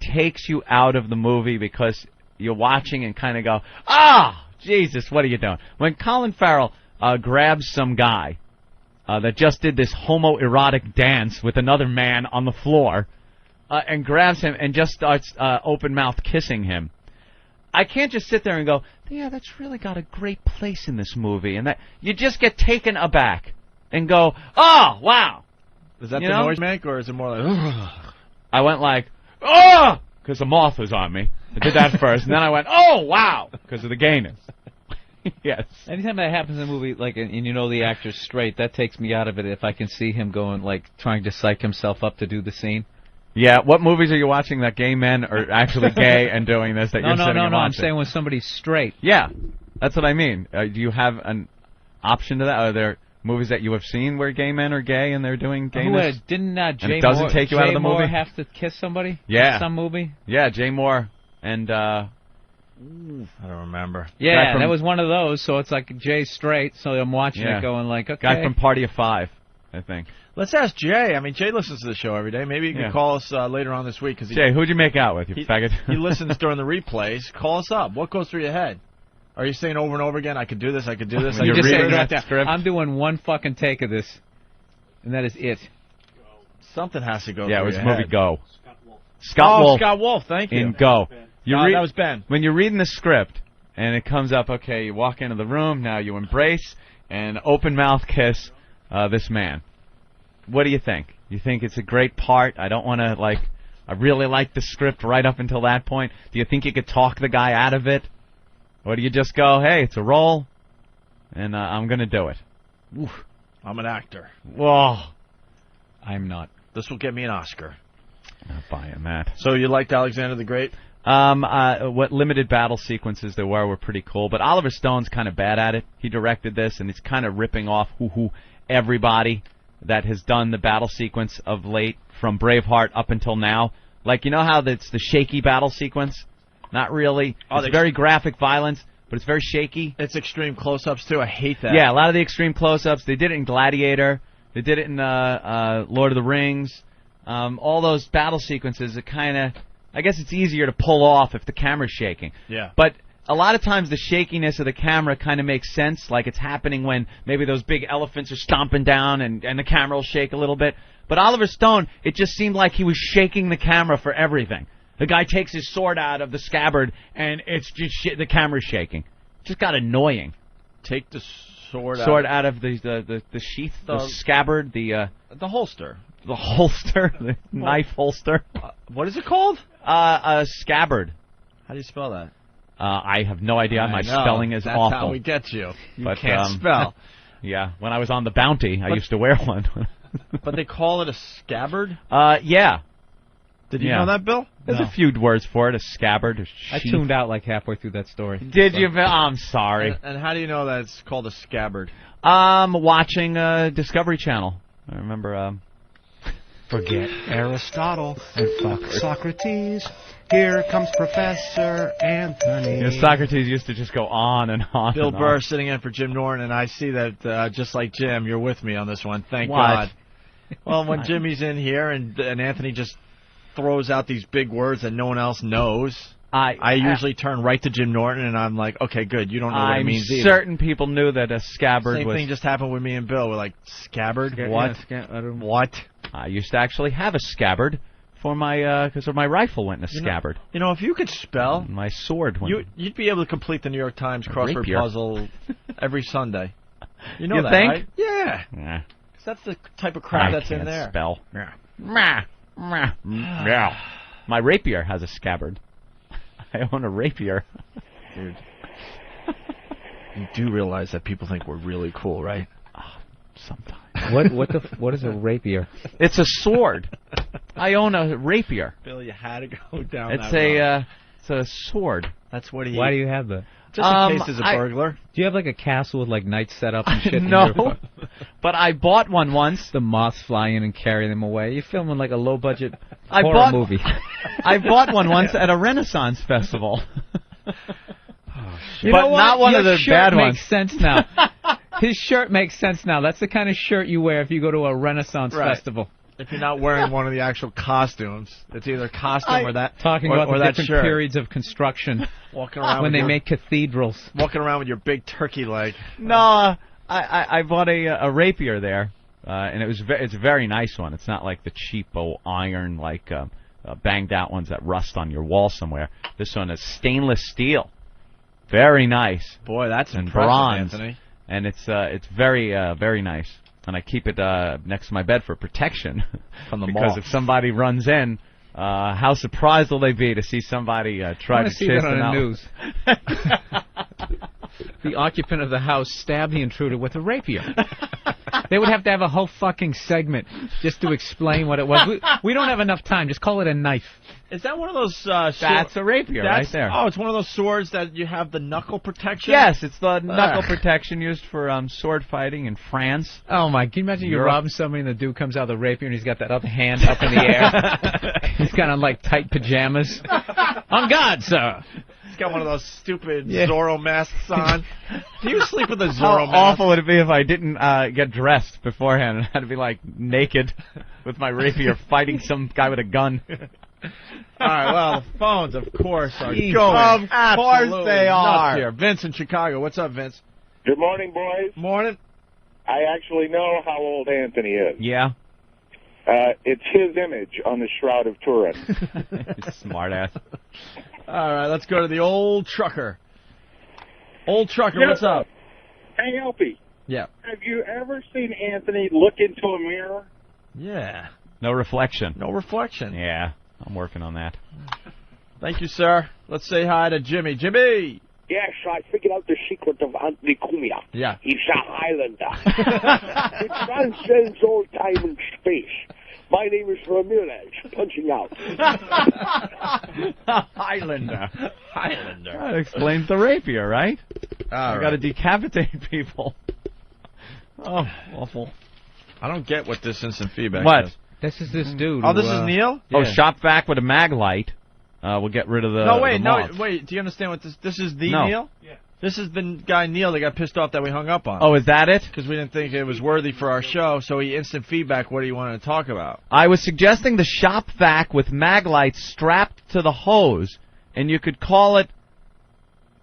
takes you out of the movie because you're watching and kind of go, Jesus, what are you doing? When Colin Farrell grabs some guy that just did this homoerotic dance with another man on the floor and grabs him and just starts open-mouthed kissing him, I can't just sit there and go, yeah, that's really got a great place in this movie. And that you just get taken aback and go, oh, wow. Is that the noise you make, or is it more like, I went like, oh, because the moth was on me. I did that first, and then I went, oh, wow, because of the gayness. Yes. Anytime that happens in a movie, like, and you know the actor's straight, that takes me out of it if I can see him going, like, trying to psych himself up to do the scene. Yeah, what movies are you watching that gay men are actually gay and doing this that you're sitting and watching? I'm saying when somebody's straight. Yeah, that's what I mean. Do you have an option to that? Are there movies that you have seen where gay men are gay and they're doing gayness? Didn't and it doesn't take you out of the movie? Jay Moore have to kiss somebody? Yeah. In some movie? Yeah, Jay Moore and... I don't remember. Yeah, that was one of those, so it's like Jay's straight, so I'm watching it going like, okay. Guy from Party of Five, I think. Let's ask Jay. I mean, Jay listens to the show every day. Maybe he can call us later on this week. Jay, who'd you make out with, you faggot? He listens during the replays. Call us up. What goes through your head? Are you saying over and over again, I could do this, I could do this? You're reading that script? I'm doing one fucking take of this, and that is it. Something has to go Yeah, it through was your movie head. Go. Scott Wolf. Scott Wolf, thank you. In Go. That was Ben. When you're reading the script, and it comes up, okay, you walk into the room, now you embrace and open-mouth kiss this man. What do you think? You think it's a great part? I don't want to, like, I really like the script right up until that point. Do you think you could talk the guy out of it? Or do you just go, hey, it's a role, and I'm going to do it? Oof, I'm an actor. Whoa. I'm not. This will get me an Oscar. Not buying that. So you liked Alexander the Great? What limited battle sequences there were pretty cool, but Oliver Stone's kind of bad at it. He directed this, and it's kind of ripping off everybody that has done the battle sequence of late, from Braveheart up until now. Like, you know how it's the shaky battle sequence? Not really. It's very graphic violence, but it's very shaky. It's extreme close-ups, too. I hate that. Yeah, a lot of the extreme close-ups. They did it in Gladiator. They did it in Lord of the Rings. All those battle sequences, it kind of... I guess it's easier to pull off if the camera's shaking. Yeah. But a lot of times the shakiness of the camera kind of makes sense, like it's happening when maybe those big elephants are stomping down and the camera will shake a little bit. But Oliver Stone, it just seemed like he was shaking the camera for everything. The guy takes his sword out of the scabbard and it's just the camera's shaking. It just got annoying. Take the sword out of the sheath, the scabbard, the holster. The holster, the knife holster. What is it called? A scabbard. How do you spell that? I have no idea. My spelling is awful. That's how we get you. You but, can't spell. Yeah, when I was on the Bounty, I used to wear one. But they call it a scabbard? Yeah. Did you know that, Bill? There's a few words for it, a scabbard, a sheath. I tuned out like halfway through that story. Did you? I'm sorry. And how do you know that it's called a scabbard? Watching Discovery Channel. I remember... Forget Aristotle and fuck Socrates. Here comes Professor Anthony. You know, Socrates used to just go on and on. Bill and Burr on. sitting in for Jim Norton, and I see that just like Jim, you're with me on this one. Thank What? God. Well, when Jimmy's in here and Anthony just throws out these big words that no one else knows, I usually turn right to Jim Norton, and I'm like, okay, good. You don't know what it means either. Certain people knew that a scabbard Same was... thing just happened with me and Bill. We're like, scabbard? What? What? I used to actually have a scabbard for my because my rifle went in a scabbard. You know, if you could spell, my sword went. You'd be able to complete the New York Times crossword rapier. puzzle every Sunday. You know You that, think? right? Yeah. Nah. 'Cause that's the type of crap that's in can't there. Spell. Yeah. Yeah. My rapier has a scabbard. I own a rapier. Dude. You do realize that people think we're really cool, right? Sometimes. What is a rapier? It's a sword. I own a rapier. Bill, you had to go down It's that road. It's a sword. That's what he... Why do you have that? Just in case there's a burglar. Do you have like a castle with like knights set up and shit? No, but I bought one once. The moths fly in and carry them away. You're filming like a low budget horror movie. I bought one once at a Renaissance festival. You but know what? not one Your of the shirt bad ones. Makes sense now. His shirt makes sense now. That's the kind of shirt you wear if you go to a Renaissance festival. If you're not wearing one of the actual costumes, it's either costume or that. Talking or, about or the that different shirt. periods of construction. Walking around when with they your- make cathedrals. Walking around with your big turkey leg. No, I bought a rapier there, and it's a very nice one. It's not like the cheapo iron, like banged out ones that rust on your wall somewhere. This one is stainless steel. Very nice. Boy, that's and impressive, bronze. Anthony. And it's very nice. And I keep it next to my bed for protection. From the because moth. if somebody runs in, how surprised will they be to see somebody try to see chase that on them the out? news. The occupant of the house stabbed the intruder with a rapier. They would have to have a whole fucking segment just to explain what it was. We don't have enough time. Just call it a knife. Is that one of those That's a rapier right there. Oh, it's one of those swords that you have the knuckle protection? Yes, it's the knuckle protection used for sword fighting in France. Oh, my. Can you imagine you're Europe. robbing somebody and the dude comes out with a rapier and he's got that other hand up in the air? He's got on, like, tight pajamas. On God, sir. He's got one of those stupid Yeah. Zorro masks on. Do you sleep with a How Zorro mask? awful would it be if I didn't get dressed beforehand and had to be, like, naked with my rapier fighting some guy with a gun? All right, well, the phones, of course, are Jeez. going. Of course absolutely they nuts are. Here. Vince in Chicago. What's up, Vince? Good morning, boys. Morning. I actually know how old Anthony is. Yeah. It's his image on the Shroud of Turin. Smart ass. All right, let's go to the old trucker. Old trucker, Yeah. what's up? Hey, Opie, Yeah. have you ever seen Anthony look into a mirror? Yeah. No reflection. No reflection. Yeah, I'm working on that. Thank you, sir. Let's say hi to Jimmy. Jimmy! Yes, I figured out the secret of Anthony Cumia. Yeah. He's a Highlander. It transcends all time and space. My name is Ramirez, punching out. Highlander. Highlander. That explains the rapier, right? All I got to decapitate people. Oh, awful. I don't get what this instant feedback What? is. This is this dude. Oh, who, this is Neil? Oh, Yeah. shop vac with a mag light. We'll get rid of the No, wait, the no, moths. wait. Do you understand what this is? The No. Neil? Yeah. This is the guy Neil that got pissed off that we hung up on. Oh, is that it? Because we didn't think it was worthy for our show, so he instant feedback what he wanted to talk about. I was suggesting the shop vac with mag lights strapped to the hose, and you could call it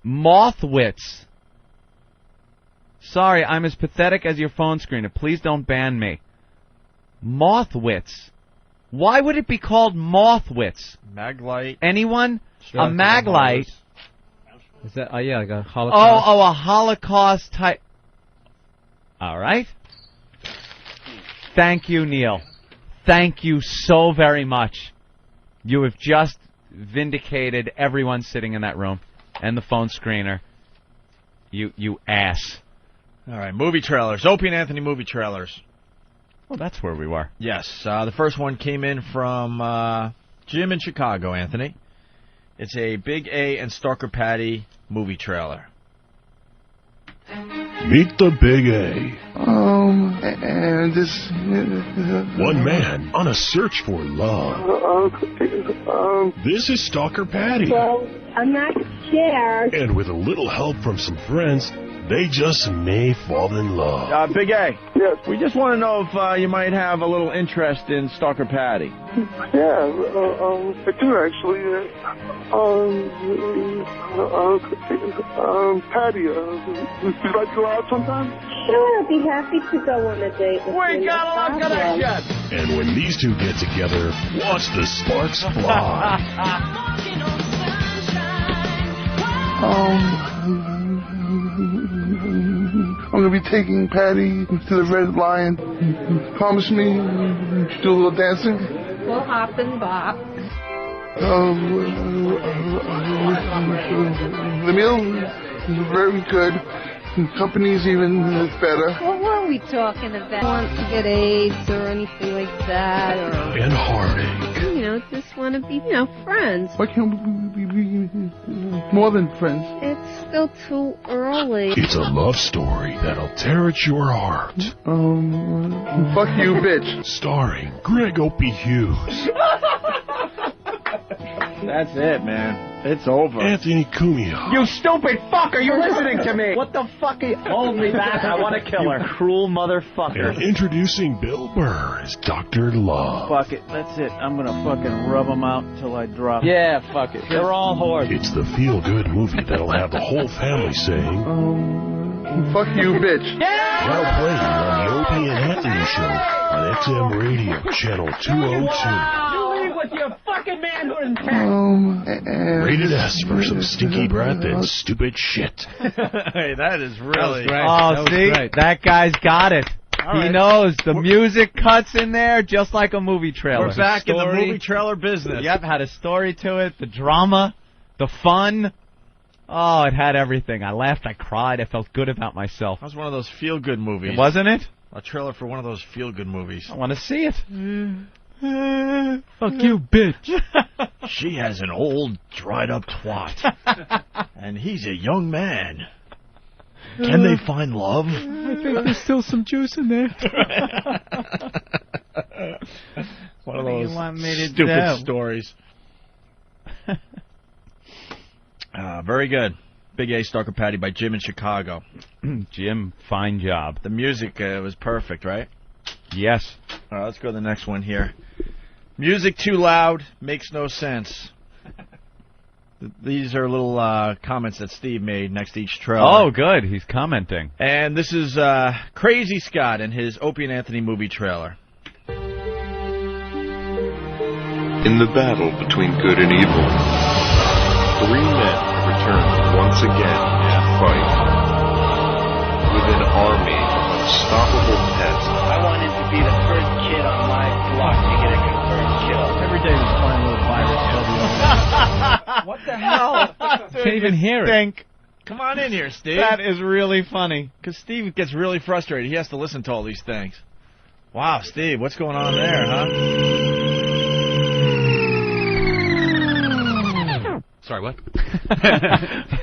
Mothwits. Sorry, I'm as pathetic as your phone screener. Please don't ban me. Mothwits. Why would it be called Mothwits? Maglite. Anyone? Strapped A to the mag light. hose. Is that? Oh, yeah, like a Holocaust. Oh, a Holocaust type. All right. Thank you, Neil. Thank you so very much. You have just vindicated everyone sitting in that room and the phone screener. You ass. All right, movie trailers. Opie and Anthony movie trailers. Well, that's where we were. Yes, the first one came in from Jim in Chicago, Anthony. It's a Big A and Stalker Patty movie trailer. Meet the Big A. And this... One man on a search for love. This is Stalker Patty. Well, I'm not scared. And with a little help from some friends, they just may fall in love. Big A. Yes. We just want to know if you might have a little interest in Stalker Patty. Yeah, I do actually. Patty, would you like to go out sometime? Sure, I'd be happy to go on a date with you. We got a lot of connection. And when these two get together, watch the sparks fly. I'm gonna be taking Patty to the Red Lion. Promise me, do a little dancing. We'll hop and bop. The meal is very good. The company's even better. What were we talking about? Want to get AIDS or anything like that, or And heartache. just want to be, friends. Why can't we be more than friends? It's still too early. It's a love story that'll tear at your heart. Fuck you, bitch. Starring Greg Opie Hughes. That's it, man. It's over. Anthony Cumia. You stupid fuck! Are you listening to me? What the fuck? Hold me back. I want to kill her. You cruel motherfucker. And introducing Bill Burr as Dr. Love. Fuck it. That's it. I'm gonna fucking rub them out until I drop. Yeah, fuck it. They're all whores. It's the feel-good movie that'll have the whole family saying, fuck you, bitch. now playing on the Opie and Anthony Show on XM Radio, Channel 202. With your fucking manhood intact. Rated S for some stinky breath and stupid shit. Hey, that is really... Oh, see? That guy's got it. He knows. The music cuts in there just like a movie trailer. We're back in the movie trailer business. Yep, had a story to it, the drama, the fun. Oh, it had everything. I laughed, I cried, I felt good about myself. That was one of those feel-good movies. Wasn't it? A trailer for one of those feel-good movies. I want to see it. Fuck you, bitch. She has an old, dried-up twat. And he's a young man. Can they find love? I think there's still some juice in there. One of What do you those want me to stupid do? stories. Very good. Big A Stalker Patty by Jim in Chicago. Jim, fine job. The music was perfect, right? Yes. All right, let's go to the next one here. Music too loud, makes no sense. These are little comments that Steve made next to each trailer. Oh, good. He's commenting. And this is Crazy Scott in his Opie and Anthony movie trailer. In the battle between good and evil, 3 men return once again to fight. With an army of unstoppable pets. I wanted to be the first kid on my block to get a confirmed kill. Every day we find a little virus. What the hell? Can't even hear it. Come on in here, Steve. That is really funny. Because Steve gets really frustrated. He has to listen to all these things. Wow, Steve, what's going on there, huh? Sorry, what?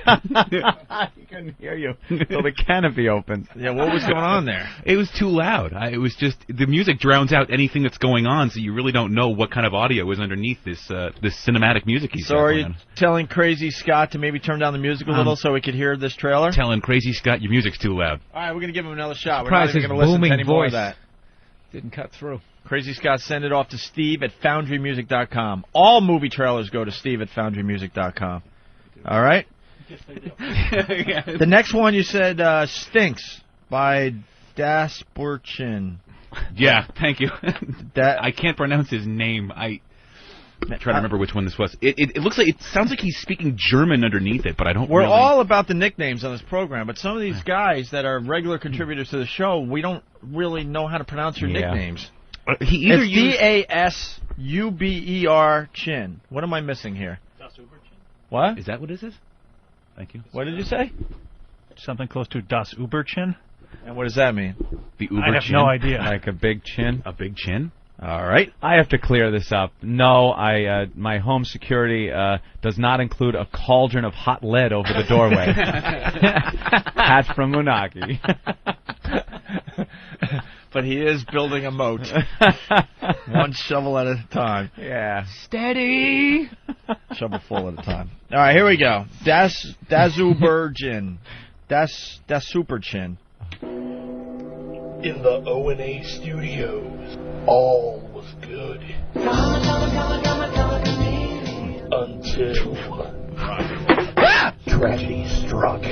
I couldn't hear you until the canopy opens. Yeah, what was going on there? It was too loud. It was just the music drowns out anything that's going on, so you really don't know what kind of audio is underneath this this cinematic music he's So are you telling Crazy Scott to maybe turn down the music a little so we could hear this trailer? Telling Crazy Scott your music's too loud. All right, we're going to give him another shot. Surprise, we're not even going to listen to any more of that. Didn't cut through. Crazy Scott, send it off to Steve at FoundryMusic.com. All movie trailers go to Steve at FoundryMusic.com. All right? The next one you said Stinks by Das Burchin. Yeah, thank you. I can't pronounce his name. I'm trying to remember which one this was. It looks like it sounds like he's speaking German underneath it, but I don't. We're really... all about the nicknames on this program, but some of these guys that are regular contributors to the show, we don't really know how to pronounce your nicknames. He either it's Dasuber Chin. What am I missing here? What? Is that what it is? Thank you. What did you say? Something close to Das Uberchin. And what does that mean? The Uber I have chin? no idea. Like a big chin? A big chin? All right. I have to clear this up. No, my home security does not include a cauldron of hot lead over the doorway. Hat from Unagi. But he is building a moat. One shovel at a time. Yeah. Steady! Shovelful at a time. All right, here we go. Dasuberchin. Dasuberchin. In the O&A studios, all was good. Until tragedy struck.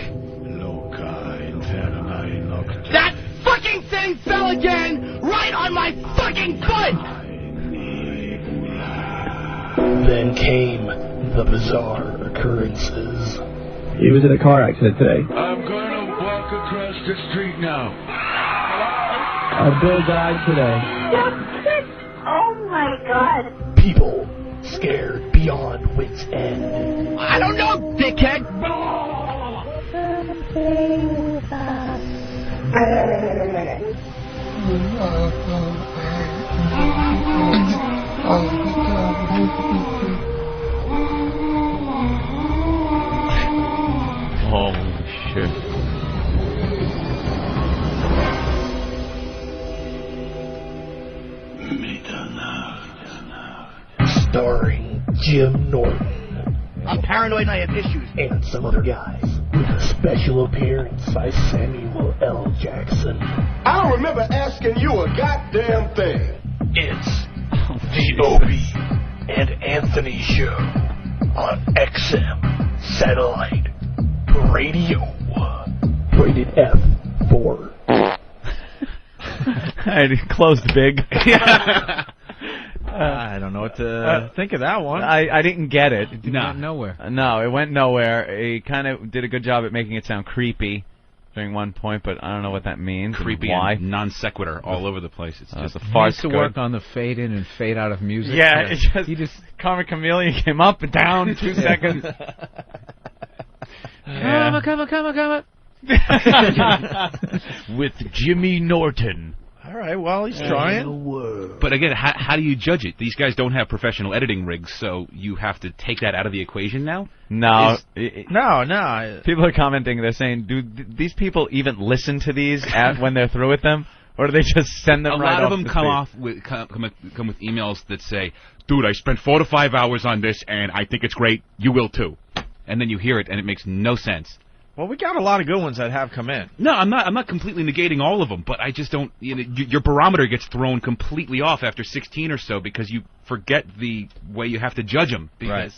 That fucking thing fell again, right on my fucking foot! Then came the bizarre occurrences. He was in a car accident today. I'm gonna walk across the street now. Bill died today. Oh my god. People scared beyond wits' end. I don't know, dickhead! Holy shit. Starring Jim Norton I'm paranoid and I have issues. And some other guys with a special appearance by Samuel L. Jackson. I don't remember asking you a goddamn thing. It's the Opie and Anthony Show on XM Satellite Radio. Rated F for. I closed big. I don't know what to think of that one. I didn't get it. It went nowhere. No, it went nowhere. He kind of did a good job at making it sound creepy during one point, but I don't know what that means. Creepy and why. and non sequitur all over the place. It's just the He farce used to work on the fade in and fade out of music. Yeah, it just, he just Carmen Chameleon came up and down in 2 seconds. Come on. With Jimmy Norton. All right, well, he's trying. But again, how do you judge it? These guys don't have professional editing rigs, so you have to take that out of the equation now? No. No. People are commenting, they're saying, do these people even listen to these when they're through with them? Or do they just send them right off? A lot of them come with emails that say, dude, I spent 4 to 5 hours on this, and I think it's great. You will, too. And then you hear it, and it makes no sense. Well, we got a lot of good ones that have come in. No, I'm not completely negating all of them, but I just don't. Your barometer gets thrown completely off after 16 or so because you forget the way you have to judge them because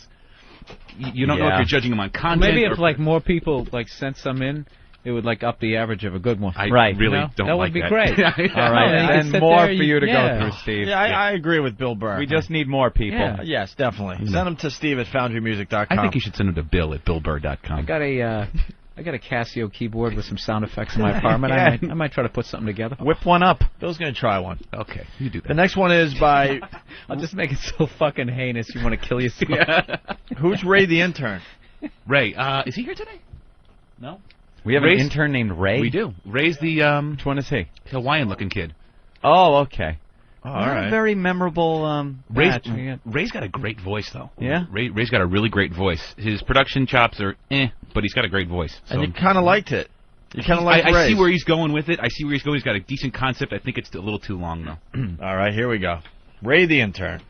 you don't know if you're judging them on content. Maybe if more people sent some in, it would up the average of a good one. I really don't that like would be that. great. All right, and more for you to go through, Steve. Yeah, I agree with Bill Burr. We just need more people. Yeah. Yes, definitely. Send them to Steve at FoundryMusic.com. I think you should send them to Bill at BillBurr.com. I got a Casio keyboard with some sound effects in my apartment. I might try to put something together. Whip one up. Bill's going to try one. Okay, you do that. The next one is by... I'll just make it so fucking heinous you want to kill yourself. Who's Ray the intern? Ray. Is he here today? No? We have an intern named Ray? We do. Ray's the... Which one is he? Hawaiian-looking kid. Oh, okay. All right. Very memorable Ray's got a great voice, though. Yeah? Ray's got a really great voice. His production chops are but he's got a great voice. So. And you kind of liked it. You kind of liked Ray. I see where he's going with it. He's got a decent concept. I think it's a little too long, though. All right, here we go. Ray the intern.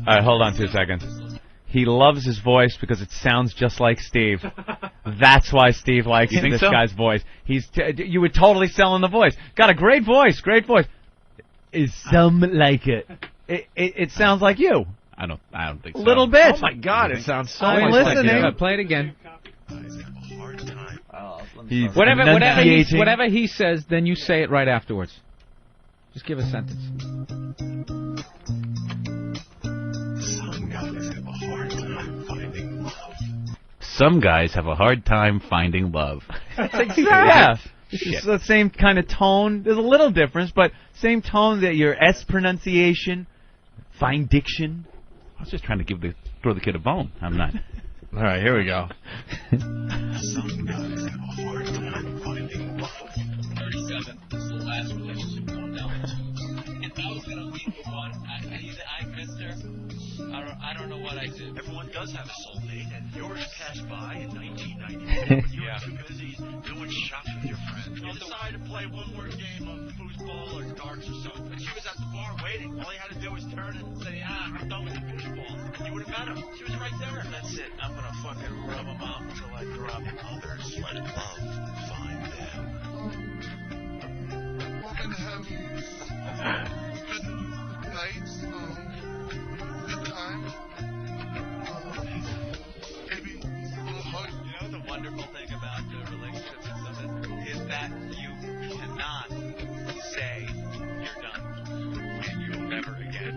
All right, hold on 2 seconds. He loves his voice because it sounds just like Steve. That's why Steve likes this guy's voice. You would totally sell him the voice. Got a great voice, Is some like it? It sounds like you. I don't think so. Little bit. Oh my God, it sounds so I'm much listening. like Play it again. He's Whatever he says, then you say it right afterwards. Just give a sentence. Some guys have a hard time finding love. That's exactly. It's the same kind of tone. There's a little difference, but same tone that your S pronunciation, fine diction. I was just trying to throw the kid a bone. I'm not. All right, here we go. Some guys have a hard time finding love. 37. This is the last relationship going down the tubes. If I was gonna leave with one, I missed her. I don't know what I did. Everyone does have a soulmate, and yours passed by in 1994 when you were too busy doing shots with your friends. You decided to play one more game of foosball or darts or something. But she was at the bar waiting. All you had to do was turn and say, I'm done with the foosball. And you would have met her. She was right there. That's it. I'm gonna fucking rub them out until I drop others. Let love find them. We're gonna have good nights, good time. Maybe a little hug. You know the wonderful thing about the relationships and stuff is that you cannot say you're done and you'll never again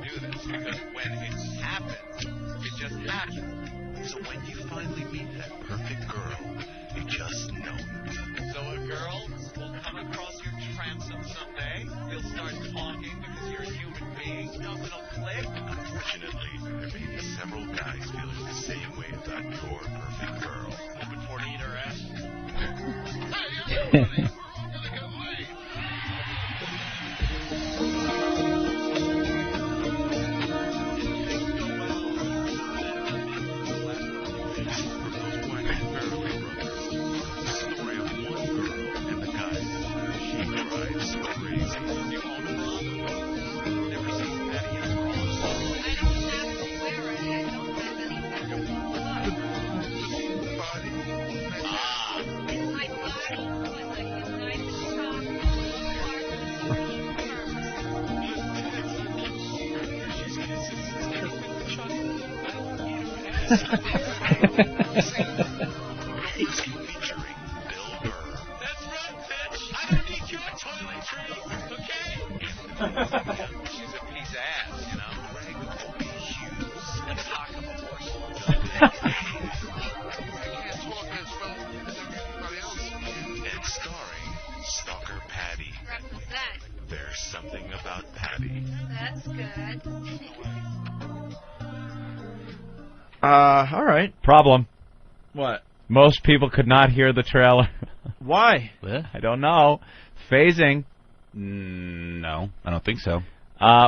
do this because when it happens, it just happens. So when you finally meet that perfect girl, you just know it. So a girl will come across your transom someday. You'll start talking because you're a human being. Stuff will click. Unfortunately, there may be several guys feeling the same way about your perfect girl. Looking forward to eat her ass. Hey, everybody, we're all gonna get laid. Story of one girl and the guy she drives crazy. You own a Featuring Bill Burr. That's right, bitch. I don't need your toiletry, okay? She's a piece of ass, you know. Greg, Opie, Hughes, and cock of a horse. I can't talk as well as everybody else. And starring Stalker Patty. Represent. There's something about Patty. That's good. All right. Problem. What? Most people could not hear the trailer. Why? I don't know. Phasing. No, I don't think so.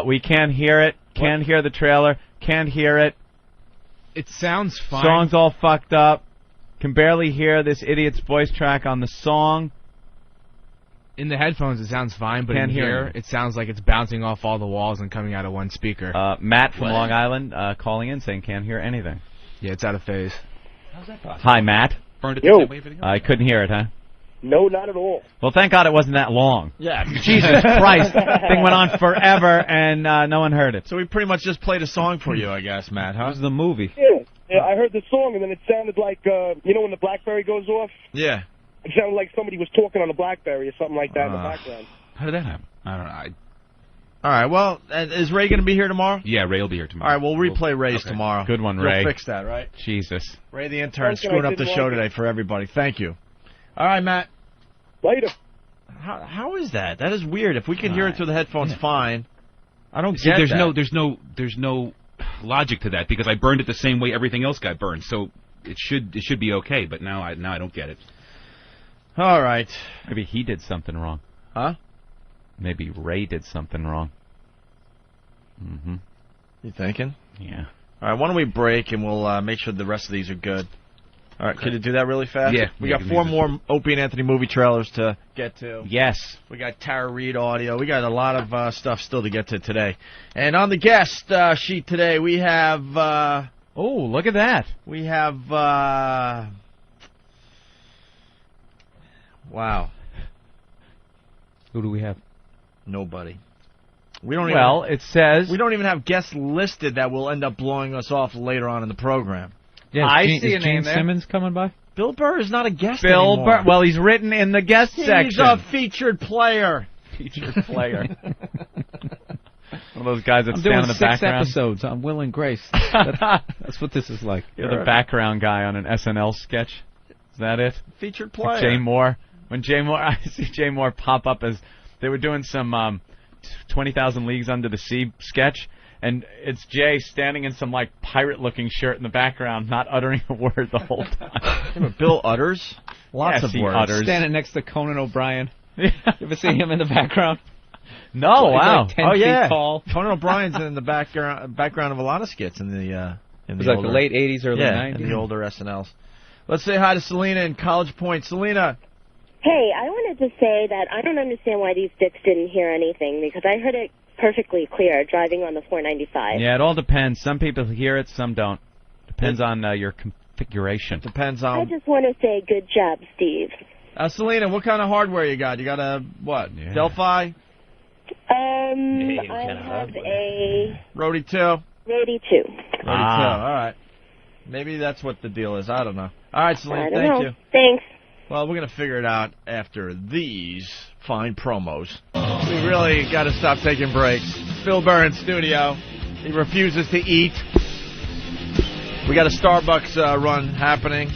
We can't hear it. Can't hear the trailer. Can't hear it. It sounds fine. Song's all fucked up. Can barely hear this idiot's voice track on the song. In the headphones, it sounds fine, but Can't in hear here, it. it sounds like it's bouncing off all the walls and coming out of one speaker. Matt from Long Island calling in saying can't hear anything. Yeah, it's out of phase. How's that possible? Hi, Matt. Burned it Yo. the same way everything else? I couldn't hear it, huh? No, not at all. Well, thank God it wasn't that long. Yeah. Jesus Christ. Thing went on forever, and no one heard it. So we pretty much just played a song for you, I guess, Matt, huh? This is the movie. Yeah, I heard the song, and then it sounded like, you know when the BlackBerry goes off? Yeah. It sounded like somebody was talking on the BlackBerry or something like that in the background. How did that happen? I don't know. All right, well, is Ray going to be here tomorrow? Yeah, Ray will be here tomorrow. All right, we'll replay Ray's tomorrow. Good one, Ray. You'll fix that, right? Jesus. Ray the intern Okay, screwing I up the didn't show like today for everybody. Thank you. All right, Matt. Later. How is that? That is weird. If we can hear it through the headphones, fine. I don't See, get there's that. there's no logic to that because I burned it the same way everything else got burned. So it should be okay. But now I don't get it. All right. Maybe he did something wrong. Huh? Maybe Ray did something wrong. Mm-hmm. You thinking? Yeah. All right, why don't we break and we'll make sure the rest of these are good. All right, can you do that really fast? Yeah. We Yeah, got give 4 me more Opie and Anthony movie trailers to get to. Yes. We got Tara Reid audio. We got a lot of stuff still to get to today. And on the guest sheet today, we have... oh, look at that. We have... wow. Who do we have? Nobody. We don't Well, it says... We don't even have guests listed that will end up blowing us off later on in the program. Yeah, I is see a name Gene there. Simmons coming by? Bill Burr is not a guest Bill anymore. Burr. Well, he's written in the guest section. He's a featured player. Featured player. One of those guys that I'm stand doing in the 6 background. episodes on Will and Grace. That's what this is like. You're the background guy on an SNL sketch. Is that it? Featured player. Jay Moore. When Jay Moore, I see Jay Moore pop up as they were doing some 20,000 Leagues Under the Sea sketch, and it's Jay standing in some like pirate-looking shirt in the background, not uttering a word the whole time. Bill utters lots Yes, of he words. utters. Standing next to Conan O'Brien. You ever see him in the background? No, He's wow. like 10 feet tall. Conan O'Brien's in the background of a lot of skits in the It was like the late 80s, early 90s. in the older SNLs. Let's say hi to Selena in College Point. Selena. Hey, I wanted to say that I don't understand why these dicks didn't hear anything, because I heard it perfectly clear driving on the 495. Yeah, it all depends. Some people hear it, some don't. Depends on your configuration. Depends I on... just want to say good job, Steve. Selena, what kind of hardware you got? You got a, what, Delphi? I have a Roadie 2? Roadie 2. Roadie 2, all right. Maybe that's what the deal is. I don't know. All right, Selena, I don't thank know. you. Thanks. Well, we're going to figure it out after these fine promos. We really got to stop taking breaks. Bill Burr in studio. He refuses to eat. We got a Starbucks run happening.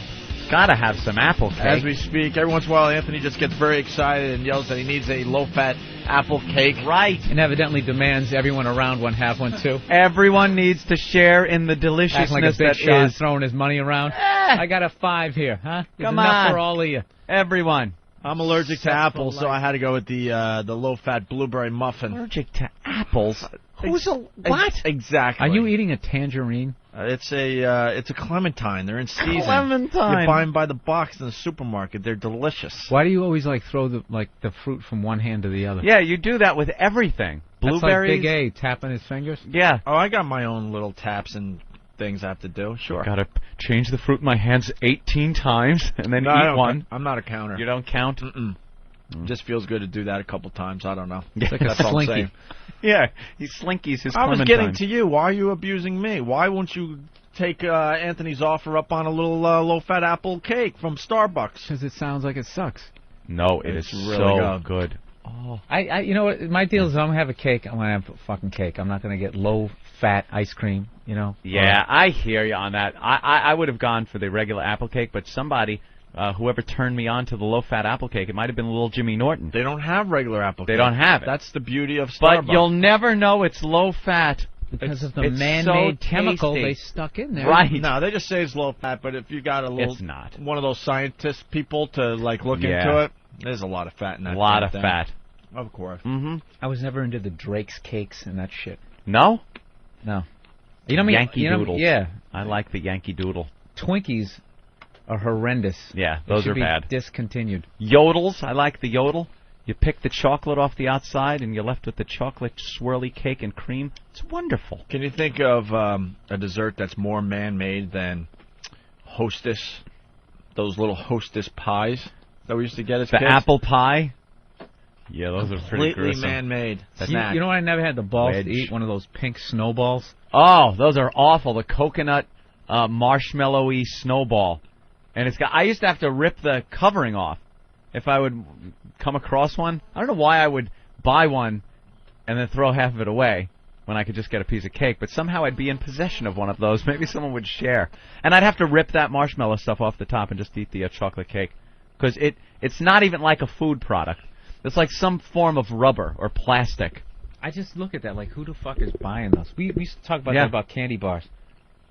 Gotta have some apple cake. As we speak. Every once in a while, Anthony just gets very excited and yells that he needs a low-fat apple cake. Right. And evidently demands everyone around one have one, too. Everyone needs to share in the deliciousness Acting like a big that shot, is. throwing his money around. I got a 5 here, huh? There's Come enough on. for all of you. Everyone. I'm allergic to apples, so I had to go with the low-fat blueberry muffin. Allergic to apples? Who's a what? Exactly. Are you eating a tangerine? It's a clementine. They're in season. Clementine. You buy them by the box in the supermarket. They're delicious. Why do you always throw the fruit from one hand to the other? Yeah, you do that with everything. Blueberries. That's like Big A tapping his fingers. Yeah. Oh, I got my own little taps and things I have to do. Sure. Gotta change the fruit in my hands 18 times and then I eat don't one. I'm not a counter. You don't count? Mm-mm. It just feels good to do that a couple times. I don't know. It's like That's a all I'm slinky. saying. Yeah, he slinkies his I was clementine. getting to you. Why are you abusing me? Why won't you take Anthony's offer up on a little low-fat apple cake from Starbucks. Because it sounds like it sucks. No, it is really so good. Oh, you know what? My deal is I'm gonna have a cake. I'm gonna have a fucking cake. I'm not gonna get low-fat ice cream. You know. Yeah, I hear you on that. I would have gone for the regular apple cake, but somebody, whoever turned me on to the low-fat apple cake, it might have been little Jimmy Norton. They don't have regular apple cake. They don't have it. That's the beauty of Starbucks. But you'll never know it's low-fat. Because of the it's man-made so chemical tasty. they stuck in there. Right. No, they just say it's low-fat, but if you got a little... It's not. One of those scientist people to, like, look Yeah. into it, there's a lot of fat in that. A lot damn of thing. fat. Of course. Mm-hmm. I was never into the Drake's cakes and that shit. No? No. You know me. Yankee Doodles. Yeah. I like the Yankee Doodle. Twinkies are horrendous. Yeah, They those should are be bad. Discontinued. Yodels, I like the yodel. You pick the chocolate off the outside, and you're left with the chocolate swirly cake and cream. It's wonderful. Can you think of a dessert that's more man-made than Hostess? Those little Hostess pies that we used to get as The kids? apple pie. Yeah, those are pretty Completely gruesome. man-made. You know what? I never had the balls Wedge. to eat one of those pink snowballs. Oh, those are awful. The coconut marshmallowy snowball. And I used to have to rip the covering off if I would come across one. I don't know why I would buy one and then throw half of it away when I could just get a piece of cake, but somehow I'd be in possession of one of those. Maybe someone would share. And I'd have to rip that marshmallow stuff off the top and just eat the chocolate cake. Because it's not even like a food product. It's like some form of rubber or plastic. I just look at that like, who the fuck is buying those? We used to talk about that about candy bars.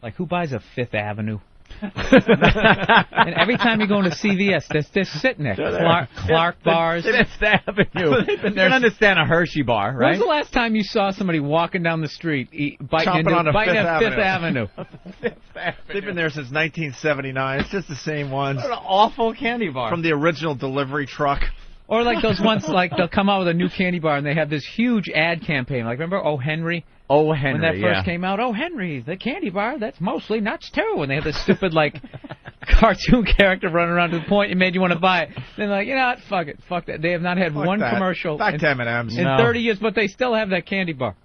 Like, who buys a Fifth Avenue? And every time you go into CVS, they're sitting there. Clark bars. Fifth Avenue. You can understand a Hershey bar, When right? was the last time you saw somebody walking down the street biting on a Fifth Fifth Avenue? They've been there since 1979. It's just the same ones. What an awful candy bar. From the original delivery truck. Or like those ones, like they'll come out with a new candy bar and they have this huge ad campaign. Like, remember O. Henry? Oh, Henry, when that first came out, oh, Henry, the candy bar, that's mostly nuts, too. And they had this stupid, like, cartoon character running around to the point it made you want to buy it. Then like, you know what, fuck it, fuck that. They have not had one commercial Back to M&M's. in 30 years, but they still have that candy bar.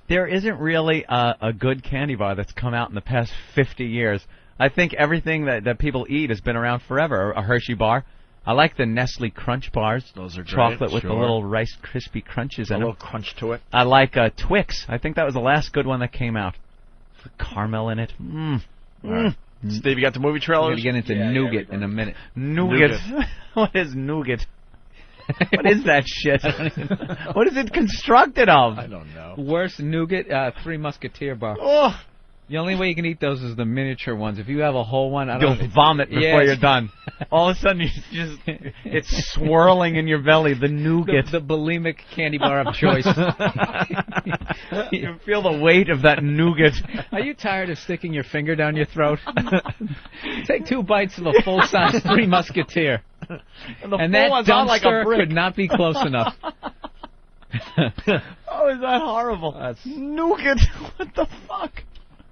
There isn't really a good candy bar that's come out in the past 50 years. I think everything that people eat has been around forever. A Hershey bar. I like the Nestle Crunch bars. Those are great. Chocolate with the Sure. little Rice Krispie Crunches in A them. little crunch to it. I like Twix. I think that was the last good one that came out. Caramel in it. Right. Steve, you got the movie trailers? We're going to get into nougat in a minute. Nougat. What is nougat? What is that shit? What is it constructed of? I don't know. Worst nougat, Three Musketeer bar. Oh. The only way you can eat those is the miniature ones. If you have a whole one, You'll vomit before you're done. All of a sudden, it's swirling in your belly, the nougat. The bulimic candy bar of choice. You feel the weight of that nougat. Are you tired of sticking your finger down your throat? Take 2 bites of a full-size Three Musketeer. And that one's on like a dumpster brick. could not be close enough. Oh, is that horrible? That's nougat. What the fuck?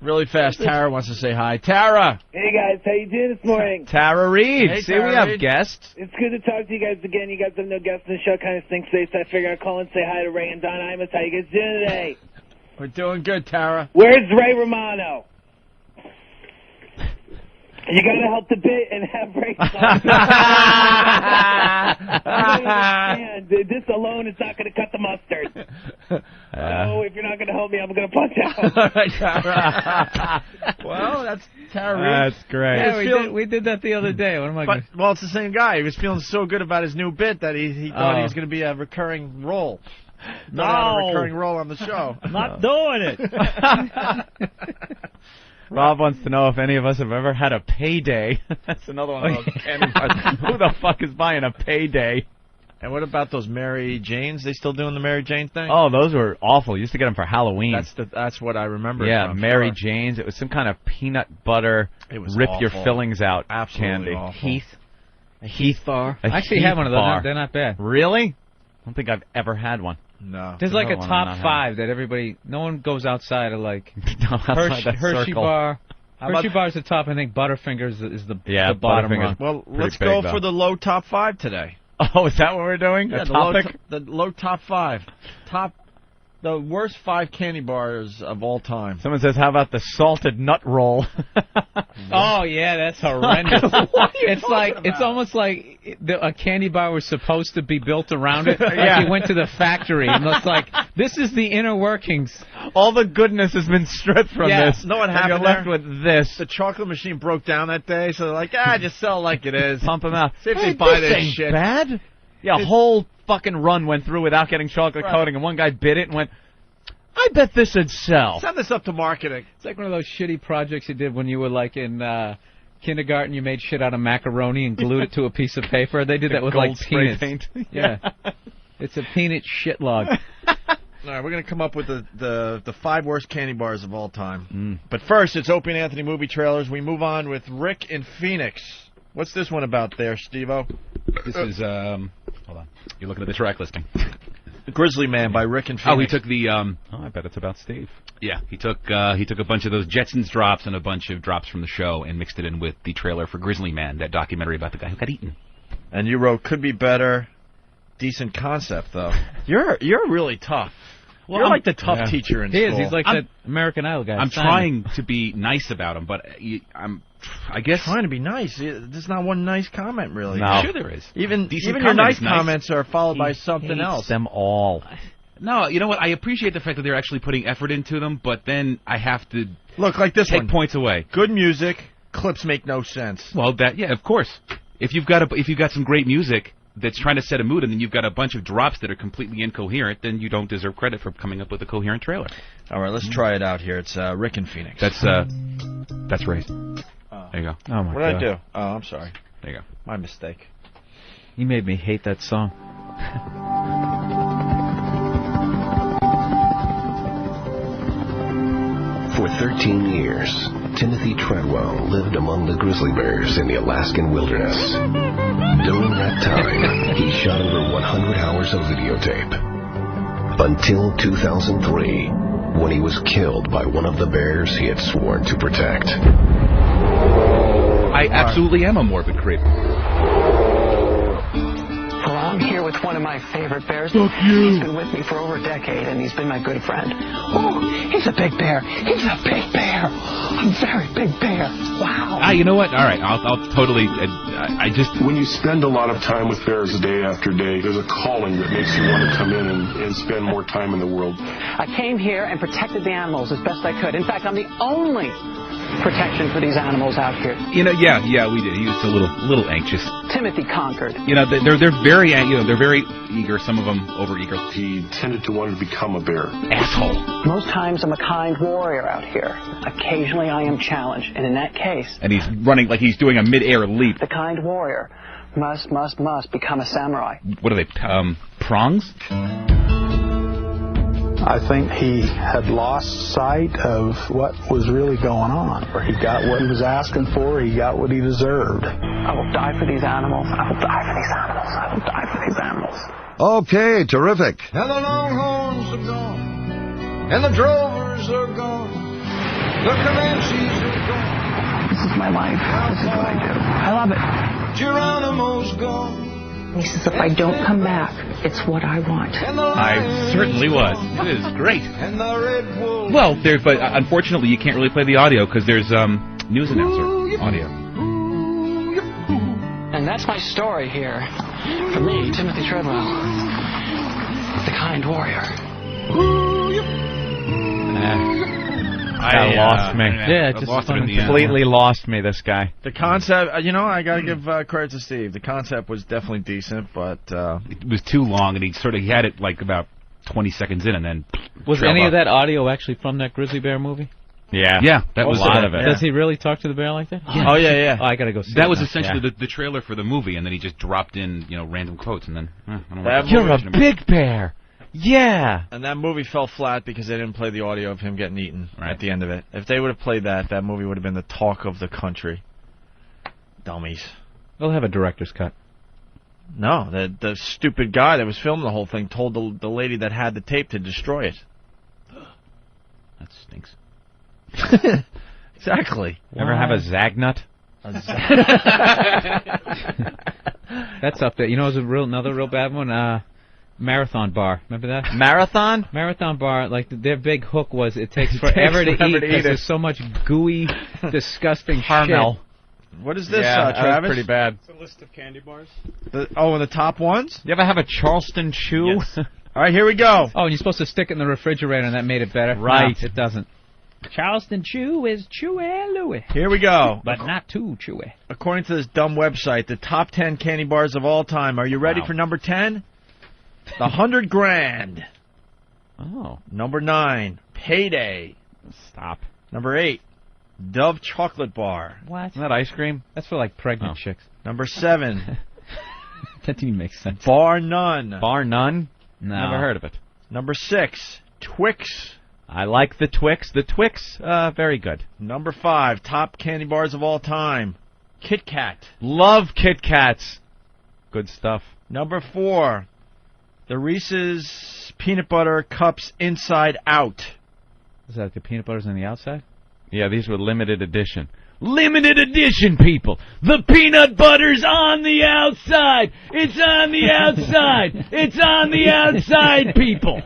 Really fast, Tara wants to say hi. Tara! Hey guys, how you doing this morning? Tara Reid. Hey, See, Tara we have Reid. guests. It's good to talk to you guys again. You guys have no guests on the show, kind of stinks today, so I figured I'd call and say hi to Ray and Don Imus. How you guys doing today? We're doing good, Tara. Where's Ray Romano? You gotta help the bit and have Ray. I don't understand. This alone is not gonna cut the mustard. Oh, if you're not gonna help me, I'm gonna punch out. Well, that's Tara Reid. That's great. Yeah, we did that the other day. What am I going to... Well, it's the same guy. He was feeling so good about his new bit that he thought he was going to be a recurring role. Not a recurring role on the show. I'm not doing it. Rob wants to know if any of us have ever had a payday. That's another one of those candy bars. Who the fuck is buying a payday? And what about those Mary Janes? They still doing the Mary Jane thing? Oh, those were awful. Used to get them for Halloween. That's what I remember. Yeah, from, Mary sure. Jane's. It was some kind of peanut butter. It was rip awful. your fillings out Absolutely candy. awful. Heath bar. I actually have one of those. Bar. They're not bad. Really? I don't think I've ever had one. No. There's like a Another one I'm not top 5 that everybody... No one goes outside of like... Outside that Hershey circle. bar. How Hershey about- bar's the top. I think Butterfingers is the bottom Butterfingers. rung. Well, Pretty let's big, go though. for the low top 5 today. Oh, is that what we're doing? Yeah, A topic? the low top 5. Top The worst 5 candy bars of all time. Someone says, how about the salted nut roll? Oh yeah, that's horrendous. It's almost like a candy bar was supposed to be built around it. Like you went to the factory and it's like, this is the inner workings. All the goodness has been stripped from this. You know what happened? You're left with this. The chocolate machine broke down that day, so they're like, just sell it like it is. Pump them out. See if they buy this ain't shit. Bad. Yeah, a whole fucking run went through without getting chocolate coating, and one guy bit it and went, I bet this would sell. Send this up to marketing. It's like one of those shitty projects you did when you were like in kindergarten. You made shit out of macaroni and glued it to a piece of paper. They did that with like spray peanuts. paint. Yeah. It's a peanut shit log. All right, we're going to come up with the 5 worst candy bars of all time. But first, it's Opie and Anthony movie trailers. We move on with Rick in Phoenix. What's this one about there, Steve-O? This is, hold on. You're looking at the track listing. Grizzly Man by Rick and Phoenix. Oh, he took the, I bet it's about Steve. Yeah, he took a bunch of those Jetsons drops and a bunch of drops from the show and mixed it in with the trailer for Grizzly Man, that documentary about the guy who got eaten. And you wrote, could be better, decent concept, though. You're really tough. Well, You're like the tough teacher in school. He is. He's like that American Idol guy. I'm Simon. trying to be nice about him, but I guess trying to be nice. There's not one nice comment, really. No. Sure there is. Even Decent your nice comment is nice. comments are followed by something else. Them all. No, you know what? I appreciate the fact that they're actually putting effort into them, but then I have to look like this take one. Points away. Good music, clips make no sense. Well, of course. If you've got some great music that's trying to set a mood, and then you've got a bunch of drops that are completely incoherent, then you don't deserve credit for coming up with a coherent trailer. All right, let's try it out here. It's Rick and Phoenix. That's right. There you go. Oh my What God. did I do? Oh, I'm sorry. There you go. My mistake. You made me hate that song. For 13 years, Timothy Treadwell lived among the grizzly bears in the Alaskan wilderness. During that time, he shot over 100 hours of videotape. Until 2003, when he was killed by one of the bears he had sworn to protect. I absolutely am a morbid creep. Well, I'm here with one of my favorite bears. Fuck you. He's been with me for over a decade, and he's been my good friend. Oh, he's a big bear. He's a big bear. A very big bear. Wow. You know what? All right, I'll totally. I just. When you spend a lot of time with bears day after day, there's a calling that makes you want to come in and spend more time in the world. I came here and protected the animals as best I could. In fact, I'm the only protection for these animals out here. You know, yeah, we did. He was a little anxious. Timothy conquered. You know, they're very, they're very eager. Some of them overeager. He tended to want to become a bear. Asshole. Most times I'm a kind warrior out here. Occasionally I am challenged, and in that case, And he's running like he's doing a mid-air leap. the kind warrior must become a samurai. What are they? Prongs? I think he had lost sight of what was really going on. He got what he was asking for. He got what he deserved. I will die for these animals. I will die for these animals. I will die for these animals. Okay, terrific. And the longhorns are gone. And the drovers are gone. The Comanches are gone. This is my life. This is what I do. I love it. Geronimo's gone. He says, if I don't come back, it's what I want. I certainly was. It is great. And the red wolf. Well, but unfortunately you can't really play the audio because there's news announcer audio. And that's my story here. For me, Timothy Treadwell, the kind warrior. Lost me. Yeah, just lost it in the end. Completely lost me, this guy. The concept, I got to give credit to Steve. The concept was definitely decent, but It was too long, and he had it like about 20 seconds in, and then Was trailed any off. of that audio actually from that grizzly bear movie? Yeah, that was a lot of it. Does he really talk to the bear like that? Yeah. Oh, yeah. Oh, I gotta go see That it was now. essentially the trailer for the movie, and then he just dropped in random quotes, and then I don't know. That what You're a anymore. big bear. Yeah. And that movie fell flat because they didn't play the audio of him getting eaten Right. at the end of it. If they would have played that movie would have been the talk of the country. Dummies. They'll have a director's cut. No, the stupid guy that was filming the whole thing told the lady that had the tape to destroy it. That stinks. Exactly. Ever have a Zagnut? That's up there. You know, it was another real bad one. Marathon Bar. Remember that? Marathon? Marathon Bar, like their big hook was it takes forever to eat because there's so much gooey, disgusting caramel. shit. What is this, That Travis? was pretty bad. It's a list of candy bars. And the top ones? You ever have a Charleston Chew? Yes. All right, here we go. Oh, and you're supposed to stick it in the refrigerator, and that made it better. Right. No, it doesn't. Charleston Chew is chewy Louie. Here we go. But not too chewy. According to this dumb website, the top 10 candy bars of all time. Are you ready for number 10? The 100 Grand. Oh. Number 9, Payday. Stop. Number 8, Dove Chocolate Bar. What? Isn't that ice cream? That's for like pregnant chicks. Number 7, That didn't even make sense. Bar None. Bar None? No. Never heard of it. Number 6, Twix. I like the Twix. The Twix, very good. Number 5, top candy bars of all time, Kit Kat. Love Kit Kats. Good stuff. Number 4, the Reese's Peanut Butter Cups Inside Out. Is that the peanut butter's on the outside? Yeah, these were limited edition. Limited edition, people. The peanut butter's on the outside. It's on the outside. It's on the outside, people.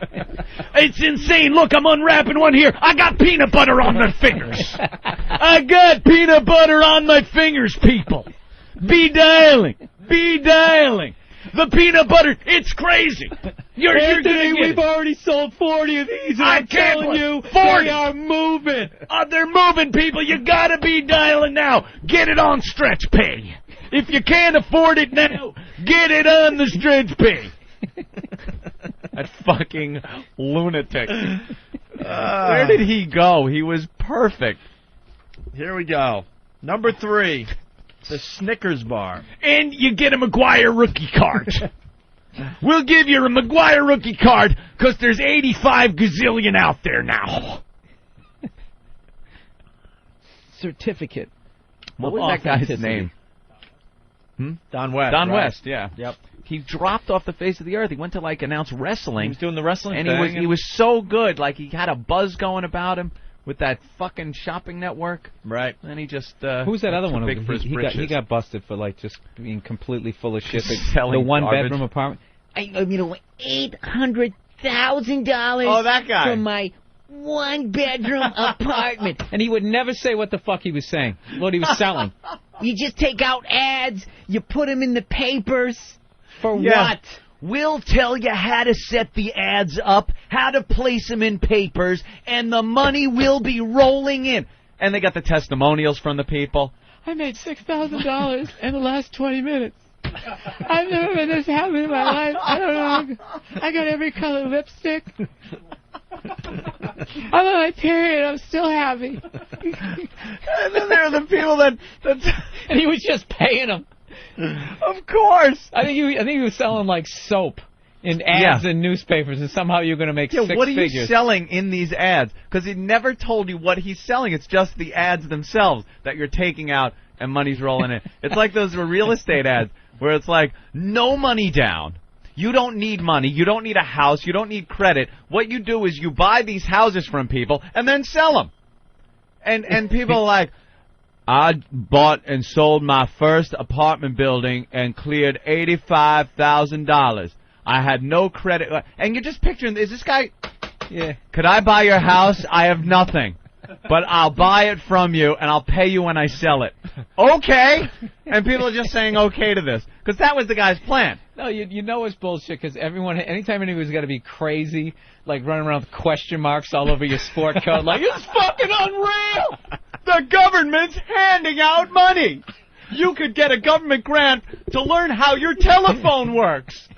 It's insane. Look, I'm unwrapping one here. I got peanut butter on my fingers. I got peanut butter on my fingers, people. Be dialing. Be dialing. The peanut butter, it's crazy. You're Anthony, gonna we've already sold 40 of these, and I'm can't telling you, 40. they are moving. They're moving, people. You gotta be dialing now. Get it on Stretch Pay. If you can't afford it now, get it on the Stretch Pay. That fucking lunatic. Where did he go? He was perfect. Here we go. Number 3, the Snickers bar. And you get a McGuire rookie card. We'll give you a McGuire rookie card because there's 85 gazillion out there now. Certificate. What was that guy's Authenticity. name? Don West. Don right? West, yeah. Yep. He dropped off the face of the earth. He went to like announce wrestling. He was doing the wrestling and thing. he was so good. Like he had a buzz going about him with that fucking shopping network. Right. And he just Who's that other too one? big for his He britches. got busted for like just being completely full of shit. Selling the one garbage. bedroom apartment. $800,000 Oh, that guy. for my one-bedroom apartment. And he would never say what the fuck he was saying. What he was selling. You just take out ads, you put them in the papers. For Yeah. what? We'll tell you how to set the ads up, how to place them in papers, and the money will be rolling in. And they got the testimonials from the people. I made $6,000 in the last 20 minutes. I've never been this happy in my life. I don't know. I got every color lipstick. I'm on my period. I'm still happy. And then there are the people that And he was just paying them. Of course. I think he was selling like soap in ads in newspapers, and somehow you're going to make six what are figures. you selling in these ads? Because he never told you what he's selling. It's just the ads themselves that you're taking out and money's rolling in. It's like those real estate ads where it's like, no money down. You don't need money. You don't need a house. You don't need credit. What you do is you buy these houses from people and then sell them. And people are like, I bought and sold my first apartment building and cleared $85,000. I had no credit. And you're just picturing, is this guy, could I buy your house? I have nothing. But I'll buy it from you, and I'll pay you when I sell it. Okay. And people are just saying okay to this. Because that was the guy's plan. No, you know it's bullshit, because anytime anyone's got to be crazy, like running around with question marks all over your sport coat, like, it's fucking unreal! The government's handing out money. You could get a government grant to learn how your telephone works.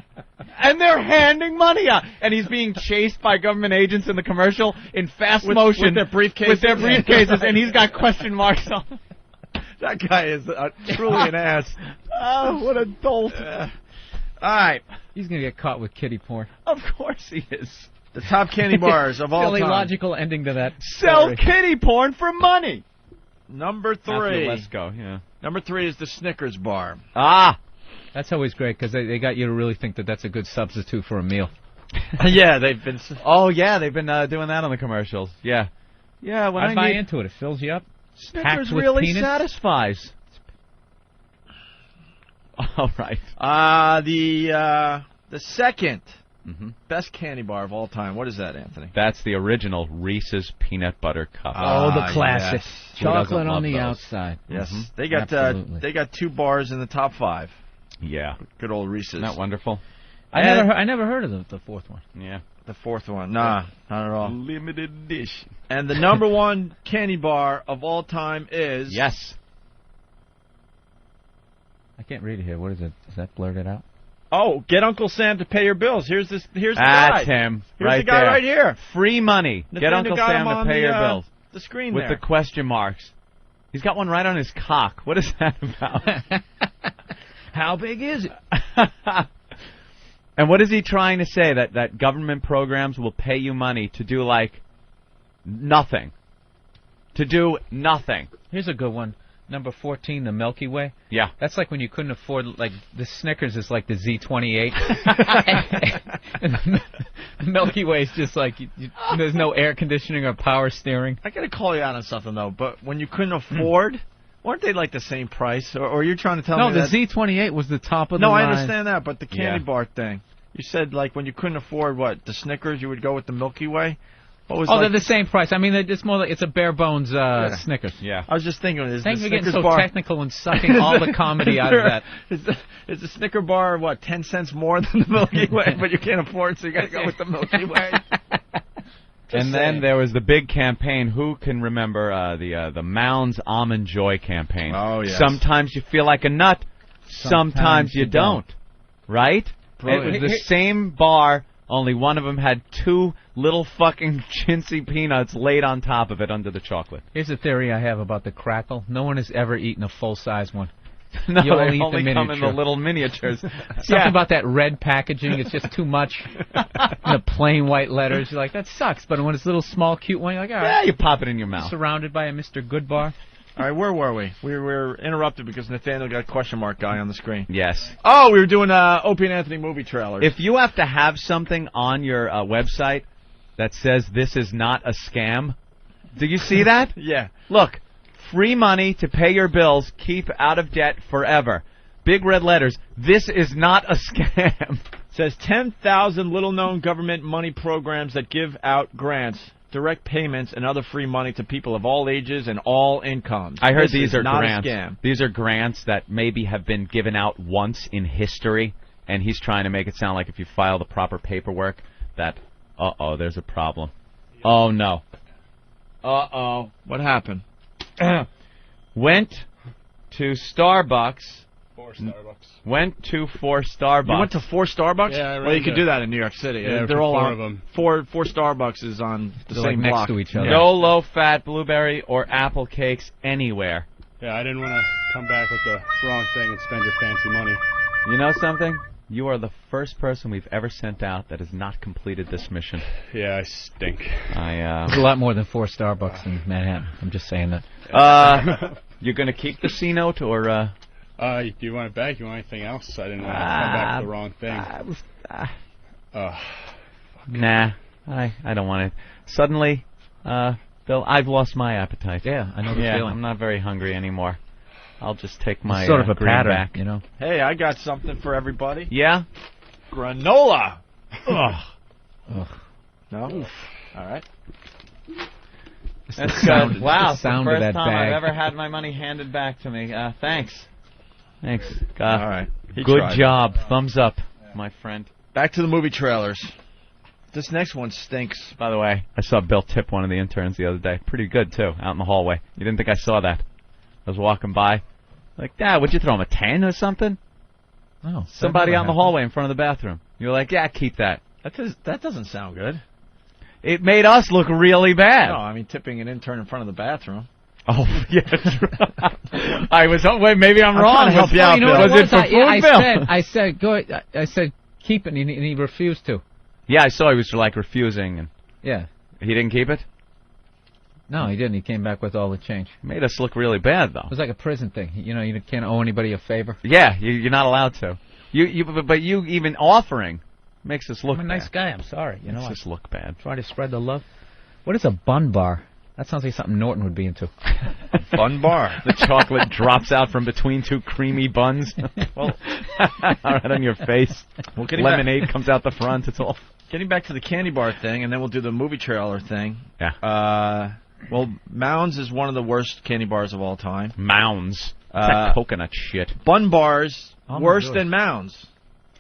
And they're handing money out. And he's being chased by government agents in the commercial in fast motion. With their briefcases. With their briefcases, and he's got question marks on. That guy is truly an ass. Oh, what a dolt. All right. He's going to get caught with kitty porn. Of course he is. The top candy bars of all Silly time. logical ending to that Sell story. kitty porn for money. Number After 3. Let's go, yeah. Number 3 is the Snickers bar. Ah. That's always great, because they got you to really think that that's a good substitute for a meal. Yeah, they've been... Oh, yeah, they've been doing that on the commercials. Yeah. Yeah, when I buy need... into it. It fills you up. Snickers Packed with really peanuts. satisfies. All right. The second Best candy bar of all time. What is that, Anthony? That's the original Reese's Peanut Butter Cup. Oh, the classic. Yes. Chocolate on the those? outside. Yes, Mm-hmm. they got 2 bars in the top 5. Yeah. Good old Reese's. Isn't that wonderful? I never heard of the fourth one. Yeah. The 4th one. Nah, not at all. Limited edition. And the number 1 candy bar of all time is... Yes. I can't read it here. What is it? Is that blurted out? Oh, get Uncle Sam to pay your bills. Here's the guy. That's him. Here's right the guy there. right here. Free money. Get Uncle Sam to pay your bills. The screen with there. the question marks. He's got one right on his cock. What is that about? How big is it? And what is he trying to say? That government programs will pay you money to do, like, nothing. To do nothing. Here's a good one. Number 14, the Milky Way. Yeah. That's like when you couldn't afford, like, the Snickers is like the Z28. and the Milky Way is just like, there's no air conditioning or power steering. I got to call you out on something, though, but when you couldn't afford, weren't they like the same price? Or you're trying to tell me No, the that... Z28 was the top of the line. line. No, I understand that, but the candy bar thing. You said, like, when you couldn't afford, what, the Snickers, you would go with the Milky Way? What was they're the same price. I mean, it's more like it's a bare bones Snickers. Yeah. I was just thinking, is Thanks the for getting Snickers so bar... technical and sucking all the comedy out of that. Is the Snicker bar, what, 10 cents more than the Milky Way, but you can't afford it, so you got to go with the Milky Way? And then there was the big campaign. Who can remember the Mounds Almond Joy campaign? Oh, yes. Sometimes you feel like a nut, sometimes you don't. Right? It was the same bar, only one of them had 2 little fucking chintzy peanuts laid on top of it under the chocolate. Here's a theory I have about the crackle. No one has ever eaten a full-size one. No, you they eat only the come in the little miniatures. Something about that red packaging, it's just too much. The plain white letters, you're like, that sucks. But when it's a little small, cute one, you're like, all right. Yeah, you pop it in your mouth. Surrounded by a Mr. Goodbar. All right, where were we? We were interrupted because Nathaniel got question mark guy on the screen. Yes. Oh, we were doing Opie and Anthony movie trailers. If you have to have something on your website that says this is not a scam, do you see that? Yeah. Look, free money to pay your bills, keep out of debt forever. Big red letters, this is not a scam. Says 10,000 little-known government money programs that give out grants, direct payments, and other free money to people of all ages and all incomes. I heard This these is are not grants. A scam. These are grants that maybe have been given out once in history, and he's trying to make it sound like if you file the proper paperwork, that, there's a problem. Oh, no. What happened? Went to Starbucks. 4 Starbucks. Went to 4 Starbucks. You went to 4 Starbucks? Yeah, I well, you ran could do that in New York City. Yeah, they're all 4 on of them. 4 Starbucks is on the They're same like block. next to each other. No low-fat blueberry or apple cakes anywhere. Yeah, I didn't want to come back with the wrong thing and spend your fancy money. You know something? You are the first person we've ever sent out that has not completed this mission. Yeah, I stink. There's a lot more than 4 Starbucks in Manhattan. I'm just saying that. You're going to keep the C note or... Do you want it back? You want anything else? I didn't want to come back with the wrong thing. Nah, I don't want it. Suddenly, Bill, I've lost my appetite. Yeah, I know the feeling. I'm not very hungry anymore. I'll just take my sort of a green pattern, back. you know. Hey, I got something for everybody. Yeah? Granola. Ugh. No? All right. That's good. Wow, it's the sound of first that time bag. I've ever had my money handed back to me. Thanks. Thanks. All right. He Good tried. job. Thumbs up, my friend. Back to the movie trailers. This next one stinks. By the way, I saw Bill tip one of the interns the other day. Pretty good, too, out in the hallway. You didn't think I saw that? I was walking by. Like, Dad, would you throw him a 10 or something? Oh, Somebody out in the hallway in front of the bathroom. You were like, yeah, keep that. That doesn't sound good. It made us look really bad. No, I mean tipping an intern in front of the bathroom. Oh, yeah, true. I was, wait, maybe I'm wrong. trying to help you out, You know Bill. what Was it it for food, Bill? I said, go. I said, keep it, and he refused to. Yeah, I saw he was, like, refusing. And Yeah. he didn't keep it? No, he didn't. He came back with all the change. Made us look really bad, though. It was like a prison thing. You know, you can't owe anybody a favor. Yeah, you're not allowed to. But you even offering makes us look I'm a bad. nice guy. I'm sorry. You know, Makes us look bad. try to spread the love. What is a bun bar? That sounds like something Norton would be into. Bun bar. The chocolate drops out from between two creamy buns. Well, right on your face. Well, Lemonade comes out the front. It's all. Getting back to the candy bar thing, and then we'll do the movie trailer thing. Yeah. Well, Mounds is one of the worst candy bars of all time. Mounds. It's that coconut shit. Bun bars, Oh, worse my than Mounds.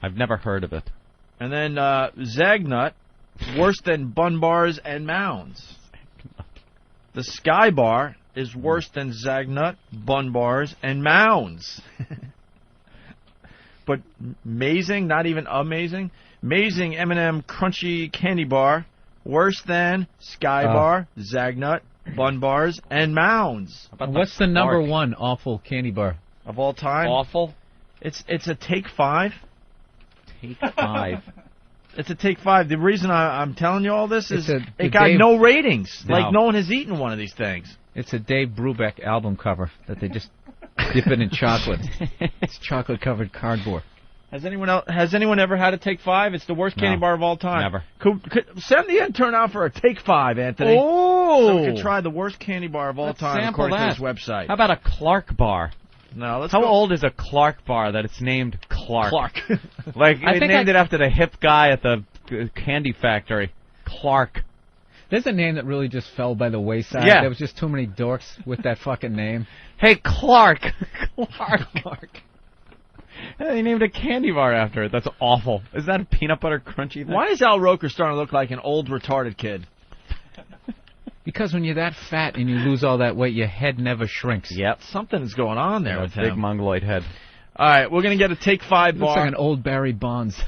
I've never heard of it. And then Zagnut, worse than Bun bars and Mounds. The Sky Bar is worse than Zagnut, Bun bars, and Mounds. But amazing, not even amazing. Amazing M&M Crunchy Candy Bar, worse than Sky Bar, Zagnut, Bun bars, and Mounds. What's the number one awful candy bar of all time? Awful. It's a Take 5. Take 5. It's a Take 5. The reason I'm telling you all this is it got Dave- no ratings. No. Like no one has eaten one of these things. It's a Dave Brubeck album cover that they just dip it in chocolate. It's chocolate-covered cardboard. Has anyone ever had a Take 5? It's the worst candy bar of all time. Never. Could send the intern out for a Take 5, Anthony. Oh! So we could try the worst candy bar of all time sample according that. to his website. How about a Clark bar? No, let's How go. old is a Clark bar that it's named Clark? Clark. Like, I they think named it after the hip guy at the candy factory. Clark. There's a name that really just fell by the wayside. Yeah. There was just too many dorks with that fucking name. Hey, Clark. Clark. They named a candy bar after it. That's awful. Is that a peanut butter crunchy thing? Why is Al Roker starting to look like an old retarded kid? Because when you're that fat and you lose all that weight, your head never shrinks. Yep. Something's going on there with Big him. mongoloid head. All right, we're going to get a Take 5 Looks bar. like an old Barry Bonds.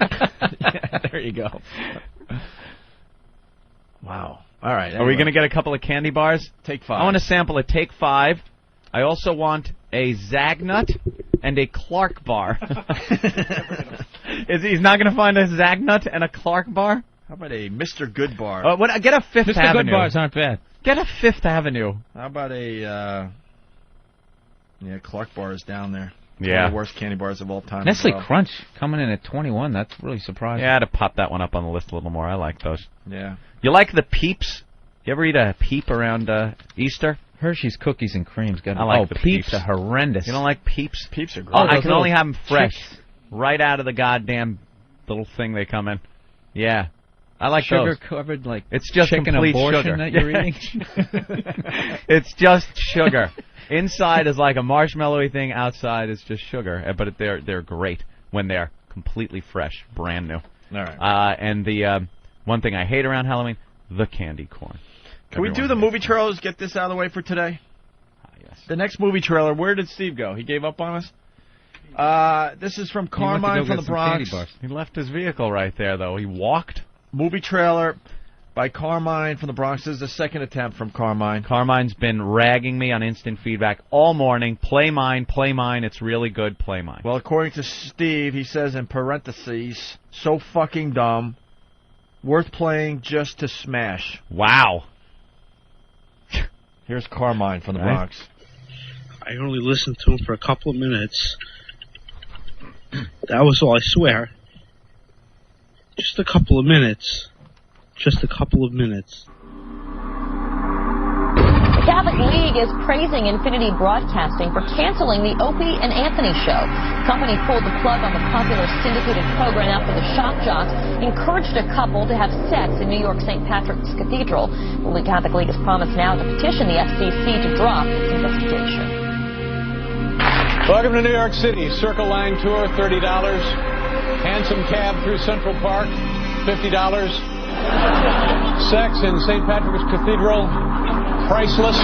Yeah, there you go. Wow. All right. Are we going to get a couple of candy bars? Take 5. I want to sample a Take 5. I also want a Zagnut and a Clark bar. He's not going to find a Zagnut and a Clark bar? How about a Mr. Good bar? Get a Fifth Mr. Avenue. Good bars aren't bad. Get a Fifth Avenue. How about a Clark bar is down there. One Yeah. of the worst candy bars of all time. Nestle as well. Crunch coming in at 21. That's really surprising. Yeah, I had to pop that one up on the list a little more. I like those. Yeah. You like the Peeps? You ever eat a Peep around Easter? Hershey's cookies and cream's got. I like the Peeps Peeps. are horrendous. You don't like Peeps? Peeps are great. Oh, I those can only little have them fresh. chips. Right out of the goddamn little thing they come in. Yeah. I like sugar those. covered like It's just chicken complete abortion sugar. that you're eating. It's just sugar. Inside is like a marshmallowy thing. Outside is just sugar. But they're great when they're completely fresh, brand new. All right. And the one thing I hate around Halloween, the candy corn. Can we do Everyone the hates movie trailers? Get this out of the way for today. Yes. The next movie trailer. Where did Steve go? He gave up on us. This is from He went to Carmine go from get the some Bronx. candy bars. He left his vehicle right there, though. He walked. Movie trailer by Carmine from the Bronx. This is the second attempt from Carmine. Carmine's been ragging me on instant feedback all morning. Play mine, play mine. It's really good. Play mine. Well, according to Steve, he says in parentheses, so fucking dumb, worth playing just to smash. Wow. Here's Carmine from the Right. Bronx. I only listened to him for a couple of minutes. That was all, I swear. Just a couple of minutes. Just a couple of minutes. The Catholic League is praising Infinity Broadcasting for canceling the Opie and Anthony show. The company pulled the plug on the popular syndicated program after the shock jocks encouraged a couple to have sex in New York St. Patrick's Cathedral. The Catholic League has promised now to petition the FCC to drop its investigation. Welcome to New York City. Circle Line tour, $30. Hansom cab through Central Park, $50. Sex in St. Patrick's Cathedral, priceless.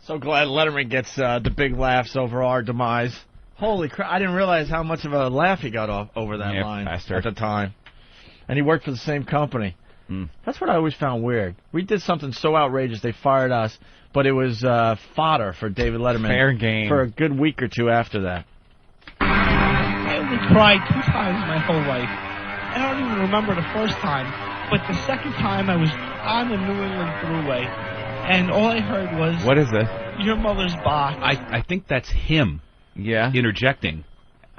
So glad Letterman gets the big laughs over our demise. Holy crap, I didn't realize how much of a laugh he got off over that line bastard. at the time. And he worked for the same company. That's what I always found weird. We did something so outrageous they fired us, but it was fodder for David Letterman. Fair game. For a good week or two after that. I only cried 2 times my whole life. I don't even remember the first time, but the second time I was on the New England Thruway, and all I heard was... What is it? Your mother's box. I think that's him Yeah. interjecting,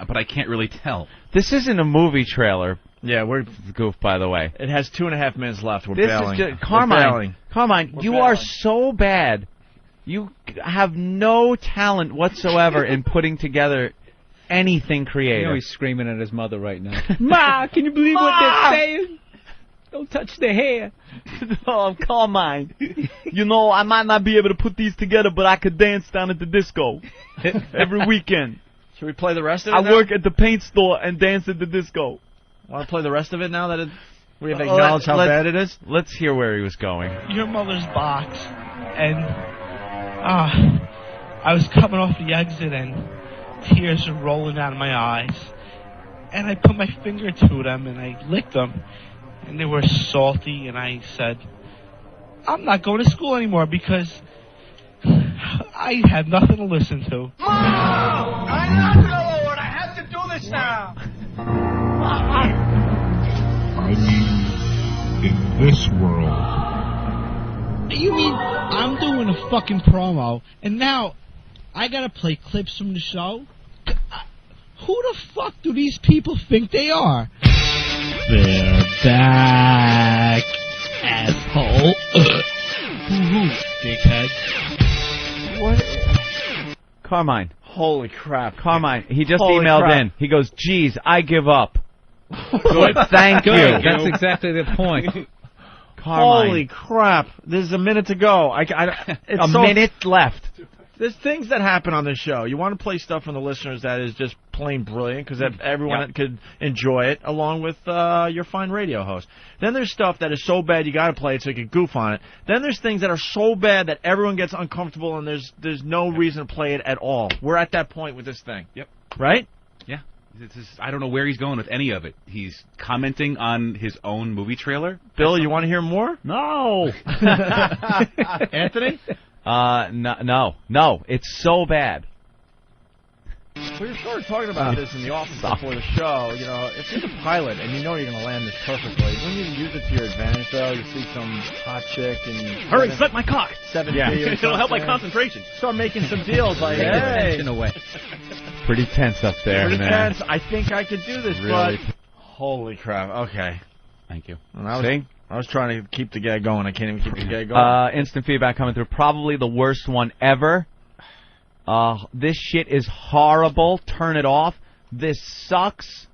but I can't really tell. This isn't a movie trailer, Yeah, we're goof, by the way. It has 2.5 minutes left. We're This bailing. is just, We're Carmine, bailing. Carmine, We're you bailing. are so bad. You have no talent whatsoever in putting together anything creative. You know he's screaming at his mother right now. Ma, can you believe what they're saying? Don't touch the hair. Oh, Carmine. You know, I might not be able to put these together, but I could dance down at the disco every weekend. Should we play the rest of it I now? work at the paint store and dance at the disco. Want to play the rest of it now that we have acknowledged how bad it is? Let's hear where he was going. Your mother's box, and I was coming off the exit, and tears were rolling down my eyes, and I put my finger to them, and I licked them, and they were salty, and I said, I'm not going to school anymore because I had nothing to listen to. Mom! I'm not the Lord. I have to do this now. I mean, in this world. You mean I'm doing a fucking promo, and now I gotta play clips from the show? Who the fuck do these people think they are? They're back, asshole. Dickhead. What? Carmine. Holy crap. Carmine, he just Holy emailed crap. in. He goes, geez, I give up. Good. Thank you. That's exactly the point. Carmine. Holy crap. There's a minute to go. It's A minute left. There's things that happen on this show. You want to play stuff from the listeners that is just plain brilliant because everyone could enjoy it along with your fine radio host. Then there's stuff that is so bad you got to play it so you can goof on it. Then there's things that are so bad that everyone gets uncomfortable and there's no reason to play it at all. We're at that point with this thing. Yep. Right? Yeah. I don't know where he's going with any of it. He's commenting on his own movie trailer. Bill, you want to hear more? No. Anthony? No. It's so bad. We were sort of talking about this in the office before the show. You know, if you're the pilot and you know you're going to land this perfectly, when you use it to your advantage, though, you see some hot chick and Hurry, suck my cock. 7 Yeah, feet or it'll help my something. concentration. Start making some deals like, Take the hey, tension away. Pretty tense up there, pretty man. tense. I think I could do this, Really but holy crap. Okay. Thank you. And I See? was trying to keep the gag going. I can't even keep the gag going. Instant feedback coming through. Probably the worst one ever. This shit is horrible. Turn it off. This sucks.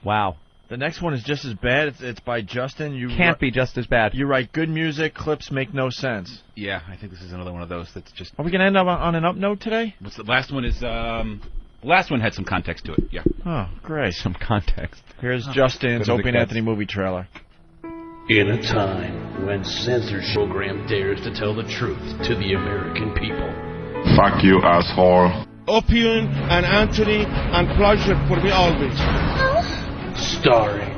Wow. The next one is just as bad. It's by Justin. You Can't be just as bad. You write good music. Clips make no sense. Yeah, I think this is another one of those that's just... Are we going to end up on an up note today? What's the last one is... last one had some context to it, yeah. Oh, great. Some context. Here's Justin's Good as it Opie and gets. Anthony movie trailer. In a time when censorship program dares to tell the truth to the American people. Fuck you, asshole. Opie and Anthony and pleasure for me always. Starring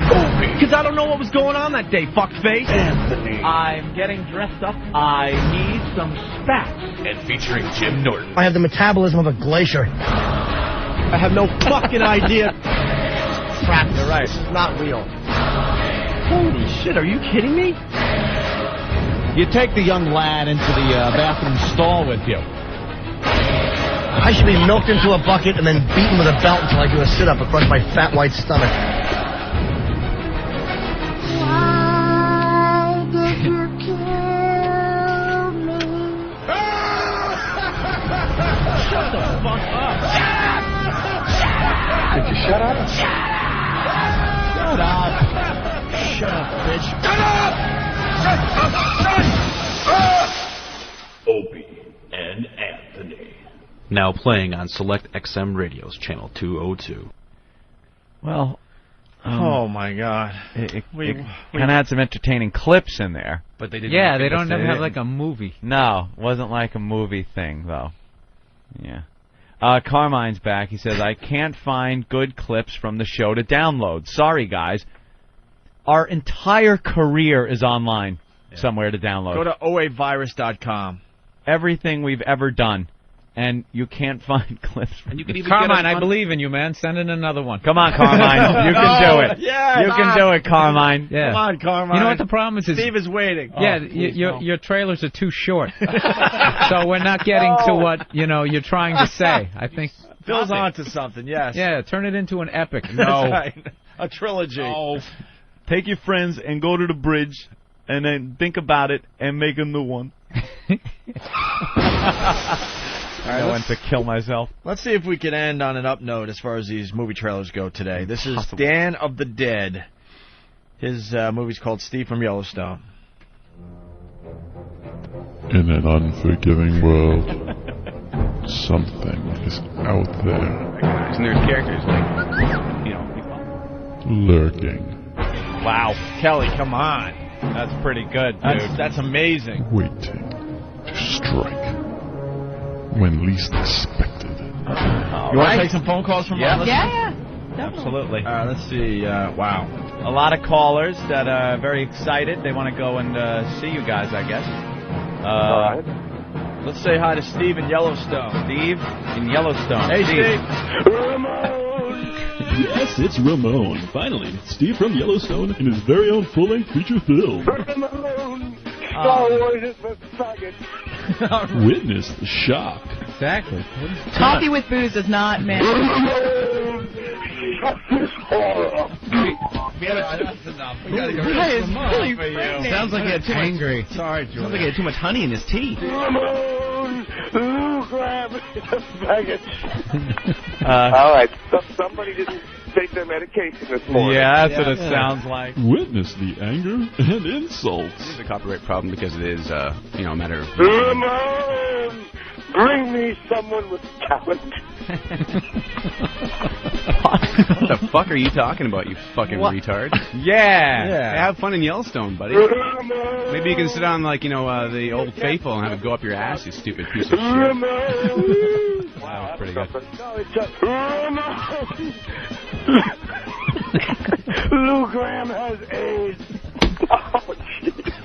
Opie Because I don't know what was going on that day, fuckface. Anthony. I'm getting dressed up. I need some spats. And featuring Jim Norton. I have the metabolism of a glacier. I have no fucking idea. Crap, you're right. It's not real. Holy shit, are you kidding me? You take the young lad into the bathroom stall with you. I should be milked into a bucket and then beaten with a belt until I do a sit-up across my fat white stomach. Why did you kill me? Shut the fuck up. Did you shut up? Shut up. Shut up, bitch. Shut up! Shut up! Opie and Anthony. Now playing on Select XM Radio's Channel 202. Well, oh my God! It kind of had some entertaining clips in there, but they didn't. Yeah, they don't have like a movie. No, wasn't like a movie thing though. Yeah. Carmine's back. He says, I can't find good clips from the show to download. Sorry, guys. Our entire career is online somewhere to download. Go to oavirus.com. Everything we've ever done. And you can't find clips. And you can even Carmine, I believe in you, man. Send in another one. Come on, Carmine. You can do it. Yeah, you can do it, Carmine. Yeah. Come on, Carmine. You know what the problem is? Steve is waiting. Yeah, Oh, your trailers are too short. So we're not getting to what, you're trying to say. I think Bill's on to something, yes. Yeah, turn it into an epic. That's No. right. A trilogy. Oh. Take your friends and go to the bridge, and then think about it and make a new one. All I went to kill myself. Let's see if we can end on an up note as far as these movie trailers go today. This is Dan of the Dead. His movie's called Steve from Yellowstone. In an unforgiving world, something is out there. And there's characters Lurking. Wow. Kelly, come on. That's pretty good, dude. That's amazing. Waiting to strike when least expected. You want to take some phone calls from our listeners? Yeah. Absolutely. Let's see. Wow. A lot of callers that are very excited. They want to go and see you guys, I guess. All right. Let's say hi to Steve in Yellowstone. Steve in Yellowstone. Hey, Steve. Yes, it's Ramon. Finally, Steve from Yellowstone in his very own full-length feature film. Star Wars is the faggot. Witness the shock. Exactly. Coffee with booze is not meant. Shut this whore up. That's enough. We gotta go. Sounds like he had too angry. much. Sorry, Julie. Sounds like he had too much honey in his tea. Ramon, Lou Graham is a faggot. All right, somebody didn't take their medication this morning. Yeah, that's what it sounds like. Witness the anger and insults. This is a copyright problem because it is, a matter of... Ramon, bring me someone with talent. What the fuck are you talking about, you fucking retard? Yeah. Have fun in Yellowstone, buddy. Maybe you can sit on, the Old Faithful and have it go up your ass, you stupid piece of shit. Ramon. That was pretty good. No, it's just Ramon. Lou Graham has AIDS. Oh,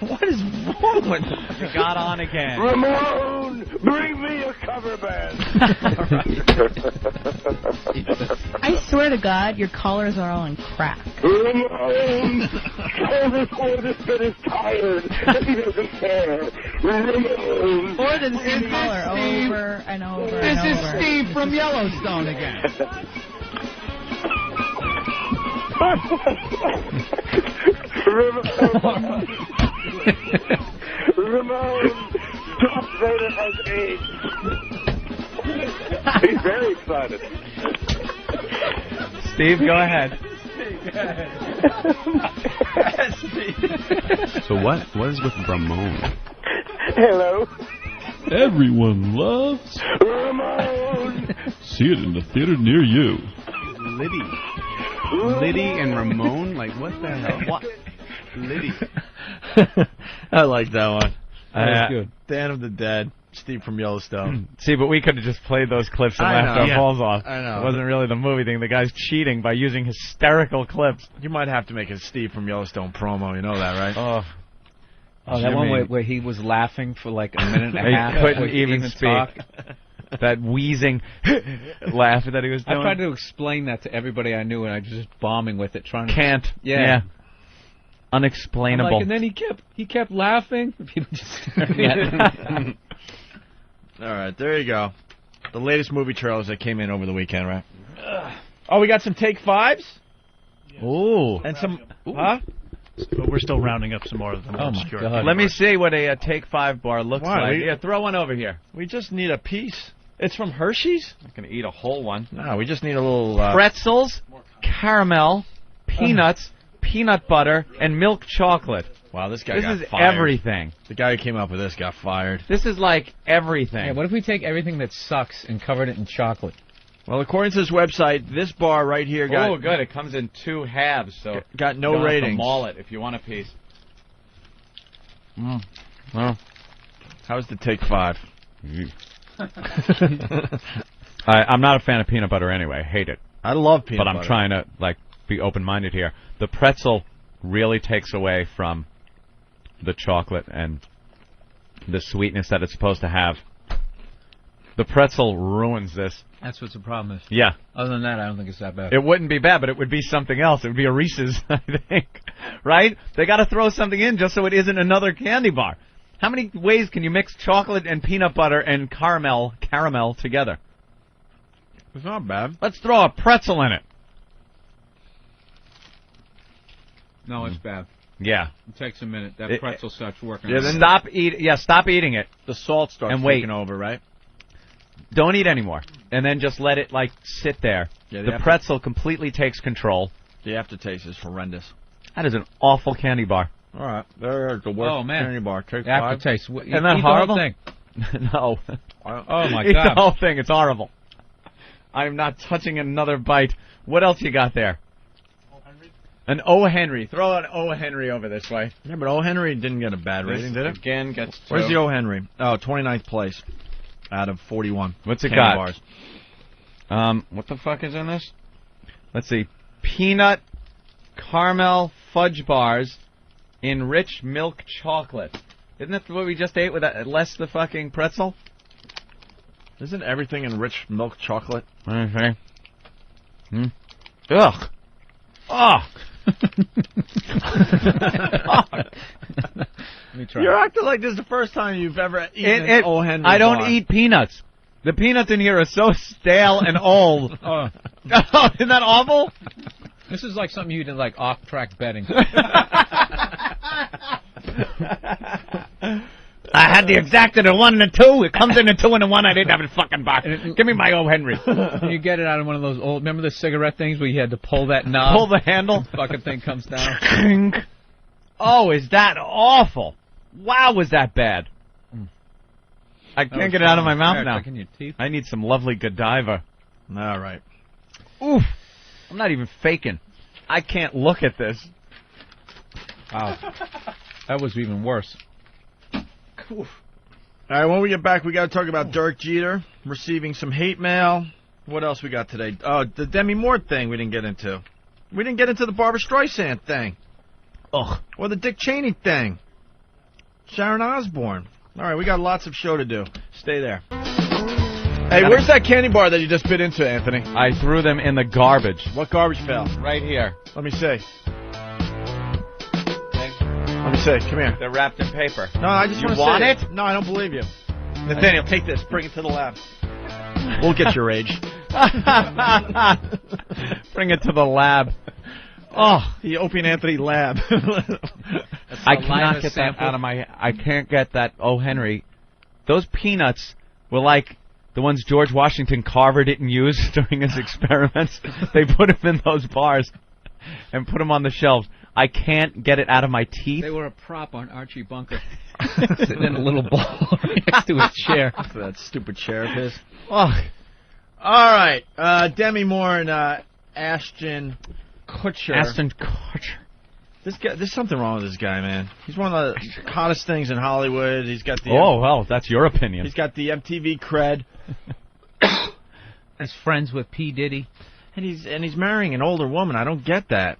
what is wrong with you? You got on again. Ramon, bring me a cover band. I swear to God, your collars are all on crack. Ramon, tell this boy this bit is tired. He doesn't care. Ramon. More than the same color over and over and over. This is Steve from Yellowstone again. Ramon, Darth Vader has AIDS. He's very excited. Steve, go ahead. So what is with Ramon? Hello. Everyone loves Ramon. See it in the theater near you. Liddy and Ramon? Like, what the hell? What? Liddy. I like that one. That was good. Dan of the Dead, Steve from Yellowstone. See, but we could have just played those clips and I laughed know. our balls off. I know. It wasn't really the movie thing. The guy's cheating by using hysterical clips. You might have to make a Steve from Yellowstone promo. You know that, right? Oh, that one where he was laughing for like a minute and a half. He couldn't before even speak. talk. That wheezing laugh that he was doing. I tried to explain that to everybody I knew, and I was just bombing with it, trying to. Can't. Yeah. Unexplainable. I'm like, and then he kept laughing. People just staring at him. All right, there you go. The latest movie trailers that came in over the weekend, right? Oh, we got some Take Fives? Ooh. And some... Huh? But we're still rounding up some more of the more obscure. Let me see what a Take 5 bar looks Why? like. Yeah, throw one over here. We just need a piece. It's from Hershey's? I'm going to eat a whole one. No, we just need a little... Pretzels, caramel, peanuts, peanut butter, and milk chocolate. Wow, this guy got This is fired. everything. The guy who came up with this got fired. This is like everything. Yeah, what if we take everything that sucks and covered it in chocolate? Well, according to this website, this bar right here got... Oh, good. It comes in 2 halves, so... Got no you don't have to ratings. maul it if you want a piece. Well, how's the Take 5? I'm not a fan of peanut butter anyway. I hate it. I love peanut butter. But I'm trying to be open-minded here. The pretzel really takes away from the chocolate and the sweetness that it's supposed to have. The pretzel ruins this. That's what the problem is. Yeah. Other than that, I don't think it's that bad. It wouldn't be bad, but it would be something else. It would be a Reese's, I think. Right? They got to throw something in just so it isn't another candy bar. How many ways can you mix chocolate and peanut butter and caramel together? It's not bad. Let's throw a pretzel in it. No, it's bad. Yeah. It takes a minute. That pretzel starts working. Yeah, then stop eating it. The salt starts and wait. taking over, right? Don't eat anymore. And then just let it, like, sit there. Yeah, the pretzel completely takes control. The aftertaste is horrendous. That is an awful candy bar. All right. There's the worst candy bar. Take aftertaste. Isn't that horrible? No. Oh, my Eat God. the whole thing. It's horrible. I'm not touching another bite. What else you got there? An O. Henry. Throw an O. Henry over this way. Yeah, but O. Henry didn't get a bad rating, did it? Again, gets Where's the O. Henry? Oh, 29th place out of 41. What's it candy got? Bars. What the fuck is in this? Let's see. Peanut caramel fudge bars in rich milk chocolate. Isn't that what we just ate with that, less the fucking pretzel? Isn't everything in rich milk chocolate? Okay. Ugh. Oh. You're acting like this is the first time you've ever eaten an O. Henry I don't bar. eat peanuts. The peanuts in here are so stale and old. Isn't that awful? This is like something you did, like off-track betting. I had the exact in a 1 and a 2. It comes in a 2 and a 1. I didn't have a fucking box. Give me my O. Henry. You get it out of one of those old. Remember the cigarette things where you had to pull that knob? Pull the handle. The fucking thing comes down. Oh, is that awful? Wow, was that bad? I can't get it out of my mouth now. In your teeth. I need some lovely Godiva. All right. Oof. I'm not even faking. I can't look at this. Wow. That was even worse. All right, when we get back, we got to talk about Dirk Jeter receiving some hate mail. What else we got today? Oh, the Demi Moore thing we didn't get into. We didn't get into the Barbra Streisand thing. Ugh. Or the Dick Cheney thing. Sharon Osbourne. All right, we got lots of show to do. Stay there. Hey, where's that candy bar that you just bit into, Anthony? I threw them in the garbage. What garbage pail? Right here. Let me see. Let me see. Come here. They're wrapped in paper. No, I just You want want to see it? No, I don't believe you. Nathaniel, take this. Bring it to the lab. We'll get your age. Bring it to the lab. Oh, the Opie and Anthony lab. I cannot get that out of my... I can't get that O. Henry. Those peanuts were like the ones George Washington Carver didn't use during his experiments. They put them in those bars and put them on the shelves. I can't get it out of my teeth. They were a prop on Archie Bunker. Sitting in a little ball next to his chair. That stupid chair of his. Oh. All right. Demi Moore and Ashton Kutcher. Ashton Kutcher. This guy, there's something wrong with this guy, man. He's one of the hottest things in Hollywood. He's got the Oh, well, that's your opinion. He's got the MTV cred. He's friends with P. Diddy. And he's marrying an older woman. I don't get that.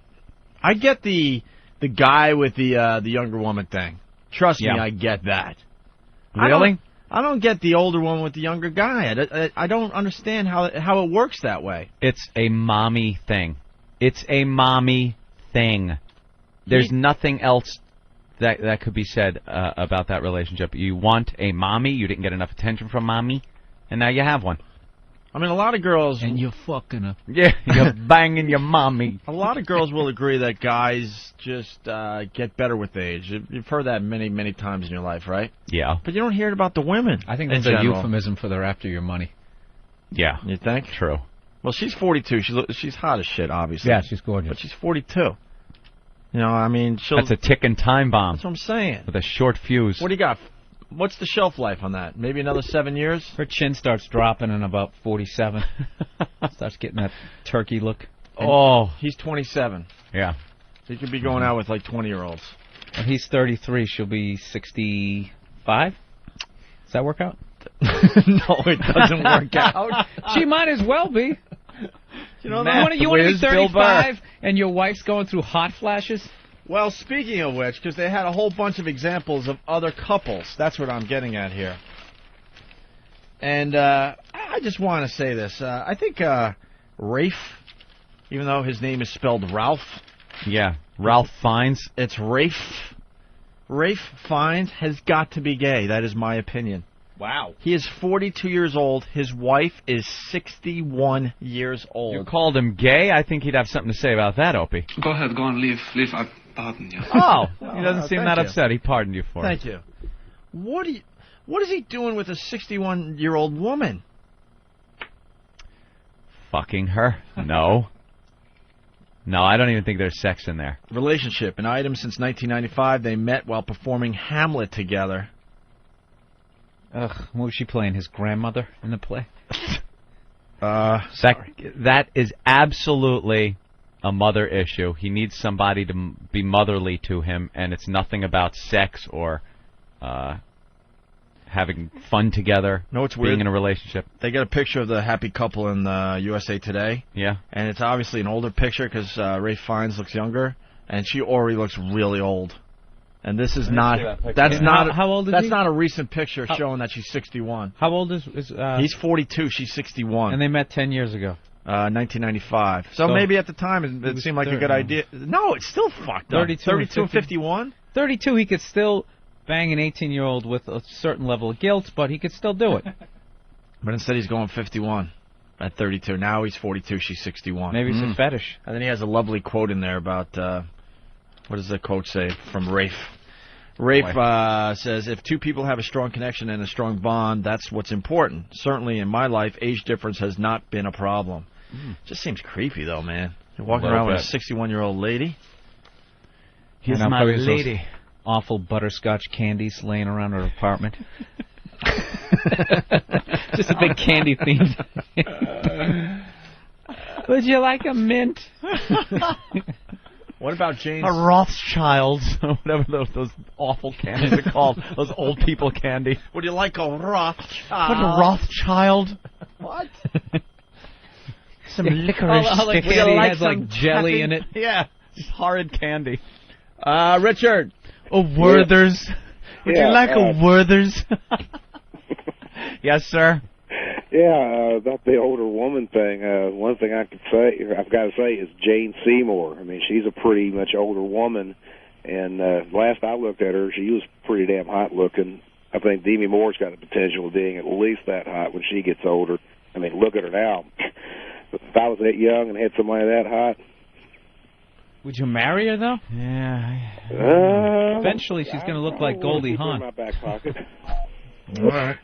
I get the guy with the younger woman thing. Trust me, I get that. Really? I don't get the older woman with the younger guy. I don't understand how it works that way. It's a mommy thing. It's a mommy thing. There's nothing else that could be said about that relationship. You want a mommy, you didn't get enough attention from mommy, and now you have one. I mean, a lot of girls... And you're fucking her. Yeah, you're banging your mommy. A lot of girls will agree that guys just get better with age. You've heard that many, many times in your life, right? Yeah. But you don't hear it about the women. I think that's a euphemism for they're after your money. Yeah. You think? True. Well, she's 42. She's hot as shit, obviously. Yeah, she's gorgeous. But she's 42. You know, I mean, That's a ticking time bomb. That's what I'm saying. With a short fuse. What do you got? What's the shelf life on that? Maybe another 7 years? Her chin starts dropping in about 47. Starts getting that turkey look. And he's 27. Yeah. He could be going out with like 20-year-olds. And he's 33. She'll be 65. Does that work out? No, it doesn't work out. She might as well be. You know, you want to be 35 and your wife's going through hot flashes? Well, speaking of which, because they had a whole bunch of examples of other couples. That's what I'm getting at here. And I just want to say this. I think Rafe, even though his name is spelled Ralph. Yeah, Ralph Fiennes. It's Rafe. Rafe Fiennes has got to be gay. That is my opinion. Wow. He is 42 years old. His wife is 61 years old. You called him gay? I think he'd have something to say about that, Opie. Go ahead, go and leave. I pardon you. Oh, he doesn't seem that you. upset. He pardoned you for it. Thank you. What is he doing with a 61-year-old woman? Fucking her? No. No, I don't even think there's sex in there. Relationship, an item since 1995. They met while performing Hamlet together. Ugh, what was she playing? His grandmother in the play? That is absolutely a mother issue. He needs somebody to be motherly to him, and it's nothing about sex or having fun together. No, it's being weird. in a relationship. They got a picture of the happy couple in USA Today. Yeah. And it's obviously an older picture because Ralph Fiennes looks younger, and she already looks really old. And this is not. How old is That's he? not a recent picture showing that she's 61. How old is He's 42. She's 61. And they met 10 years ago. 1995. So maybe at the time it seemed like a good idea. No, it's still fucked up. 32 and 51? 32, he could still bang an 18-year-old with a certain level of guilt, but he could still do it. But instead he's going 51 at 32. Now he's 42, she's 61. Maybe it's a fetish. And then he has a lovely quote in there about, what does the quote say from Rafe? Rafe says, if two people have a strong connection and a strong bond, that's what's important. Certainly in my life, age difference has not been a problem. Just seems creepy, though, man. You're walking around with a 61-year-old lady. Here's my lady. Those awful butterscotch candies laying around her apartment. Just a big candy theme. Would you like a mint? What about Jane's? A Rothschild, whatever those awful candies are called. Those old people candy. Would you like a Rothschild? What, a Rothschild? What? Some licorice stick. It has like jelly in it. Yeah, just horrid candy. Richard. A Werther's. Would you like a Werther's? Yes, sir. Yeah, about the older woman thing, one thing I've got to say is Jane Seymour. I mean, she's a pretty much older woman, and last I looked at her, she was pretty damn hot looking. I think Demi Moore's got the potential of being at least that hot when she gets older. I mean, look at her now. If I was that young and had somebody that hot. Would you marry her, though? Yeah. Eventually, she's going to look like Goldie Hawn. In my back pocket. All right.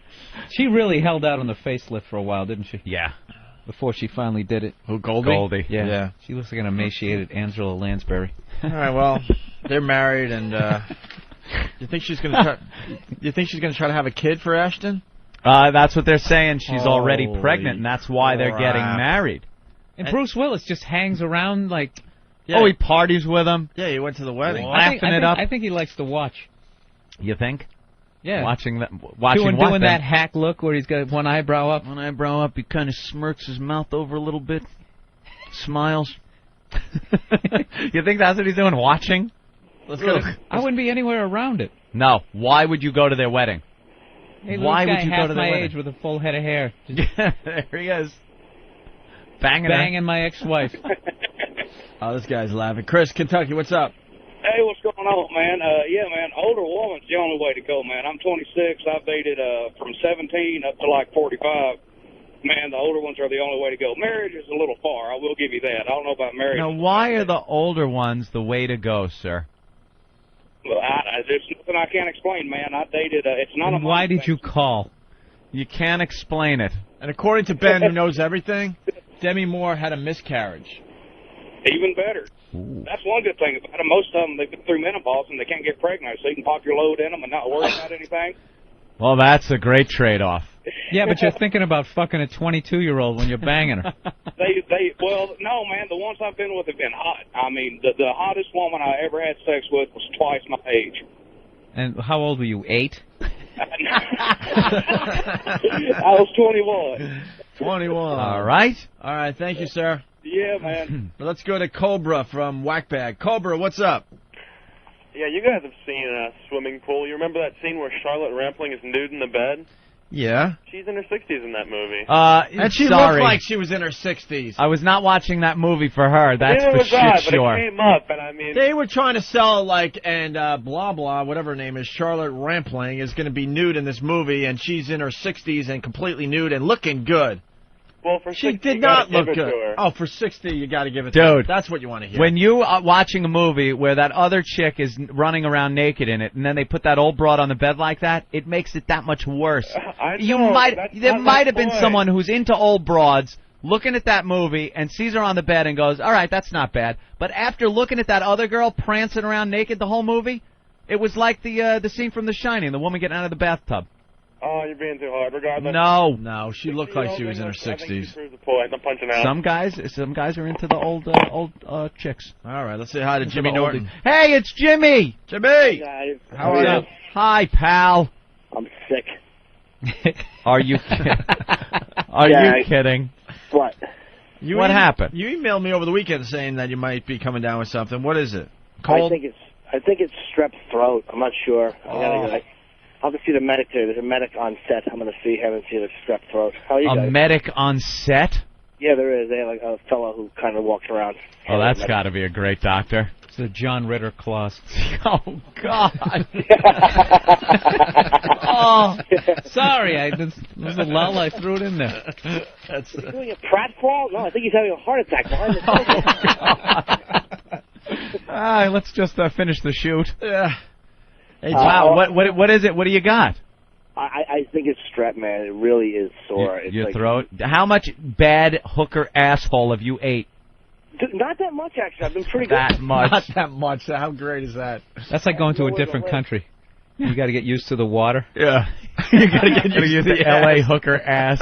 She really held out on the facelift for a while, didn't she? Yeah. Before she finally did it. Who, Goldie? Goldie. Yeah. She looks like an emaciated Angela Lansbury. All right, well, they're married, and you think she's going to try? You think she's going to try to have a kid for Ashton? That's what they're saying. She's already pregnant, and that's why they're getting married. And Bruce Willis just hangs around like... Yeah. Oh, he parties with him. Yeah, he went to the wedding. Laughing it up. I think he likes to watch. You think? Yeah. Watching doing that hack look where he's got one eyebrow up. One eyebrow up. He kind of smirks his mouth over a little bit. Smiles. You think that's what he's doing? Watching? Let's go. I wouldn't be anywhere around it. No. Why would you go to their wedding? Hey, why would you half go to their my wedding? age with a full head of hair. Yeah, there he is. Banging my ex-wife. Oh, this guy's laughing. Chris, Kentucky, what's up? Hey, what's going on, man? Yeah, man, older woman's the only way to go, man. I'm 26. I've dated from 17 up to like 45. Man, the older ones are the only way to go. Marriage is a little far. I will give you that. I don't know about marriage. Now, why are the older ones the way to go, sir? Well, there's nothing I can't explain, man. I dated. It's not a. Why did you call? You can't explain it. And according to Ben, who knows everything, Demi Moore had a miscarriage. Even better. Ooh. That's one good thing about them. Most of them, they've been through menopause and they can't get pregnant, so you can pop your load in them and not worry about anything. Well, that's a great trade-off. Yeah, but you're thinking about fucking a 22-year-old when you're banging her. Well, no, man, the ones I've been with have been hot. I mean, the hottest woman I ever had sex with was twice my age. And how old were you, 8? I was 21. 21. All right. All right, thank you, sir. Yeah, man. Let's go to Cobra from Whackbag. Cobra, what's up? Yeah, you guys have seen a swimming pool. You remember that scene where Charlotte Rampling is nude in the bed? Yeah. She's in her 60s in that movie. And she sorry. looked like she was in her 60s. I was not watching that movie for her. That's Neither for was shit I, but sure. it came up, and I mean... They were trying to sell, like, and blah, blah, whatever her name is, Charlotte Rampling is going to be nude in this movie, and she's in her 60s and completely nude and looking good. Well, for She 60, did you gotta not look give it good. to her. Oh, for 60, you got to give it to her. Dude, That's what you want to hear. when you are watching a movie where that other chick is running around naked in it, and then they put that old broad on the bed like that, it makes it that much worse. There might have been someone who's into old broads looking at that movie and sees her on the bed and goes, all right, that's not bad. But after looking at that other girl prancing around naked the whole movie, it was like the scene from The Shining, the woman getting out of the bathtub. Oh, you're being too hard. Regardless. No, she looked like she was in her 60s. I think she proved the point. I'm punching out. Some guys are into the old chicks. All right, let's say hi to Jimmy Norton. Hey, it's Jimmy. Jimmy. Hey guys. How are you? Hi, pal. I'm sick. Are you Are you kidding? What? What happened? You emailed me over the weekend saying that you might be coming down with something. What is it? Cold? I think it's strep throat. I'm not sure. I'll have to see the medic today. There's a medic on set. I'm going to see him and see if it's strep throat. How are you guys? A medic on set? Yeah, there is. They have like a fellow who kind of walks around. Oh, that's got to be a great doctor. It's the John Ritter clause. Oh, God. Oh, sorry. This was a lull. I threw it in there. Is he doing a pratfall? No, I think he's having a heart attack behind the curtain. Let's just finish the shoot. Yeah. Hey, wow, what is it? What do you got? I think it's strep, man. It really is sore. It's Your like, throat? How much bad hooker asshole have you ate? Not that much, actually. I've been pretty good. That much? Not that much. How great is that? That's like going to a different country. You got to get used to the water. Yeah. You got to get used to the L.A. hooker ass.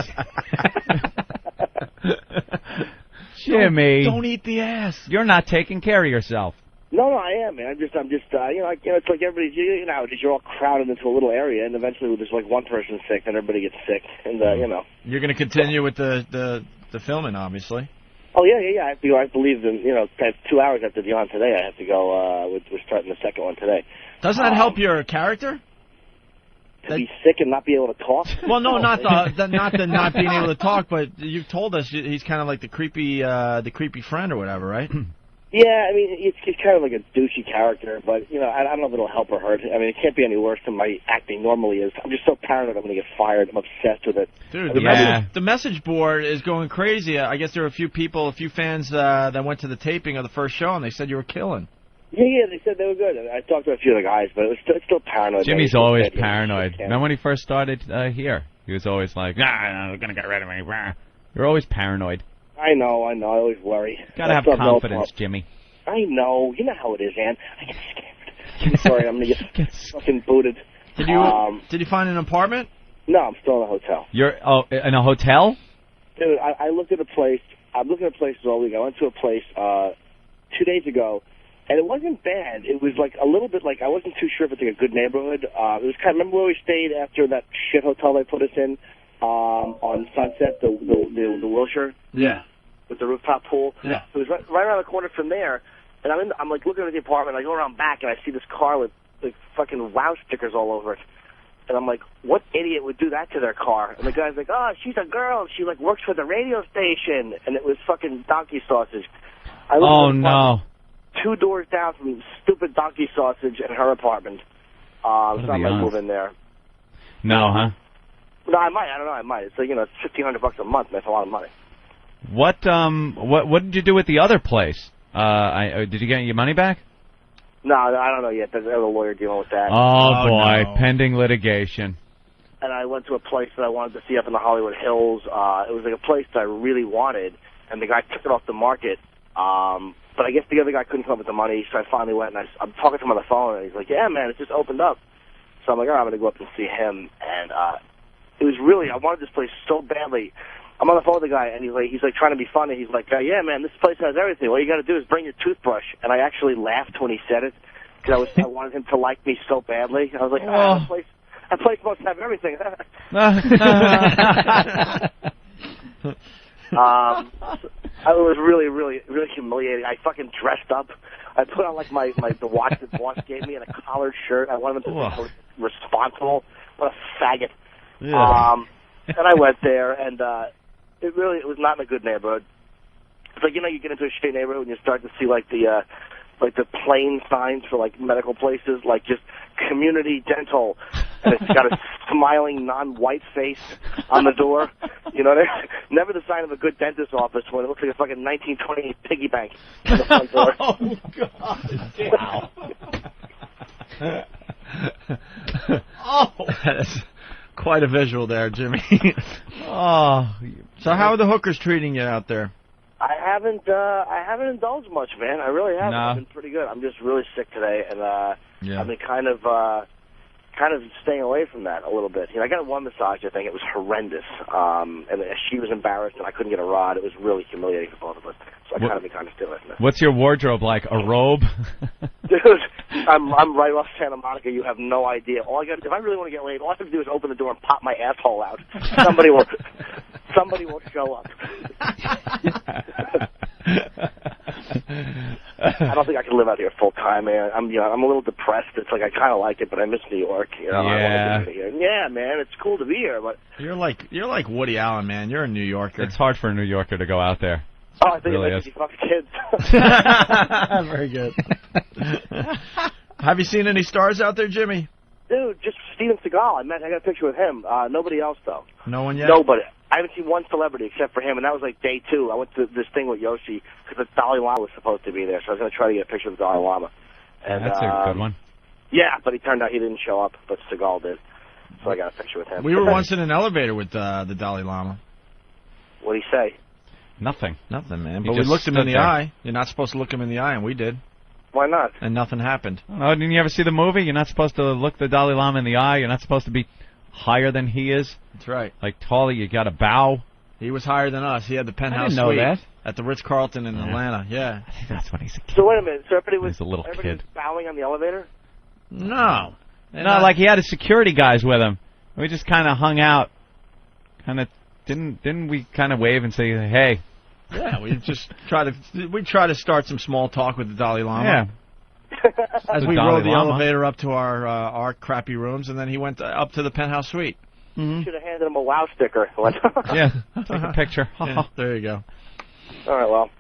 Jimmy. Don't eat the ass. You're not taking care of yourself. No, I am, man. I'm just, it's like everybody's, you're all crowded into a little area, and eventually there's like one person sick, and everybody gets sick, and You're going to continue with the filming, obviously. Oh yeah. I have to go. I believe in 2 hours after the on today. I have to go. We're starting the second one today. Doesn't that help your character? To be sick and not be able to talk? Well, no, not not being able to talk, but you've told us he's kind of like the creepy friend or whatever, right? Yeah, I mean, it's kind of like a douchey character, but, I don't know if it'll help or hurt. I mean, it can't be any worse than my acting normally is. I'm just so paranoid I'm going to get fired. I'm obsessed with it. Dude, the message board is going crazy. I guess there were a few fans that went to the taping of the first show, and they said you were killing. Yeah, they said they were good. I talked to a few of the guys, but it's still paranoid. Jimmy's always paranoid. Remember when he first started here? He was always like, they're going to get rid of me. You're always paranoid. I know. I always worry. Gotta have confidence, Jimmy. I know. You know how it is, Ann. I get scared. Sorry, I'm gonna get fucking booted. Did you find an apartment? No, I'm still in a hotel. You're in a hotel? Dude, I looked at a place. I'm looking at places all week. I went to a place 2 days ago, and it wasn't bad. It was like a little bit like I wasn't too sure if it's like a good neighborhood. It was kind of, remember where we stayed after that shit hotel they put us in? On Sunset, the Wilshire, with the rooftop pool. Yeah, it was right around the corner from there. And I'm like looking at the apartment. I go around back and I see this car with like fucking wow stickers all over it. And I'm like, what idiot would do that to their car? And the guy's like, oh, she's a girl. She like works for the radio station. And it was fucking donkey sausage. Oh no! 2 doors down from stupid donkey sausage in her apartment. So I'm like moving there. No, huh? No, I might. I don't know. I might. It's like, it's $1,500 a month. That's a lot of money. What did you do with the other place? Did you get your money back? No, I don't know yet. There's a lawyer dealing with that. Oh boy, no. Pending litigation. And I went to a place that I wanted to see up in the Hollywood Hills. It was like a place that I really wanted, and the guy took it off the market. But I guess the other guy couldn't come up with the money, so I finally went, and I'm talking to him on the phone, and he's like, yeah, man, it just opened up. So I'm like, all right, I'm going to go up and see him, and it was really, I wanted this place so badly. I'm on the phone with the guy, and he's like trying to be funny. He's like, yeah, man, this place has everything. All you got to do is bring your toothbrush. And I actually laughed when he said it, because I wanted him to like me so badly. I was like, that place must have everything. It was really, really, really humiliating. I fucking dressed up. I put on like the watch that the boss gave me and a collared shirt. I wanted him to be responsible. What a faggot. Yeah. And I went there, and it was not in a good neighborhood. It's like, you know, you get into a shitty neighborhood and you start to see like the plain signs for like medical places, like just community dental, and it's got a smiling non-white face on the door. You know, never the sign of a good dentist office when it looks like a fucking 1928 piggy bank on the front door. Oh God! Wow. Oh, that's quite a visual there, Jimmy. Oh, so how are the hookers treating you out there? I haven't indulged much, man. I really haven't. No. I've been pretty good. I'm just really sick today, and Yeah. I've been kind of staying away from that a little bit. You know, I got one massage. I think it was horrendous, and she was embarrassed, and I couldn't get a rod. It was really humiliating for both of us. So I kind of been kind of still from it. What's your wardrobe like? A robe? Dude, I'm right off Santa Monica. You have no idea. If I really want to get laid, all I have to do is open the door and pop my asshole out. Somebody will show up. I don't think I can live out here full time, man. I'm a little depressed. It's like I kind of like it, but I miss New York. You know, I want to be here. Yeah, man, it's cool to be here, but You're like Woody Allen, man. You're a New Yorker. It's hard for a New Yorker to go out there. oh, I think Really it's is. like fucking kids. Very good. Have you seen any stars out there, Jimmy? Dude, just Steven Seagal. I got a picture with him. Nobody else though. No one yet? Nobody. I haven't seen one celebrity except for him, and that was like day 2. I went to this thing with Yoshi because the Dalai Lama was supposed to be there, so I was going to try to get a picture of the Dalai Lama. And, That's a good one. Yeah, but it turned out he didn't show up, but Seagal did. So I got a picture with him. We were once in an elevator with the Dalai Lama. What'd he say? Nothing. Nothing, man. He But we just looked him in stood the there. eye. You're not supposed to look him in the eye, and we did. Why not? And nothing happened. Oh, didn't you ever see the movie? You're not supposed to look the Dalai Lama in the eye. You're not supposed to be higher than he is. That's right. Like taller, you got to bow. He was higher than us. He had the penthouse didn't know suite that. at the Ritz-Carlton in Atlanta. Yeah. I think that's when he's a kid. So wait a minute. So everybody was, He's a little everybody kid. was bowing on the elevator? No. No, like he had his security guys with him. We just kind of hung out. Kind of didn't we kind of wave and say, "Hey"? Yeah, we just try to start some small talk with the Dalai Lama. Yeah. As The we Dalai rode the Lama. elevator up to our crappy rooms, and then he went up to the penthouse suite. Should have handed him a wow sticker. Yeah, take a picture. Yeah, there you go. All right, well,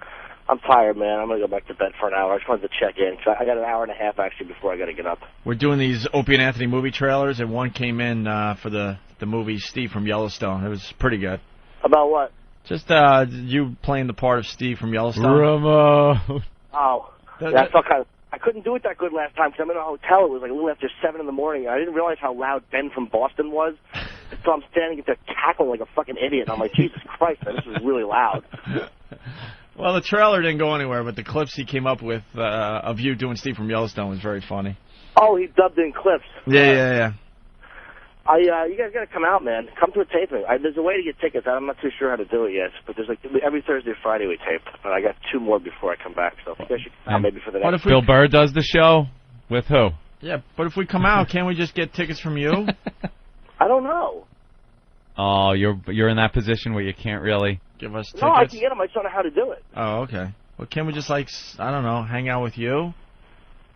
I'm tired, man. I'm going to go back to bed for an hour. I just wanted to check in, because I got an hour and a half, actually, before I got to get up. We're doing these Opie and Anthony movie trailers, and one came in for the movie Steve from Yellowstone. It was pretty good. About what? Just you playing the part of Steve from Yellowstone. Ramon. Oh, yeah, I felt kind of... I couldn't do it that good last time because I'm in a hotel. It was like a little after 7 in the morning. I didn't realize how loud Ben from Boston was. So I'm standing there cackling like a fucking idiot. And I'm like, Jesus Christ, man, this is really loud. Well, the trailer didn't go anywhere, but the clips he came up with of you doing Steve from Yellowstone was very funny. Oh, he dubbed in clips. Yeah. You guys got to come out, man. Come to a taping. There's a way to get tickets. I'm not too sure how to do it yet, but there's like every Thursday or Friday we tape. But I got 2 more before I come back, so you guys should come out maybe for the next. Bill Burr does the show with who? Yeah, but if we come out, can't we just get tickets from you? I don't know. Oh, you're in that position where you can't really give us tickets. No, I can get them. I just don't know how to do it. Oh, okay. Well, can't we just I don't know, hang out with you?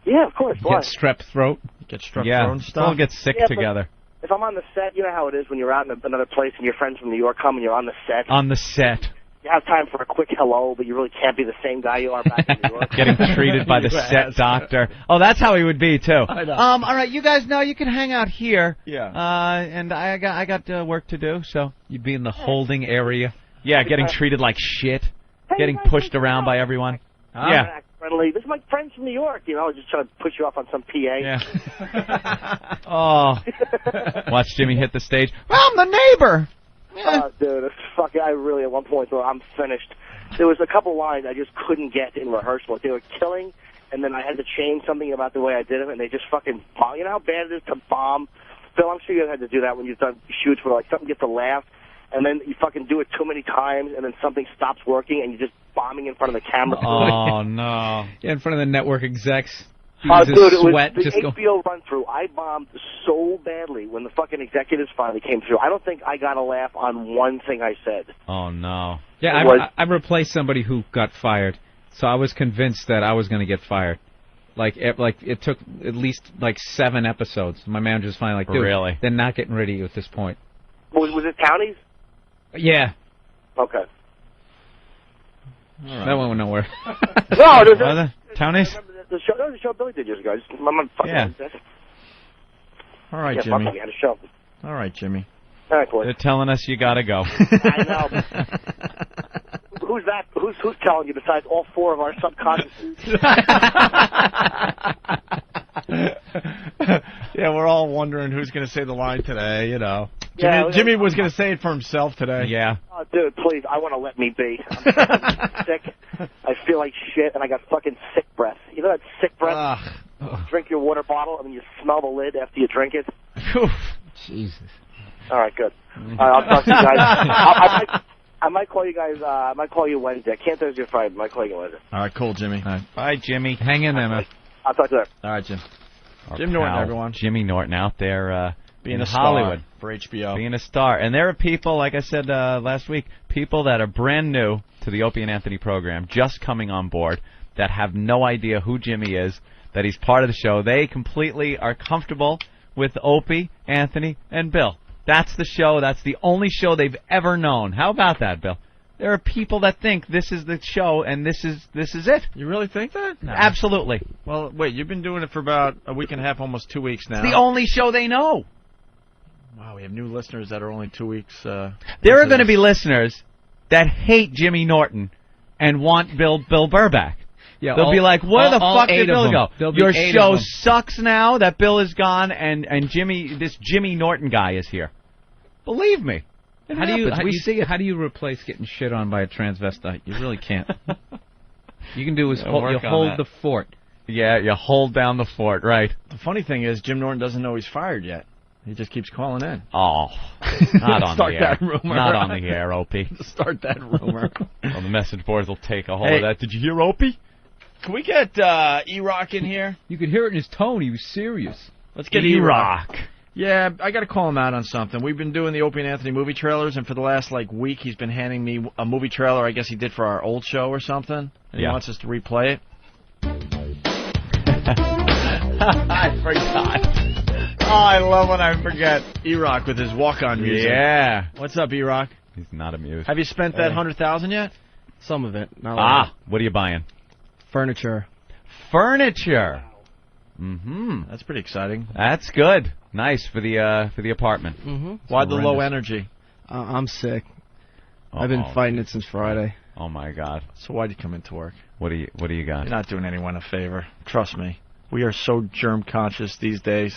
Yeah, of course. Why? Get strep throat. Get strep yeah, throat and stuff. We'll get sick Yeah, but- together. If I'm on the set, you know how it is when you're out in another place and your friends from New York come and you're on the set. On the set. You have time for a quick hello, but you really can't be the same guy you are back in New York. Getting treated by the set doctor. Oh, that's how he would be too. I know. All right, you guys know you can hang out here. Yeah. And I got work to do, so you'd be in the holding area. Yeah, getting treated like shit. Getting pushed around by everyone. Yeah. Act friendly. This is my friends from New York, you know, just trying to push you off on some PA. Yeah. Oh. Watch Jimmy hit the stage. I'm the neighbor. Oh, dude, it's fucking, I really, at one point, though, I'm finished. There was a couple lines I just couldn't get in rehearsal. They were killing, and then I had to change something about the way I did them, and they just fucking bomb. You know how bad it is to bomb? Bill, I'm sure you guys had to do that when you've done shoots where, like, something gets a laugh, and then you fucking do it too many times, and then something stops working, and you're just bombing in front of the camera. Oh, no. Yeah, in front of the network execs. Dude, it was Sweat the just HBO run-through. I bombed so badly when the fucking executives finally came through. I don't think I got a laugh on one thing I said. Oh, no. Yeah, I replaced somebody who got fired, so I was convinced that I was going to get fired. Like it took at least 7 episodes. My manager's finally like, dude, Really? they're not getting rid of you at this point. Was it Townies? Yeah. Okay. That went nowhere. No, there's the Townies? the show Billy did years ago. I'm fucking Yeah. with this. All right, Yeah, Jimmy. fuck, I had a show. All right, Jimmy. All right, boys. They're telling us you gotta go. I know. Who's that? Who's telling you besides all four of our subconscious? Yeah, we're all wondering who's going to say the line today, you know. Yeah, Jimmy was going to say it for himself today. Yeah. Oh, dude, please, I want to let me be. I'm sick. I feel like shit, and I got fucking sick breath. You know that sick breath? Drink your water bottle, and then you smell the lid after you drink it? Jesus. All right, good. I'll talk to you guys. I might call you guys. I might call you Wednesday. I can't Thursday or Friday. I might call you Wednesday. All right, cool, Jimmy. All right. Bye, Jimmy. Hang in there, man. I'll talk to you later. All right, Jim. Our Jim Norton, pal, everyone. Jimmy Norton out there Being in a star Hollywood. for HBO. Being a star. And there are people, like I said last week, people that are brand new to the Opie and Anthony program, just coming on board, that have no idea who Jimmy is, that he's part of the show. They completely are comfortable with Opie, Anthony, and Bill. That's the show. That's the only show they've ever known. How about that, Bill? There are people that think this is the show and this is it. You really think that? No. Absolutely. Well, wait, you've been doing it for about a week and a half, almost 2 weeks now. It's the only show they know. Wow, we have new listeners that are only 2 weeks. There are going to be listeners that hate Jimmy Norton and want Bill Burr back. Yeah, They'll be like, where the fuck did Bill go? Your show show sucks now that Bill is gone and this Jimmy Norton guy is here. Believe me. How do you replace getting shit on by a transvestite? You really can't. You can do is you hold the fort. Yeah, you hold down the fort, right. The funny thing is, Jim Norton doesn't know he's fired yet. He just keeps calling in. Oh, not on Start the air. that rumor. Not on the air, Opie. Start that rumor. Well, the message boards will take a hold of that. Did you hear Opie? Can we get E-Rock in here? You could hear it in his tone. He was serious. Let's get E-Rock. Yeah, I got to call him out on something. We've been doing the Opie and Anthony movie trailers, and for the last week, he's been handing me a movie trailer. I guess he did for our old show or something, and he wants us to replay it. I forgot. Oh, I love when I forget. E-Rock with his walk-on music. Yeah. What's up, E-Rock? He's not amused. Have you spent that $100,000 yet? Some of it. Not all. What are you buying? Furniture. Furniture. Mm-hmm. That's pretty exciting. That's good. Nice for the apartment. Mm-hmm. Why the low energy? I'm sick. I've been fighting it since Friday. Oh my God. So why'd you come into work? What do you got? You're not doing anyone a favor. Trust me. We are so germ conscious these days.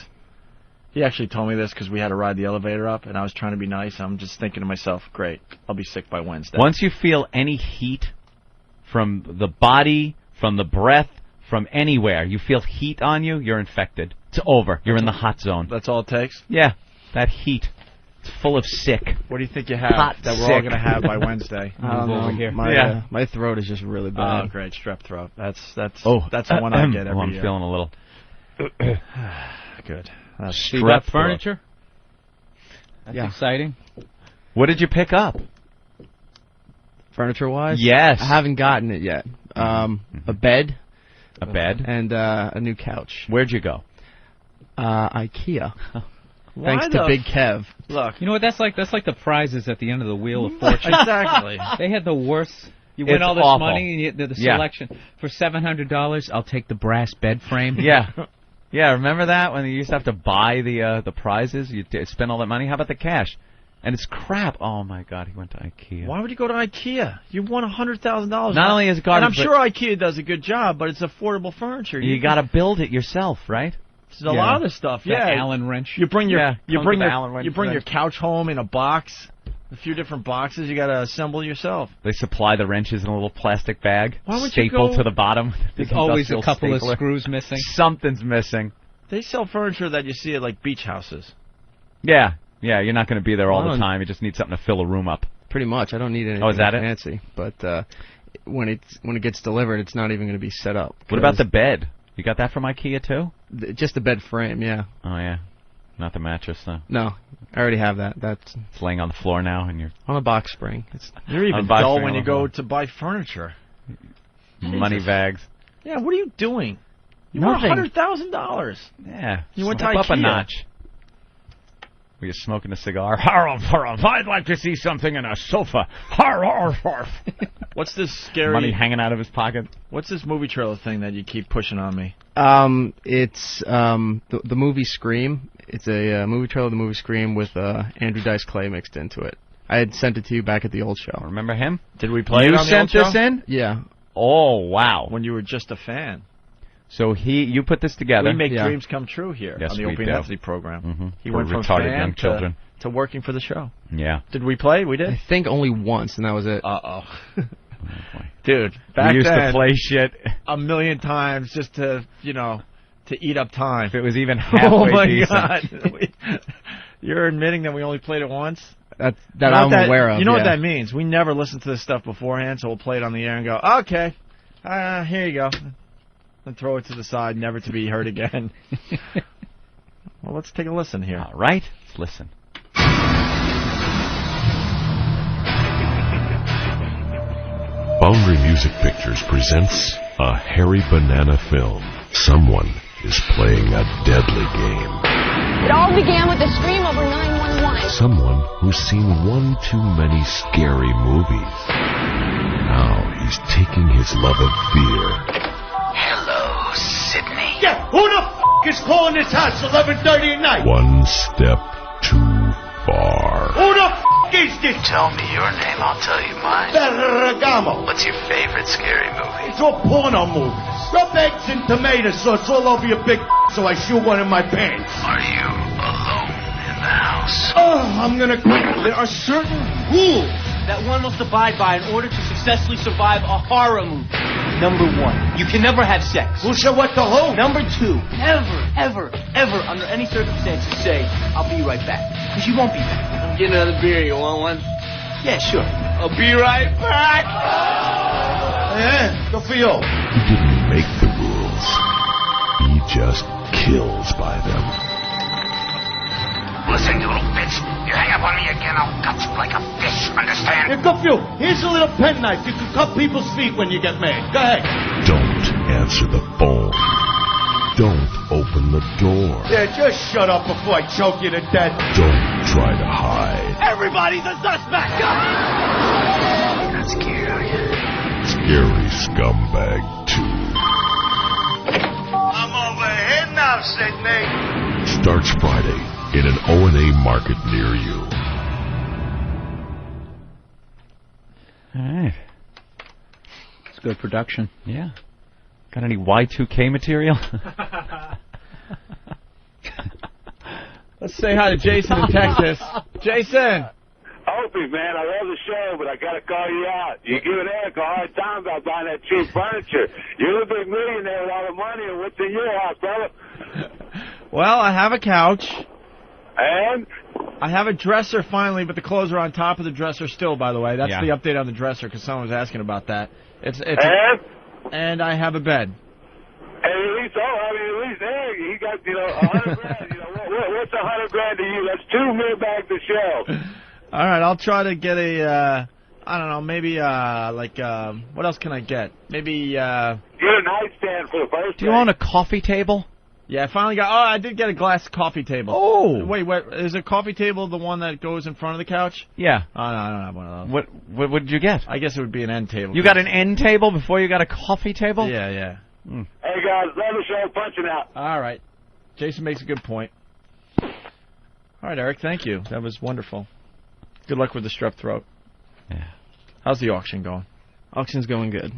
He actually told me this because we had to ride the elevator up, and I was trying to be nice. I'm just thinking to myself, great, I'll be sick by Wednesday. Once you feel any heat from the body, from the breath, from anywhere, you feel heat on you, you're infected. It's over. You're in the hot zone. That's all it takes? Yeah, that heat. It's full of sick. What do you think you have that we're all going to have by Wednesday? I don't know. Over here. My throat is just really bad. Oh, great, strep throat. That's the one I get every I'm year. feeling a little. Good. See that furniture? That's exciting. What did you pick up? Furniture-wise? Yes. I haven't gotten it yet. A bed. A bed? And a new couch. Where'd you go? IKEA. Thanks to Big Kev. Look. You know what? That's like the prizes at the end of the Wheel of Fortune. Exactly. They had the worst. You win all this awful. money, and the selection. For $700, I'll take the brass bed frame. Yeah. Yeah, remember that when you used to have to buy the prizes? You'd spend all that money. How about the cash? And it's crap. Oh, my God, he went to IKEA. Why would you go to IKEA? You won $100,000. Not only is it garbage, and I'm sure IKEA does a good job, but it's affordable furniture. You got to build it yourself, right? There's a lot of stuff. The Allen wrench. You bring your your your couch home in a box, a few different boxes. You got to assemble yourself. They supply the wrenches in a little plastic bag, Why would you stapled go? to the bottom. There's always a couple of screws missing. Something's missing. They sell furniture that you see at like beach houses. Yeah, you're not going to be there all the time. You just need something to fill a room up. Pretty much. I don't need anything is that fancy. But when it gets delivered, it's not even going to be set up. What about the bed? You got that from IKEA too? Just the bed frame, yeah. Oh yeah, not the mattress though. No, I already have that. It's laying on the floor now, and you're on a box spring. You're even dull when you go to buy furniture. Money bags. Yeah, what are you doing? You Nothing. won $100,000. Yeah, You went to step IKEA. up a notch. Were you smoking a cigar? I'd like to see something in a sofa. What's this scary... Money hanging out of his pocket. What's this movie trailer thing that you keep pushing on me? It's the movie Scream. It's a movie trailer of the movie Scream with Andrew Dice Clay mixed into it. I had sent it to you back at the old show. Remember him? Did we play it on the old show? You sent this in? Yeah. Oh, wow. When you were just a fan. So you put this together. We make dreams come true here on the Opie Anthony program. He went from retarded fan young children to working for the show. Yeah. Did we play? We did? I think only once, and that was it. Uh-oh. Dude, back we used then, to play shit a million times just to, to eat up time. If it was even halfway decent. God. You're admitting that we only played it once? That I'm aware of. You know what that means? We never listen to this stuff beforehand, so we'll play it on the air and go, okay, here you go. And throw it to the side, never to be heard again. Well, let's take a listen here. All right, let's listen. Boundary Music Pictures presents a hairy banana film. Someone is playing a deadly game. It all began with a scream over 911. Someone who's seen one too many scary movies. Now he's taking his love of fear. Hello, Sydney. Yeah, who the is calling this house 11:30 at night? One step too far. Who the is this? Tell me your name, I'll tell you mine. Ferragamo. What's your favorite scary movie? It's all porno movies. Rub eggs and tomato sauce all over your big so I shoot one in my pants. Are you alone in the house? Oh, I'm gonna quit. There are certain rules that one must abide by in order to successfully survive a horror movie. Number 1, you can never have sex. Who said what the who? Number 2, never, ever, under any circumstances say, I'll be right back. Because you won't be back. I'm getting another beer. You want one? Yeah, sure. I'll be right back. Yeah, good for you. He didn't make the rules. He just kills by them. Listen, you little bitch. You hang up on me again, I'll cut you like a fish, understand? Yeah, good for you. Here's a little penknife. You can cut people's feet when you get mad. Go ahead. Don't answer the phone. Don't open the door. Yeah, just shut up before I choke you to death. Don't try to hide. Everybody's a suspect. You're not scared, are you? Scary scumbag 2. I'm over here now, Sydney. Starts Friday in an O&A market near you. All right. It's good production. Yeah. Got any Y2K material? Let's say hi to Jason in Texas. Jason! Opie, man, I love the show, but I got to call you out. You're giving Eric a hard time about buying that cheap furniture. You're a big millionaire with all the money, and what's in your house, brother? Well, I have a couch. And? I have a dresser finally, but the clothes are on top of the dresser still, by the way. That's the update on the dresser, because someone was asking about that. And I have a bed. And at least Eric, he got, $100 grand. What's $100 to you? That's 2 million bags of shell. All right, I'll try to get a, I don't know, maybe, what else can I get? Maybe, Get a nightstand for the first Do you own a coffee table? Yeah, I finally got, I did get a glass coffee table. Oh! Wait, is a coffee table the one that goes in front of the couch? Yeah. Oh, no, I don't have one of those. What did you get? I guess it would be an end table. You got an end table before you got a coffee table? Yeah. Hey, guys, love the show. Punching out. All right. Jason makes a good point. All right, Eric, thank you. That was wonderful. Good luck with the strep throat. Yeah. How's the auction going? Auction's going good.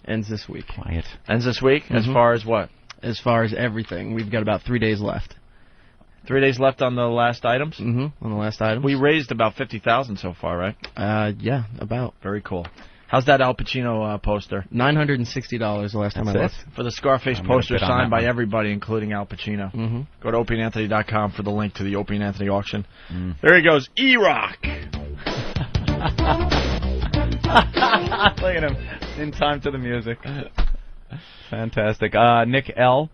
Ends this week. Quiet. Ends this week? As far as what? As far as everything. We've got about 3 days left. 3 days left on the last items? Mm-hmm, on the last items. We raised about $50,000 so far, right? Yeah, about. Very cool. How's that Al Pacino poster? $960 the last time I looked. For the Scarface poster signed by everybody, including Al Pacino. Mm-hmm. Go to OpieAnthony.com for the link to the Opie and Anthony auction. There he goes, E-Rock! Look at him. In time to the music. Fantastic. Nick L.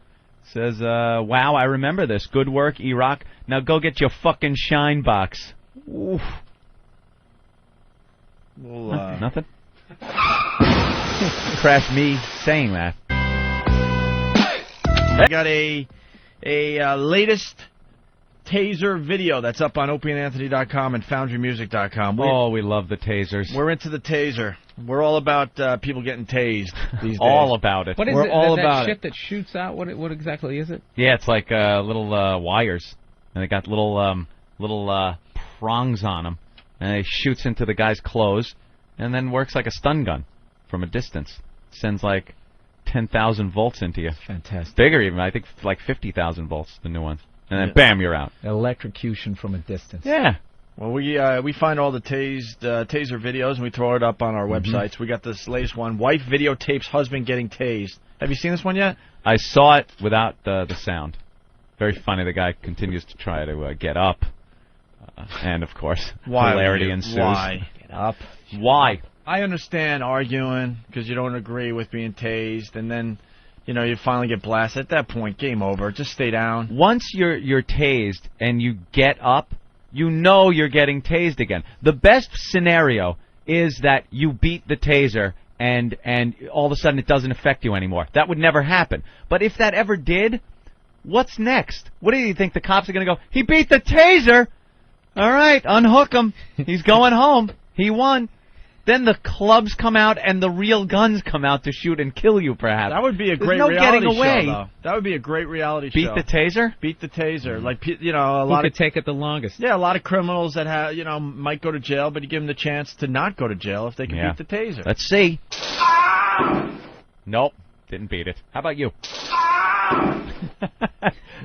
says, wow, I remember this. Good work, E-Rock. Now go get your fucking shine box. Oof. Well, nothing? Crash me saying that. I got a latest taser video that's up on opieandanthony.com and foundrymusic.com. Oh, we love the tasers. We're into the taser. We're all about people getting tased these days. All about it. What is We're it? all that about shit that shoots out? What exactly is it? Yeah, it's like little wires, and they got little prongs on them, and it shoots into the guy's clothes, and then works like a stun gun from a distance. Sends like 10,000 volts into you. Fantastic. Bigger even. I think like 50,000 volts, the new ones. And then bam, you're out. Electrocution from a distance. Yeah. Well, we find all the taser videos and we throw it up on our websites. We got this latest one: wife videotapes husband getting tased. Have you seen this one yet? I saw it without the sound. Very funny. The guy continues to try to get up, and of course, hilarity ensues. Why? Get up. Why? I understand arguing because you don't agree with being tased, and then you finally get blasted. At that point, game over. Just stay down. Once you're tased and you get up, you know you're getting tased again. The best scenario is that you beat the taser and all of a sudden it doesn't affect you anymore. That would never happen. But if that ever did, what's next? What do you think the cops are going to go? He beat the taser. All right, unhook him. He's going home. He won. Then the clubs come out and the real guns come out to shoot and kill you, perhaps. That would be a great There's no reality getting away. show, though. That would be a great reality Beat show. the taser? Beat the taser. Like, a Who lot could of take it the longest? a lot of criminals that might go to jail, but you give them the chance to not go to jail if they can beat the taser. Let's see. Nope, didn't beat it. How about you?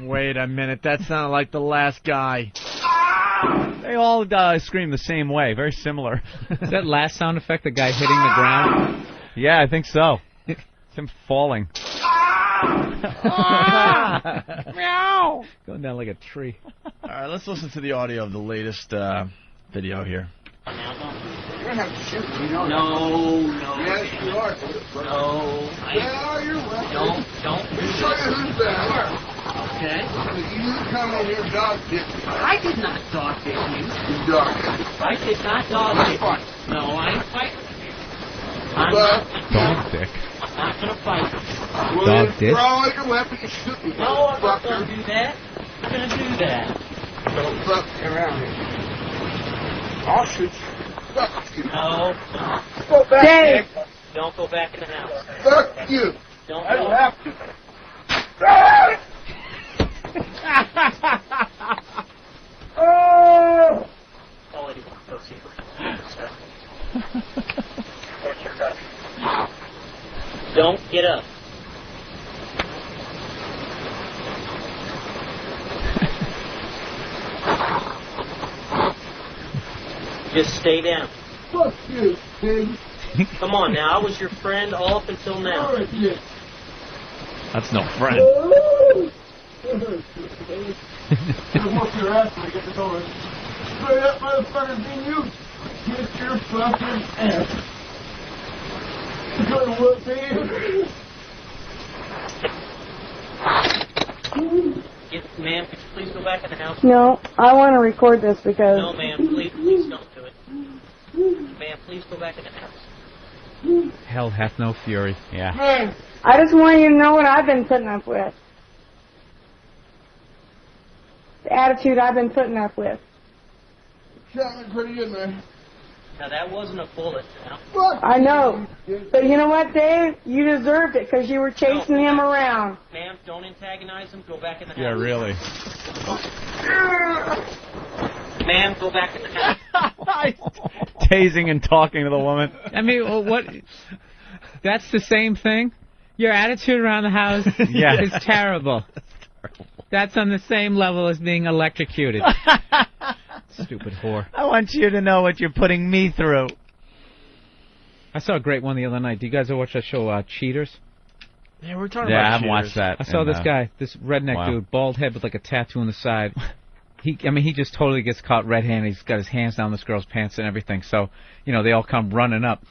Wait a minute, that sounded like the last guy. They all scream the same way. Very similar. Is that last sound effect the guy hitting the ground? Yeah, I think so. It's him falling. Meow. Going down like a tree. All right, let's listen to the audio of the latest video here. You're gonna have to shoot me, No. Yes, you are. No. Don't. You show you who's there. Okay. You come in here dog dick. I did not dog dick you. You dog dick. I did not dog dick. No, I ain't fighting with you. I'm not. Dog dick. I'm not gonna fight. Dog dick? Throw like a weapon and shoot me. No, I'm not gonna do that. I'm gonna do that. Don't fuck me around here. I'll shoot you. Fuck you. No. Go back. Dave. Don't go back in the house. Fuck you. Don't go. I have to. Oh! All I do is go see Don't get up. Just stay down. Fuck you, pig. Come on now, I was your friend all up until now. That's no friend. Whoop your ass when I get this over. Straight up, motherfucker, being you. Get your fucking ass. You're gonna whoop me. Ma'am, could you please go back in the house? No, I want to record this because... No, ma'am, please don't do it. Ma'am, please go back in the house. Hell hath no fury. Yeah. Hey, I just want you to know what I've been putting up with. The attitude I've been putting up with. Shot me pretty good, man. Now, that wasn't a bullet. I know. But you know what, Dave? You deserved it because you were chasing him around. Ma'am, don't antagonize him. Go back in the house. Yeah, really. Ma'am, go back in the house. Tasing and talking to the woman. I mean, what? That's the same thing? Your attitude around the house is terrible. That's on the same level as being electrocuted. Stupid whore. I want you to know what you're putting me through. I saw a great one the other night. Do you guys ever watch that show, Cheaters? Yeah, we're talking about Yeah, I haven't cheaters. watched that. I saw this guy, this redneck dude, bald head with like a tattoo on the side. He just totally gets caught red-handed. He's got his hands down this girl's pants and everything. So, they all come running up,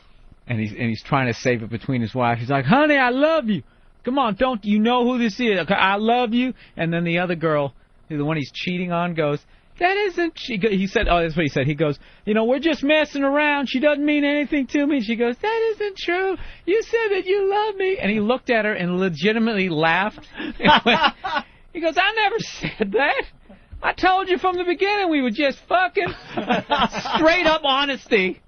and he's trying to save it between his wife. He's like, "Honey, I love you. Come on, don't you know who this is? Okay, I love you." And then the other girl, the one he's cheating on, goes, "That isn't." He said, "Oh, that's what he said." He goes, "We're just messing around. She doesn't mean anything to me." She goes, "That isn't true. You said that you love me." And he looked at her and legitimately laughed. He goes, "I never said that. I told you from the beginning we were just fucking. Straight up honesty.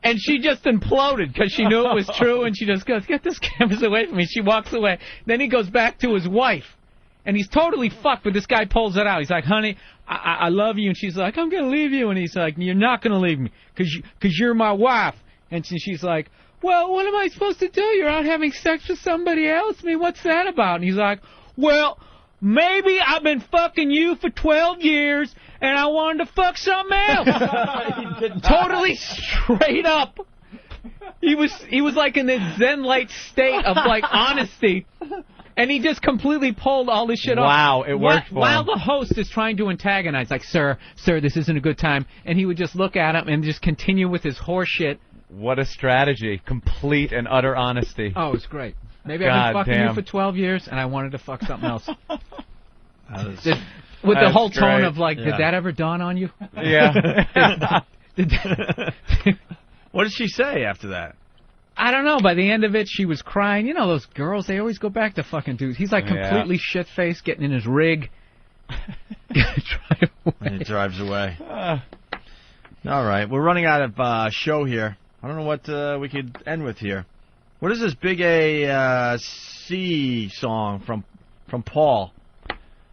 And she just imploded because she knew it was true, and she just goes, get this canvas away from me. She walks away. Then he goes back to his wife, and he's totally fucked, but this guy pulls it out. He's like, honey, I love you. And she's like, I'm going to leave you. And he's like, you're not going to leave me because you're my wife. And she's like, well, what am I supposed to do? You're out having sex with somebody else? I mean, what's that about? And he's like, well, maybe I've been fucking you for 12 years, and I wanted to fuck something else. Totally straight up. He was like in this Zen-like state of like honesty, and he just completely pulled all this shit off. Wow, it worked for him. While the host is trying to antagonize, like, sir, this isn't a good time, and he would just look at him and just continue with his horse shit. What a strategy. Complete and utter honesty. Oh, it's great. Maybe I've been fucking you for 12 years, and I wanted to fuck something else. With the whole tone of, like, did that ever dawn on you? Yeah. What did she say after that? I don't know. By the end of it, she was crying. You know those girls, they always go back to fucking dudes. He's, like, completely shit-faced, getting in his rig. And he drives away. All right. We're running out of show here. I don't know what we could end with here. What is this Big A-C song from Paul?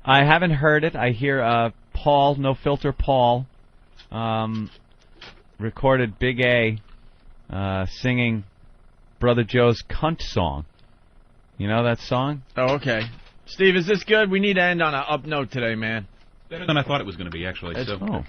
I haven't heard it. I hear Paul, No Filter Paul, recorded Big A singing Brother Joe's Cunt Song. You know that song? Oh, okay. Steve, is this good? We need to end on an up note today, man. Better than I thought it was going to be, actually.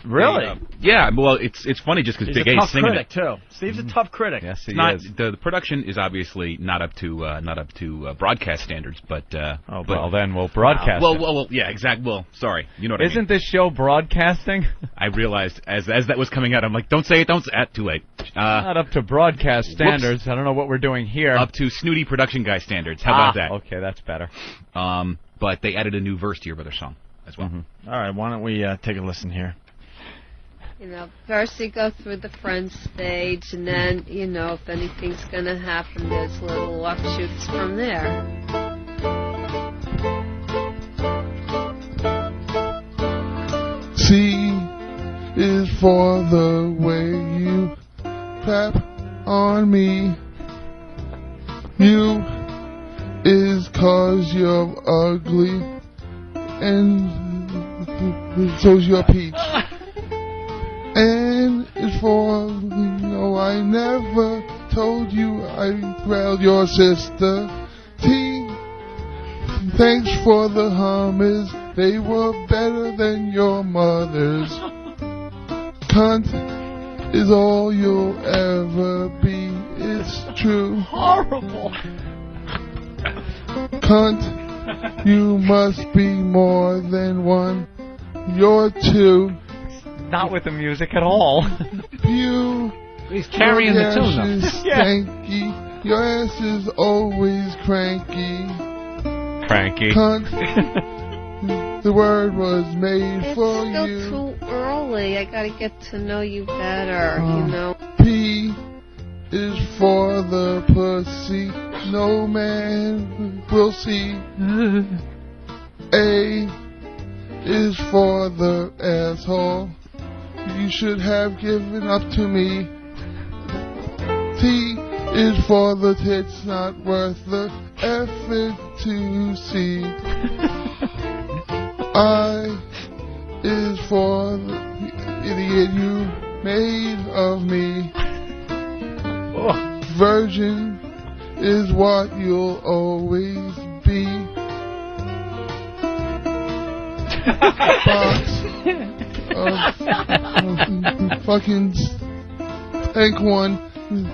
Really? Yeah. Well, it's funny just because Big A's singing it. He's a tough critic too. Steve's a tough critic. Yes, he is. The production is obviously not up to broadcast standards, but well, then we'll broadcast. Well, yeah, exactly. Well, sorry, you know what I mean. Isn't this show broadcasting? I realized as that was coming out, I'm like, don't say it, too late. Not up to broadcast standards. Whoops. I don't know what we're doing here. Up to snooty production guy standards. How about that? Okay, that's better. But they added a new verse to your brother's song as well. All right, why don't we take a listen here? You know, first you go through the friend stage, and then, you know, if anything's going to happen, there's little offshoots from there. C is for the way you clap on me. U is 'cause you're ugly. And so's your peach. And it's for, no, I never told you I grilled your sister. T, thanks for the hummus, they were better than your mother's. Cunt is all you'll ever be, it's true. Horrible. Cunt, you must be more than one. You're two. Not with the music at all. He's carrying the tune, though. Your ass is stanky. Your ass is always cranky. Cranky. Cunt, the word was made for you. It's still too early. I gotta get to know you better, you know. P is for the pussy. No man will see. A is for the asshole. You should have given up to me. T is for the tits, not worth the effort to see. I is for the idiot you made of me. Virgin is what you'll always be. Box of fucking tank one.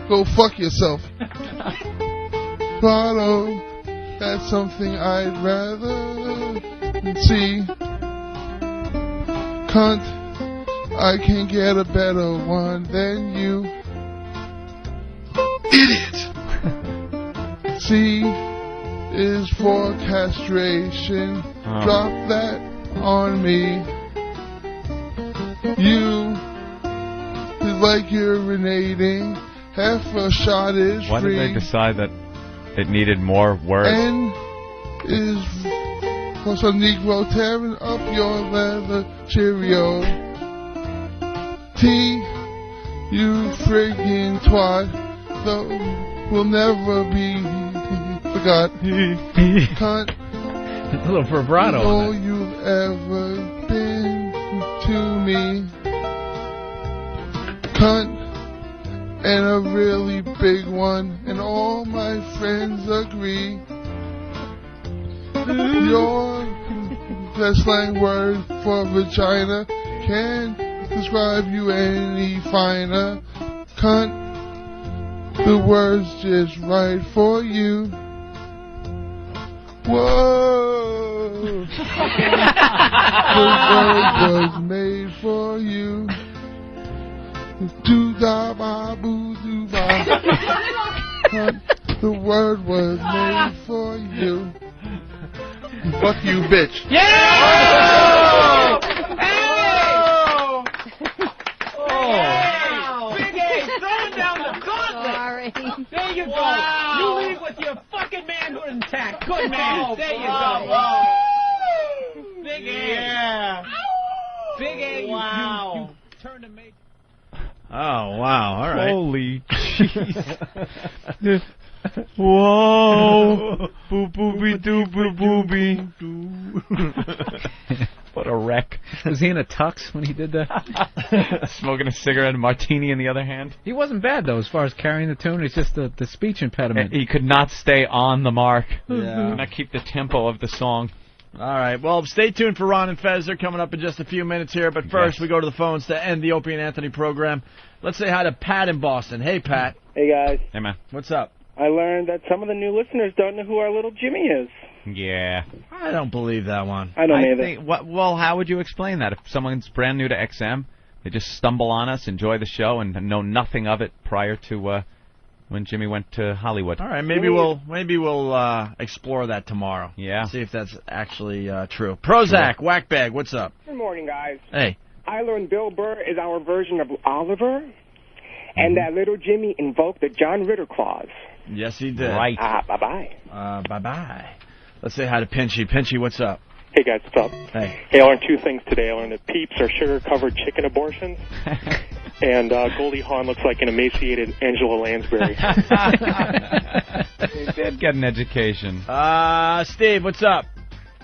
Go fuck yourself. Bottle, that's something I'd rather see. Cunt, I can get a better one than you. Idiot! C is for castration. Drop that on me. U is like urinating. Half a shot is free. Why did they decide that it needed more words? N is for some Negro tearing up your leather Cheerio. T, you friggin' twat, though will never be forgot. Cunt, a little vibrato on all you've ever been to me. Cunt, and a really big one, and all my friends agree. Your the slang word for vagina can't describe you any finer. Cunt, the word's just right for you. Whoa, the word was made for you. Do-da-ba-boo-doo-ba. Cunt, the word was made for you. Fuck you, bitch. Yeah! Big A, throwing down the gauntlet. Sorry. There you go. You leave with your fucking manhood intact. Good man. There you go. Big A. Yeah. Big A. Wow. You turned a major. Oh, wow. All right. Holy jeez. Whoa. Boo booby doo boo booby. What a wreck. Was he in a tux when he did that? Smoking a cigarette, a martini in the other hand. He wasn't bad, though, as far as carrying the tune. It's just the speech impediment. He could not stay on the mark. Yeah. Could not keep the tempo of the song. All right. Well, stay tuned for Ron and Fez. They're coming up in just a few minutes here. But first, we go to the phones to end the Opie and Anthony program. Let's say hi to Pat in Boston. Hey, Pat. Hey, guys. Hey, man. What's up? I learned that some of the new listeners don't know who our little Jimmy is. Yeah. I don't believe that one. I don't either. Think, well, how would you explain that? If someone's brand new to XM, they just stumble on us, enjoy the show, and know nothing of it prior to when Jimmy went to Hollywood. All right, maybe we'll explore that tomorrow. Yeah. See if that's actually true. Prozac, Whackbag, what's up? Good morning, guys. Hey. I learned Bill Burr is our version of Oliver, and that little Jimmy invoked the John Ritter clause. Yes, he did. Right. Bye-bye. Bye-bye. Let's say hi to Pinchy. Pinchy, what's up? Hey, guys, what's up? Hey. Hey, I learned two things today. I learned that Peeps are sugar-covered chicken abortions, and Goldie Hawn looks like an emaciated Angela Lansbury. He did get an education. Steve, what's up?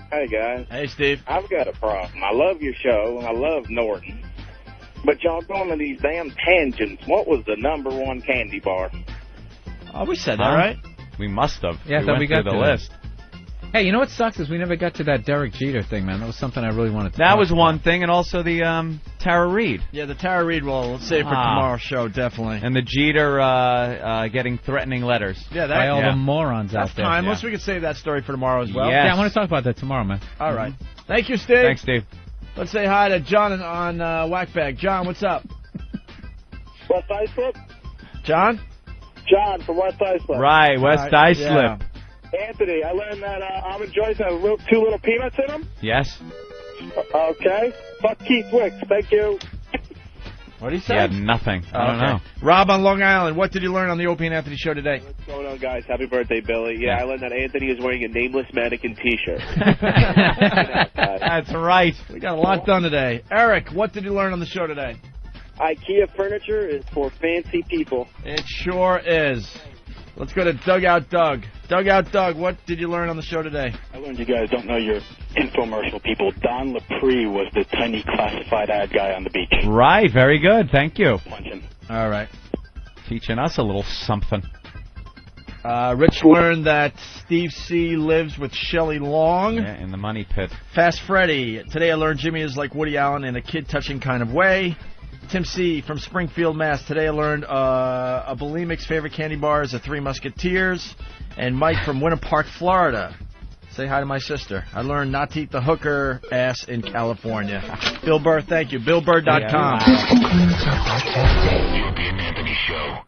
Hey, guys. Hey, Steve. I've got a problem. I love your show, and I love Norton. But y'all going to these damn tangents. What was the #1 candy bar? Oh, we said that, right? We must have. Yeah, I thought we went got through the to that. list. Hey, you know what sucks is we never got to that Derek Jeter thing, man. That was something I really wanted to That talk was about. one thing, and also the Tara Reid. Yeah, the Tara Reid will. Let's save for tomorrow's show, definitely. And the Jeter getting threatening letters. Yeah, that, By all yeah. the morons That's out there. timeless. We could save that story for tomorrow as well. Yes. Yeah, I want to talk about that tomorrow, man. All right. Thank you, Steve. Thanks, Steve. Let's say hi to John on Whackbag. John, what's up? West Islip? John? John from West Islip. Right, West Islip. Anthony, I learned that almond joys have two little peanuts in them. Yes. Okay. Fuck Keith Wicks. Thank you. What did he say? Yeah, nothing. I don't know. Rob on Long Island, what did you learn on the Opie and Anthony show today? What's going on, guys? Happy birthday, Billy. Yeah, I learned that Anthony is wearing a Nameless Mannequin t-shirt. That's right. We got a lot done today. Eric, what did you learn on the show today? IKEA furniture is for fancy people. It sure is. Let's go to Dugout Doug. Dugout Doug, what did you learn on the show today? I learned you guys don't know your infomercial people. Don Lepre was the tiny classified ad guy on the beach. Right, very good. Thank you. All right. Teaching us a little something. Rich learned that Steve C. lives with Shelley Long. Yeah, in the money pit. Fast Freddy. Today I learned Jimmy is like Woody Allen in a kid-touching kind of way. Tim C. from Springfield, Mass. Today I learned a bulimic's favorite candy bar is the Three Musketeers. And Mike from Winter Park, Florida. Say hi to my sister. I learned not to eat the hooker ass in California. Bill Burr, thank you. BillBurr.com.